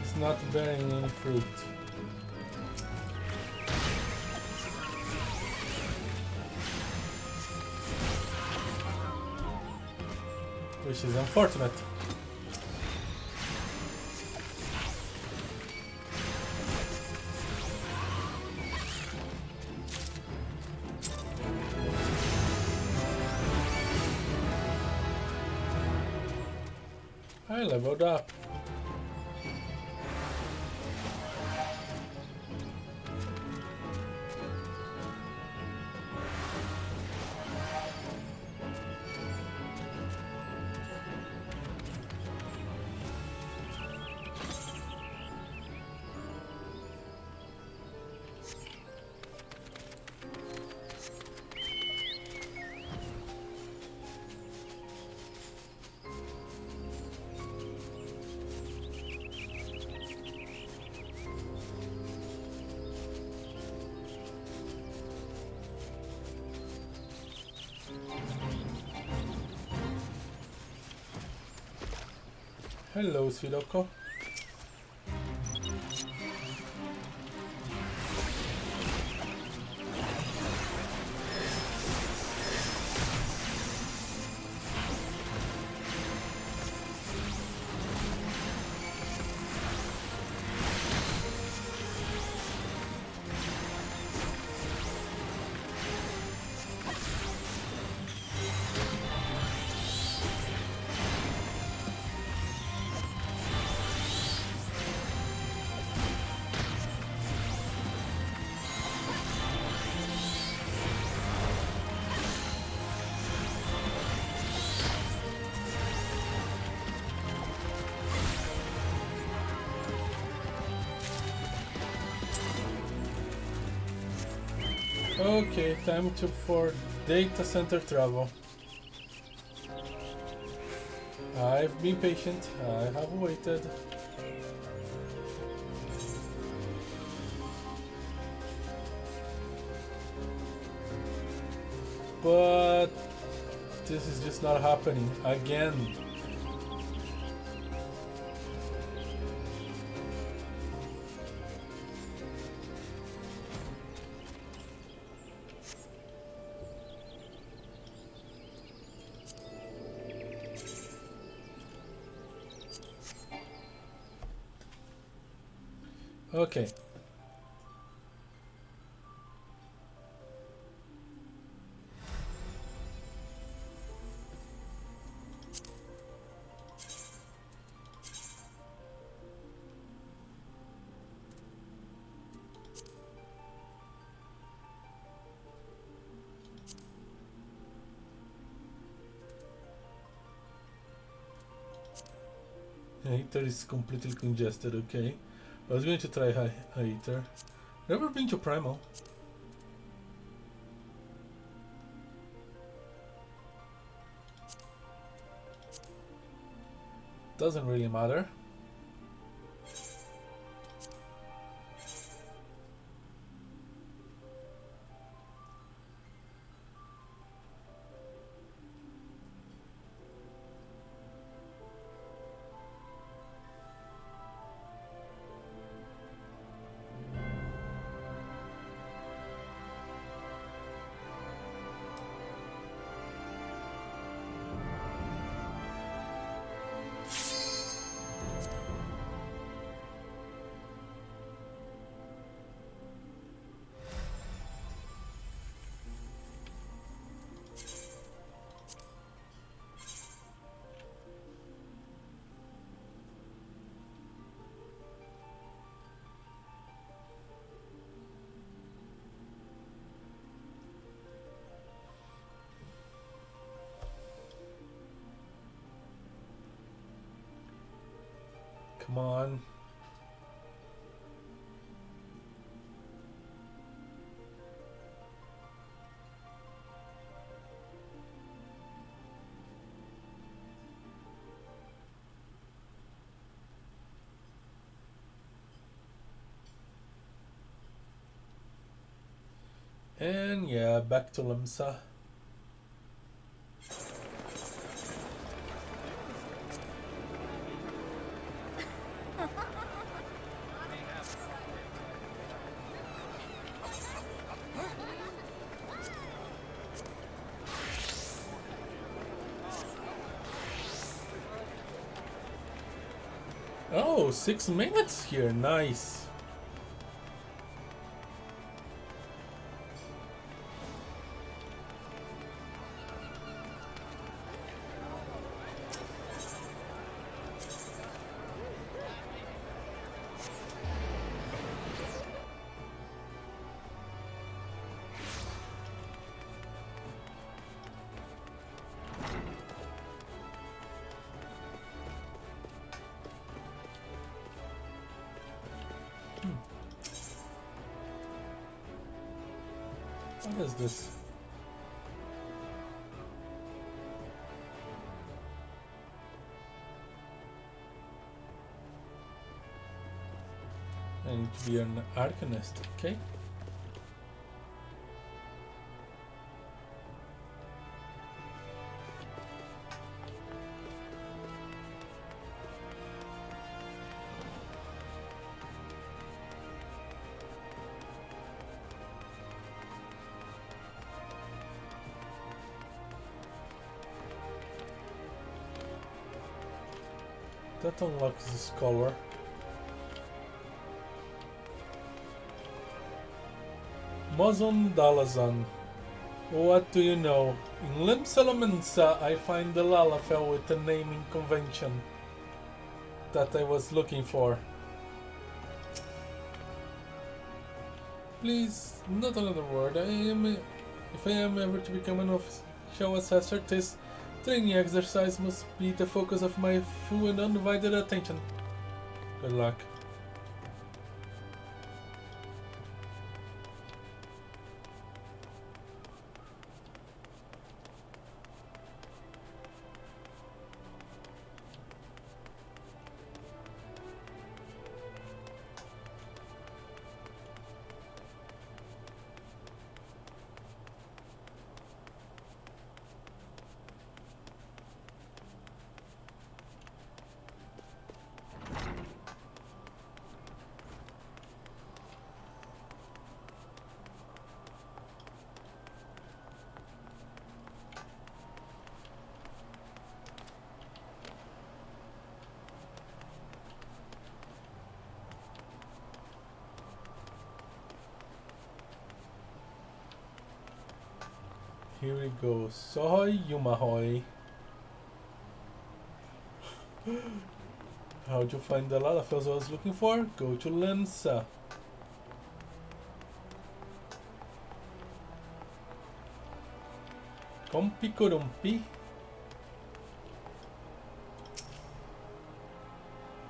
is not bearing any fruit. Which is unfortunate. I leveled up. Hello, Siloko. Okay, time for data center travel. I've been patient, I have waited. But this is just not happening again. Okay. Aether is completely congested, okay. I was going to try Aether. Never been to Primal. Doesn't really matter. Come on. And yeah, back to Limsa. Oh, 6 minutes here. Nice. What is this? I need to be an arcanist, okay? That unlocks the scholar. Mozon Dalazan. What do you know? In Lim Salamansa I find the Lalafell with the naming convention that I was looking for. Please, not another word. If I am ever to become an official assessor, this training exercise must be the focus of my full and undivided attention. Good luck. Here we go. Sohoy Yumahoy. How'd you find the Lalafells I was looking for? Go to Lensa. Compi Corumpi.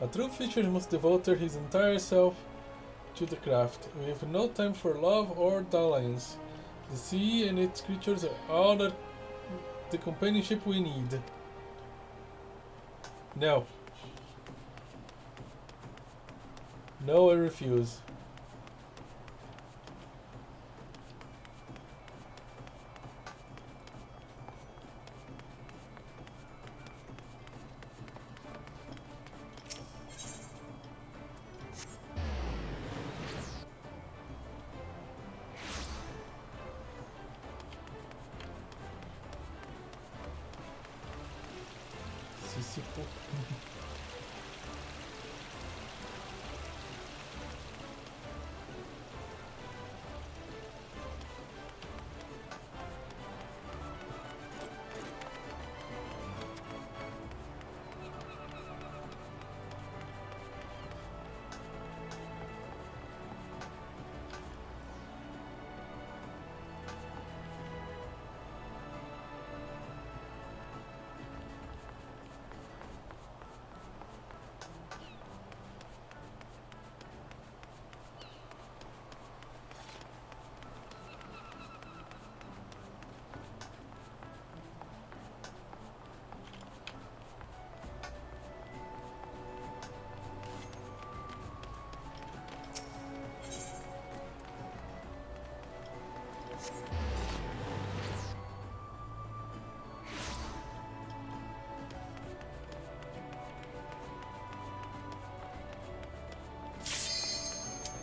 A true fisher must devote his entire self to the craft. We have no time for love or dalliance. The sea and its creatures are all the companionship we need. No. No, I refuse.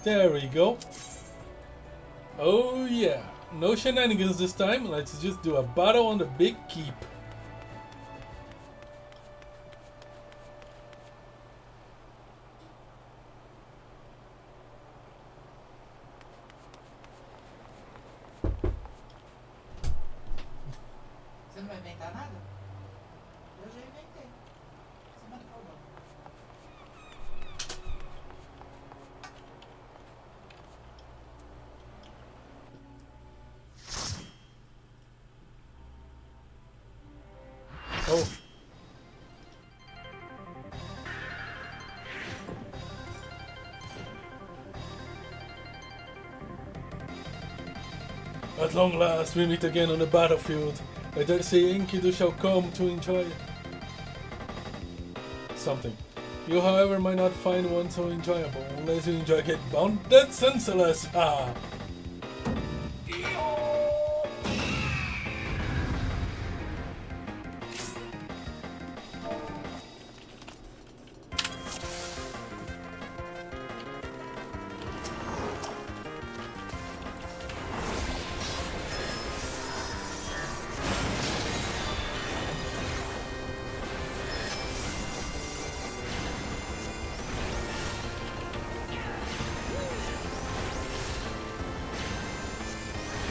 There we go. Oh yeah. No shenanigans this time. Let's just do a battle on the big keep. Oh. At long last, we meet again on the battlefield. I dare say Enkidu shall come to enjoy something. You, however, might not find one so enjoyable unless you enjoy get bounded senseless. Ha!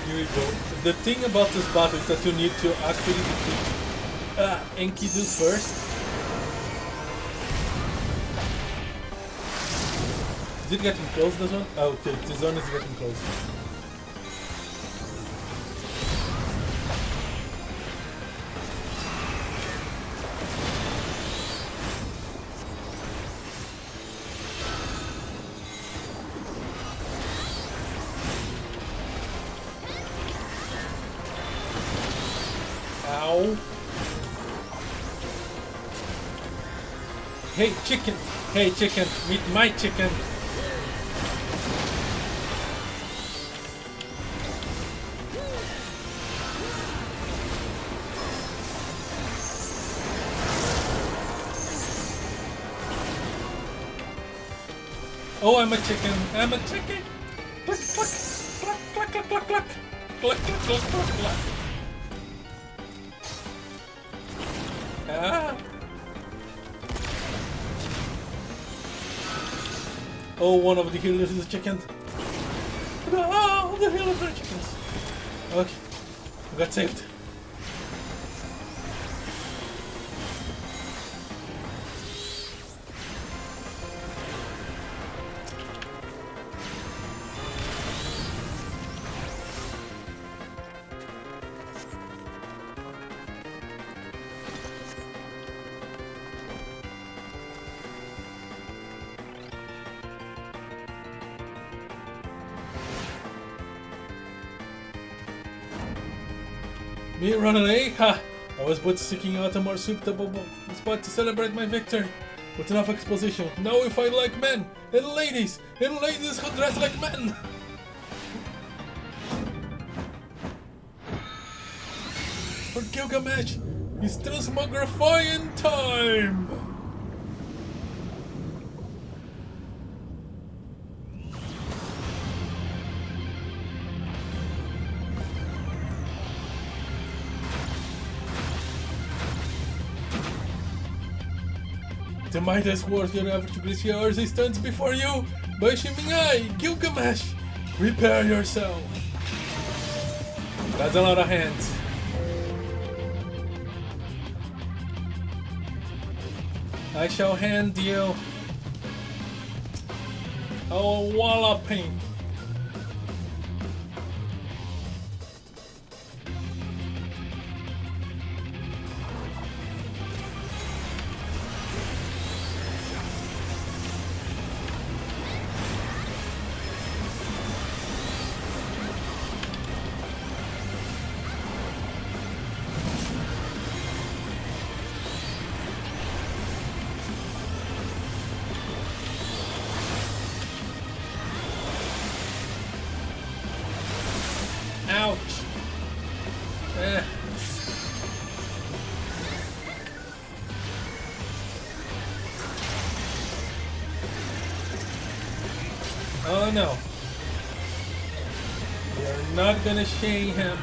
Here we go. The thing about this battle is that you need to actually defeat Enkidu first. Is it getting close, this one? Oh, okay, this one is getting close. Ow. Hey chicken! Hey chicken! Meet my chicken! Oh, I'm a chicken! I'm a chicken! Cluck cluck! Cluck cluck cluck cluck cluck! Cluck cluck cluck cluck cluck! Ah. Oh, one of the healers is a chicken. Oh, the healers are chickens. Okay, I got saved. Me run away? Ha! I was but seeking out a more suitable spot to celebrate my victory. With enough exposition, now we fight like men! And ladies who dress like men! For Gilgamesh, it's transmogrifying time! The mightiest warrior ever to grace Eorzea stands before you! By shimming eye, Gilgamesh! Prepare yourself! That's a lot of hands. I shall hand you a walloping. Ouch! Oh no. You're not gonna shame him.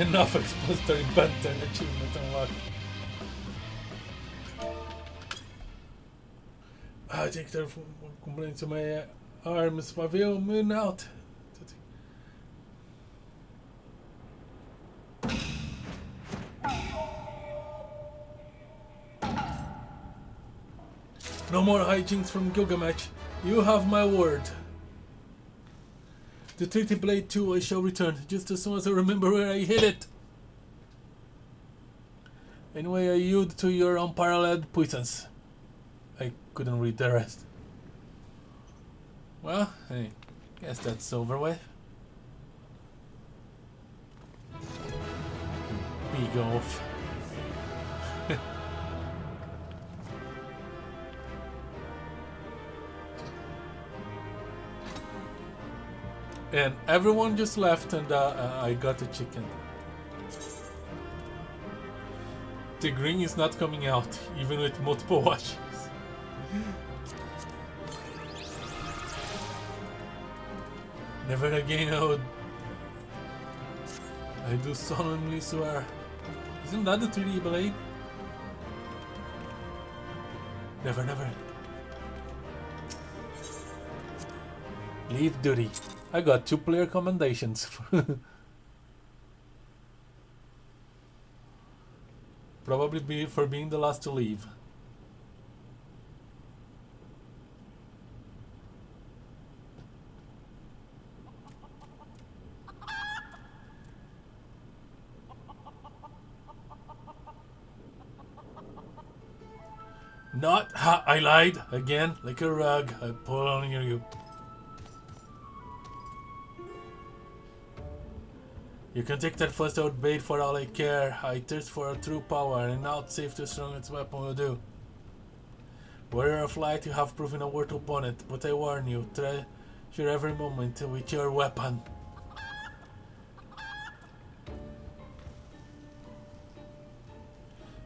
Enough expository banter achievement unlocked. I think they're complaining to my arms. Pavel, moon out. No more hijinks from Gilgamesh. You have my word. The Treaty Blade 2 I shall return, just as soon as I remember where I hid it. Anyway, I yield to your unparalleled puissance. I couldn't read the rest. Well, I guess that's over with. Big off. And everyone just left and I got a chicken. The green is not coming out, even with multiple washes. Never again I do solemnly swear. Isn't that the 3D blade? Never, never. Leave duty. I got 2 player commendations. Probably for being the last to leave. Not ha! I lied again, like a rug. I pull on you. You can take that first out bait for all I care. I thirst for a true power, and now it's safe to strongest weapon will do. Warrior of Light, you have proven a worthy opponent, but I warn you, treasure every moment with your weapon.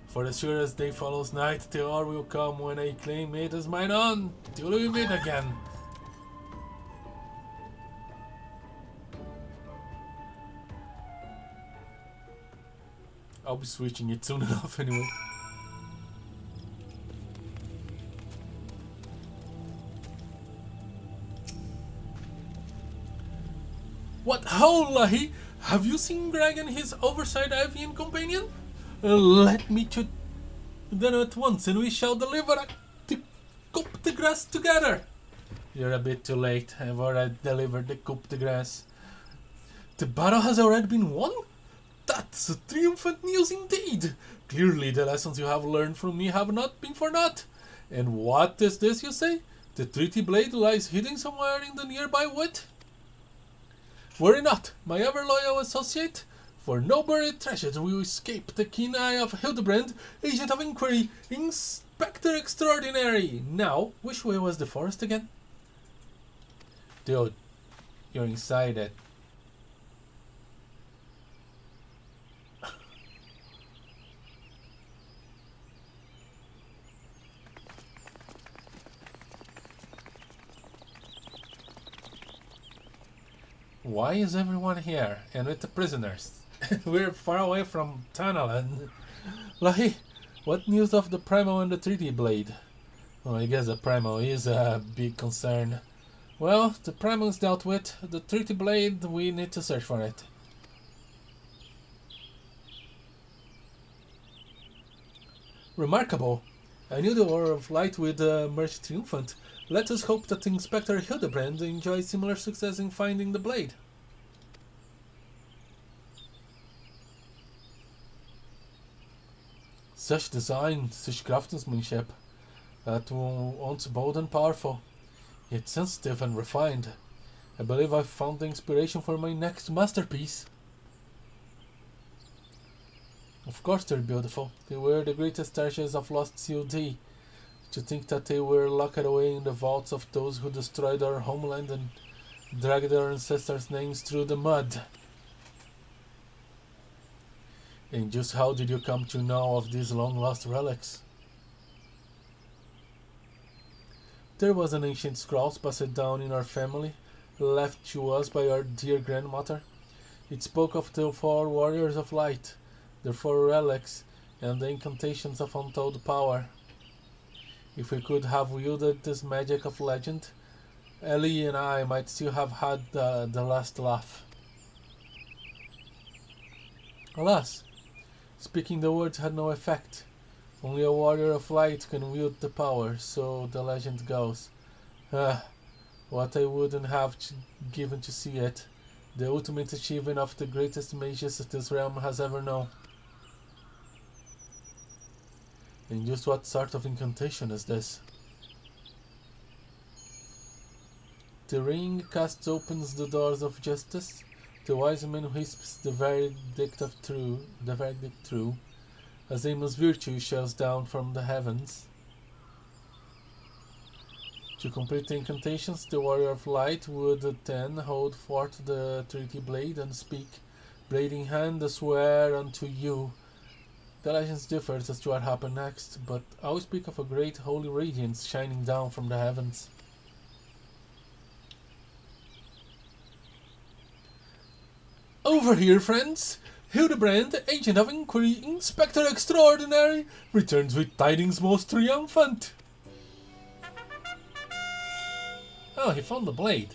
For as sure as day follows night, the hour will come when I claim it as mine own, till we meet again. I'll be switching it soon enough anyway. What ho, Lahee? Have you seen Greg and his oversight avian companion? Let me to them at once and we shall deliver the coup de grace together. You're a bit too late. I've already delivered the coup de grace. The battle has already been won? That's a triumphant news indeed! Clearly the lessons you have learned from me have not been for naught. And what is this, you say? The treaty blade lies hidden somewhere in the nearby wood? Worry not, my ever-loyal associate, for no buried treasures will escape the keen eye of Hildibrand, agent of inquiry, inspector extraordinary. Now, which way was the forest again? Dude, you're inside it. Why is everyone here, and with the prisoners? We're far away from Tanalan. Lahee, what news of the Primal and the Treaty Blade? Well, I guess the Primal is a big concern. Well, the Primal is dealt with. The Treaty Blade, we need to search for it. Remarkable. I knew the War of Light with Mercy Triumphant. Let us hope that Inspector Hildibrand enjoys similar success in finding the blade. Such design, such craftsmanship, that once bold and powerful, yet sensitive and refined. I believe I've found the inspiration for my next masterpiece. Of course they're beautiful. They were the greatest treasures of lost COD. To think that they were locked away in the vaults of those who destroyed our homeland and dragged our ancestors' names through the mud. And just how did you come to know of these long-lost relics? There was an ancient scroll passed down in our family, left to us by our dear grandmother. It spoke of the 4 warriors of light, their 4 relics, and the incantations of untold power. If we could have wielded this magic of legend, Ellie and I might still have had the last laugh. Alas, speaking the words had no effect. Only a warrior of light can wield the power, so the legend goes. What I wouldn't have given to see it. The ultimate achievement of the greatest mages this realm has ever known. And just what sort of incantation is this? The ring casts opens the doors of justice. The wise man whisps the verdict true, as Amos' virtue shows down from the heavens. To complete the incantations, the warrior of light would then hold forth the treaty blade and speak, blade in hand, I swear unto you. The legends differ as to what happened next, but I will speak of a great holy radiance shining down from the heavens. Over here, friends! Hildibrand, Agent of Inquiry, Inspector Extraordinary, returns with tidings most triumphant. Oh, he found the blade.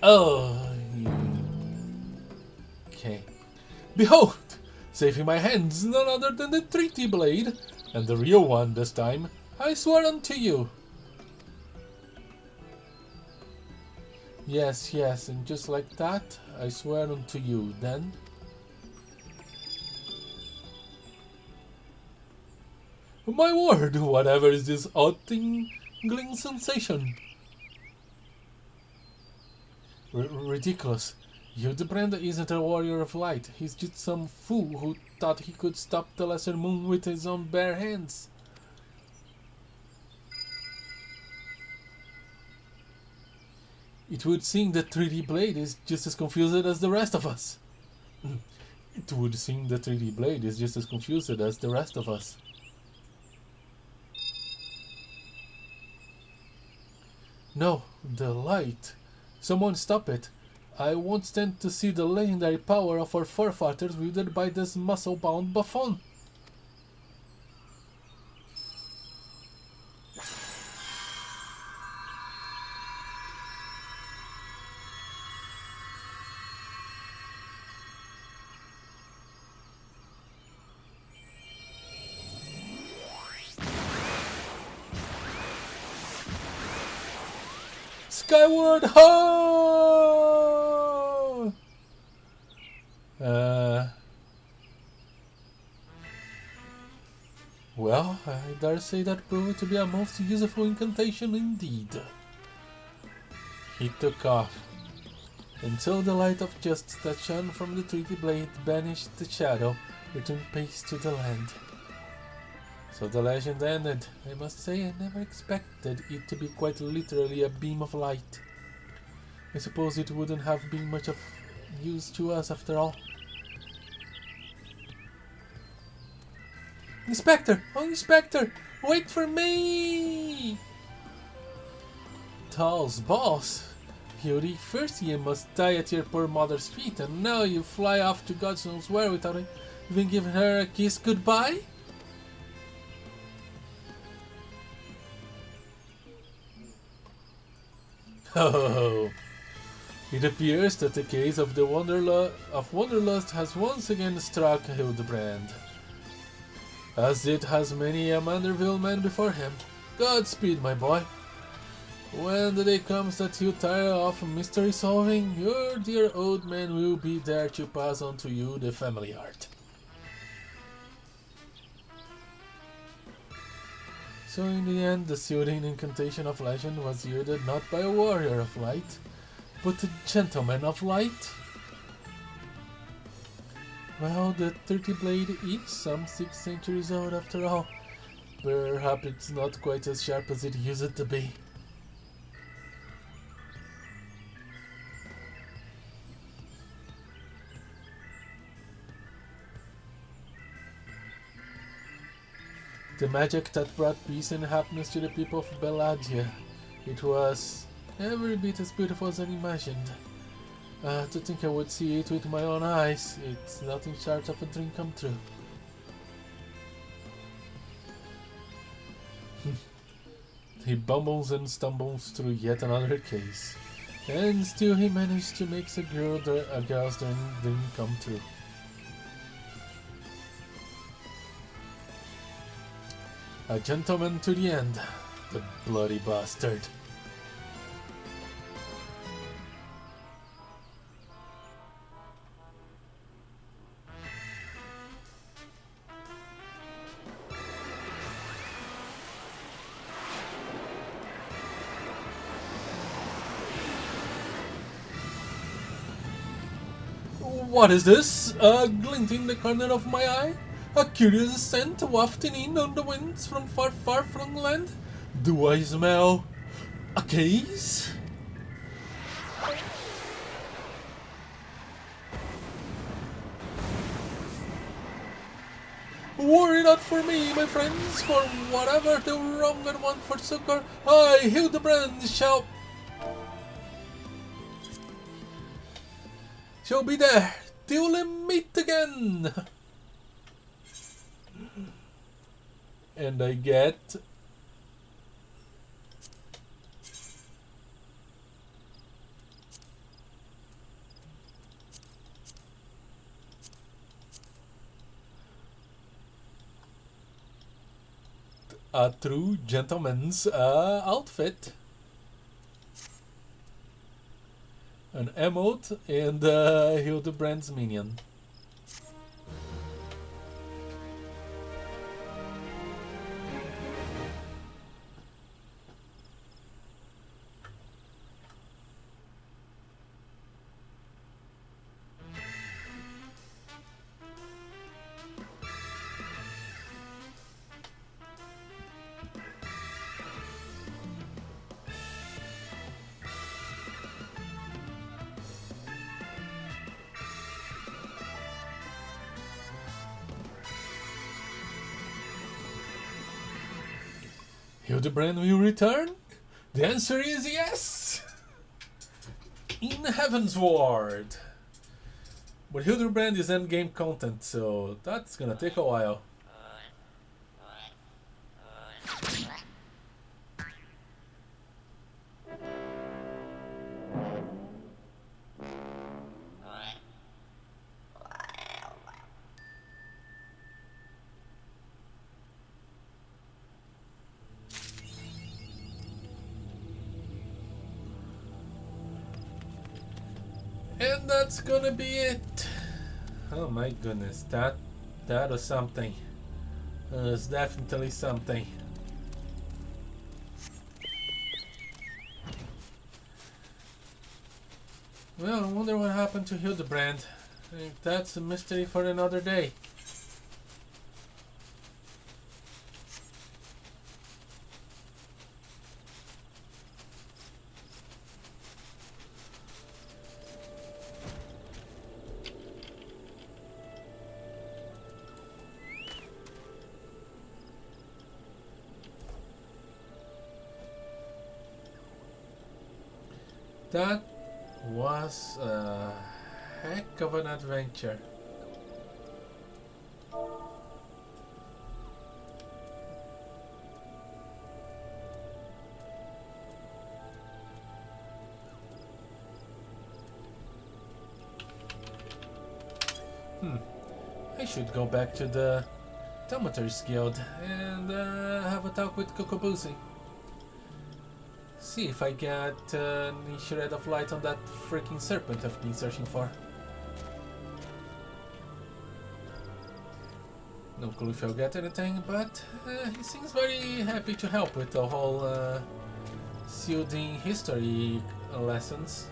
Oh, okay. Behold, safe in my hands, none other than the treaty blade, and the real one this time, I swear unto you. Yes, and just like that, I swear unto you, then. My word, whatever is this odd tingling sensation? Ridiculous. Hildibrand isn't a warrior of light. He's just some fool who thought he could stop the lesser moon with his own bare hands. It would seem that 3D Blade is just as confused as the rest of us. It would seem that 3D Blade is just as confused as the rest of us. No, the light. Someone stop it. I won't stand to see the legendary power of our forefathers wielded by this muscle-bound buffoon. Skyward ho! Well, I dare say that proved to be a most useful incantation indeed. He took off, and so the light of justice that shone from the treaty blade banished the shadow, returned peace to the land. So the legend ended. I must say I never expected it to be quite literally a beam of light. I suppose it wouldn't have been much of use to us after all. Inspector! Oh, Inspector! Wait for me! Tall's boss! Hildy, first you must die at your poor mother's feet, and now you fly off to God knows where without even giving her a kiss goodbye? Oh, it appears that the case of the Wanderlust has once again struck Hildibrand, as it has many a Manderville man before him. Godspeed, my boy. When the day comes that you tire of mystery solving, your dear old man will be there to pass on to you the family art. So in the end, the soothing incantation of legend was wielded not by a warrior of light, but a gentleman of light. Well, the 30 blade is some 6 centuries old after all. Perhaps it's not quite as sharp as it used to be. The magic that brought peace and happiness to the people of Belladia It was every bit as beautiful as I imagined. To think I would see it with my own eyes, it's nothing short of a dream come true. He bumbles and stumbles through yet another case, and still he managed to make a girl's dream come true. A gentleman to the end, the bloody bastard. What is this? A glint in the corner of my eye? A curious scent wafting in on the winds from far, far flung land? Do I smell a case? Worry not for me, my friends, for whatever the wronged one for succor, I, Hildibrand, shall be there till we meet again. And I get a true gentleman's outfit. An emote and Hildibrand's minion. Hildibrand will return? The answer is yes! In Heavensward! But Hildibrand is endgame content, so that's gonna take a while. And that's gonna be it. Oh my goodness, that was something. It was definitely something. Well, I wonder what happened to Hildibrand. That's a mystery for another day. That was a heck of an adventure. I should go back to the Thaumaturge Guild and have a talk with Kokobusi. See if I get any shred of light on that freaking serpent I've been searching for. No clue if I'll get anything, but he seems very happy to help with the whole sealed-in history lessons.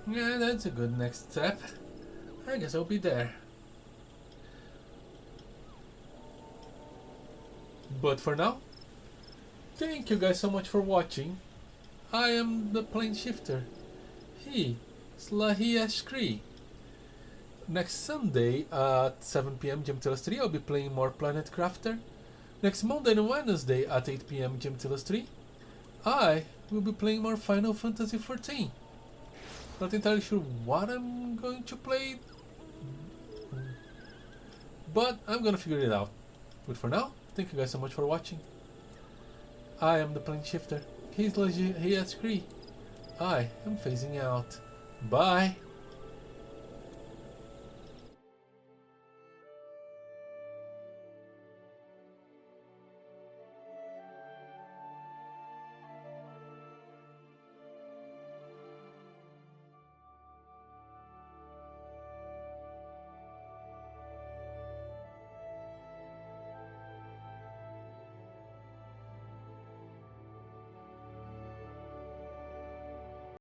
Yeah, that's a good next step. I guess I'll be there. But for now, thank you guys so much for watching. I am the Plane Shifter. He is Lahee Eshkree. Next Sunday at 7 p.m. GMT 3, I'll be playing more Planet Crafter. Next Monday and Wednesday at 8 p.m. GMT 3, I will be playing more Final Fantasy XIV. Not entirely sure what I'm going to play, but I'm gonna figure it out. But for now, thank you guys so much for watching. I am the Plane Shifter. He's Lahee Eshkree. I am phasing out. Bye!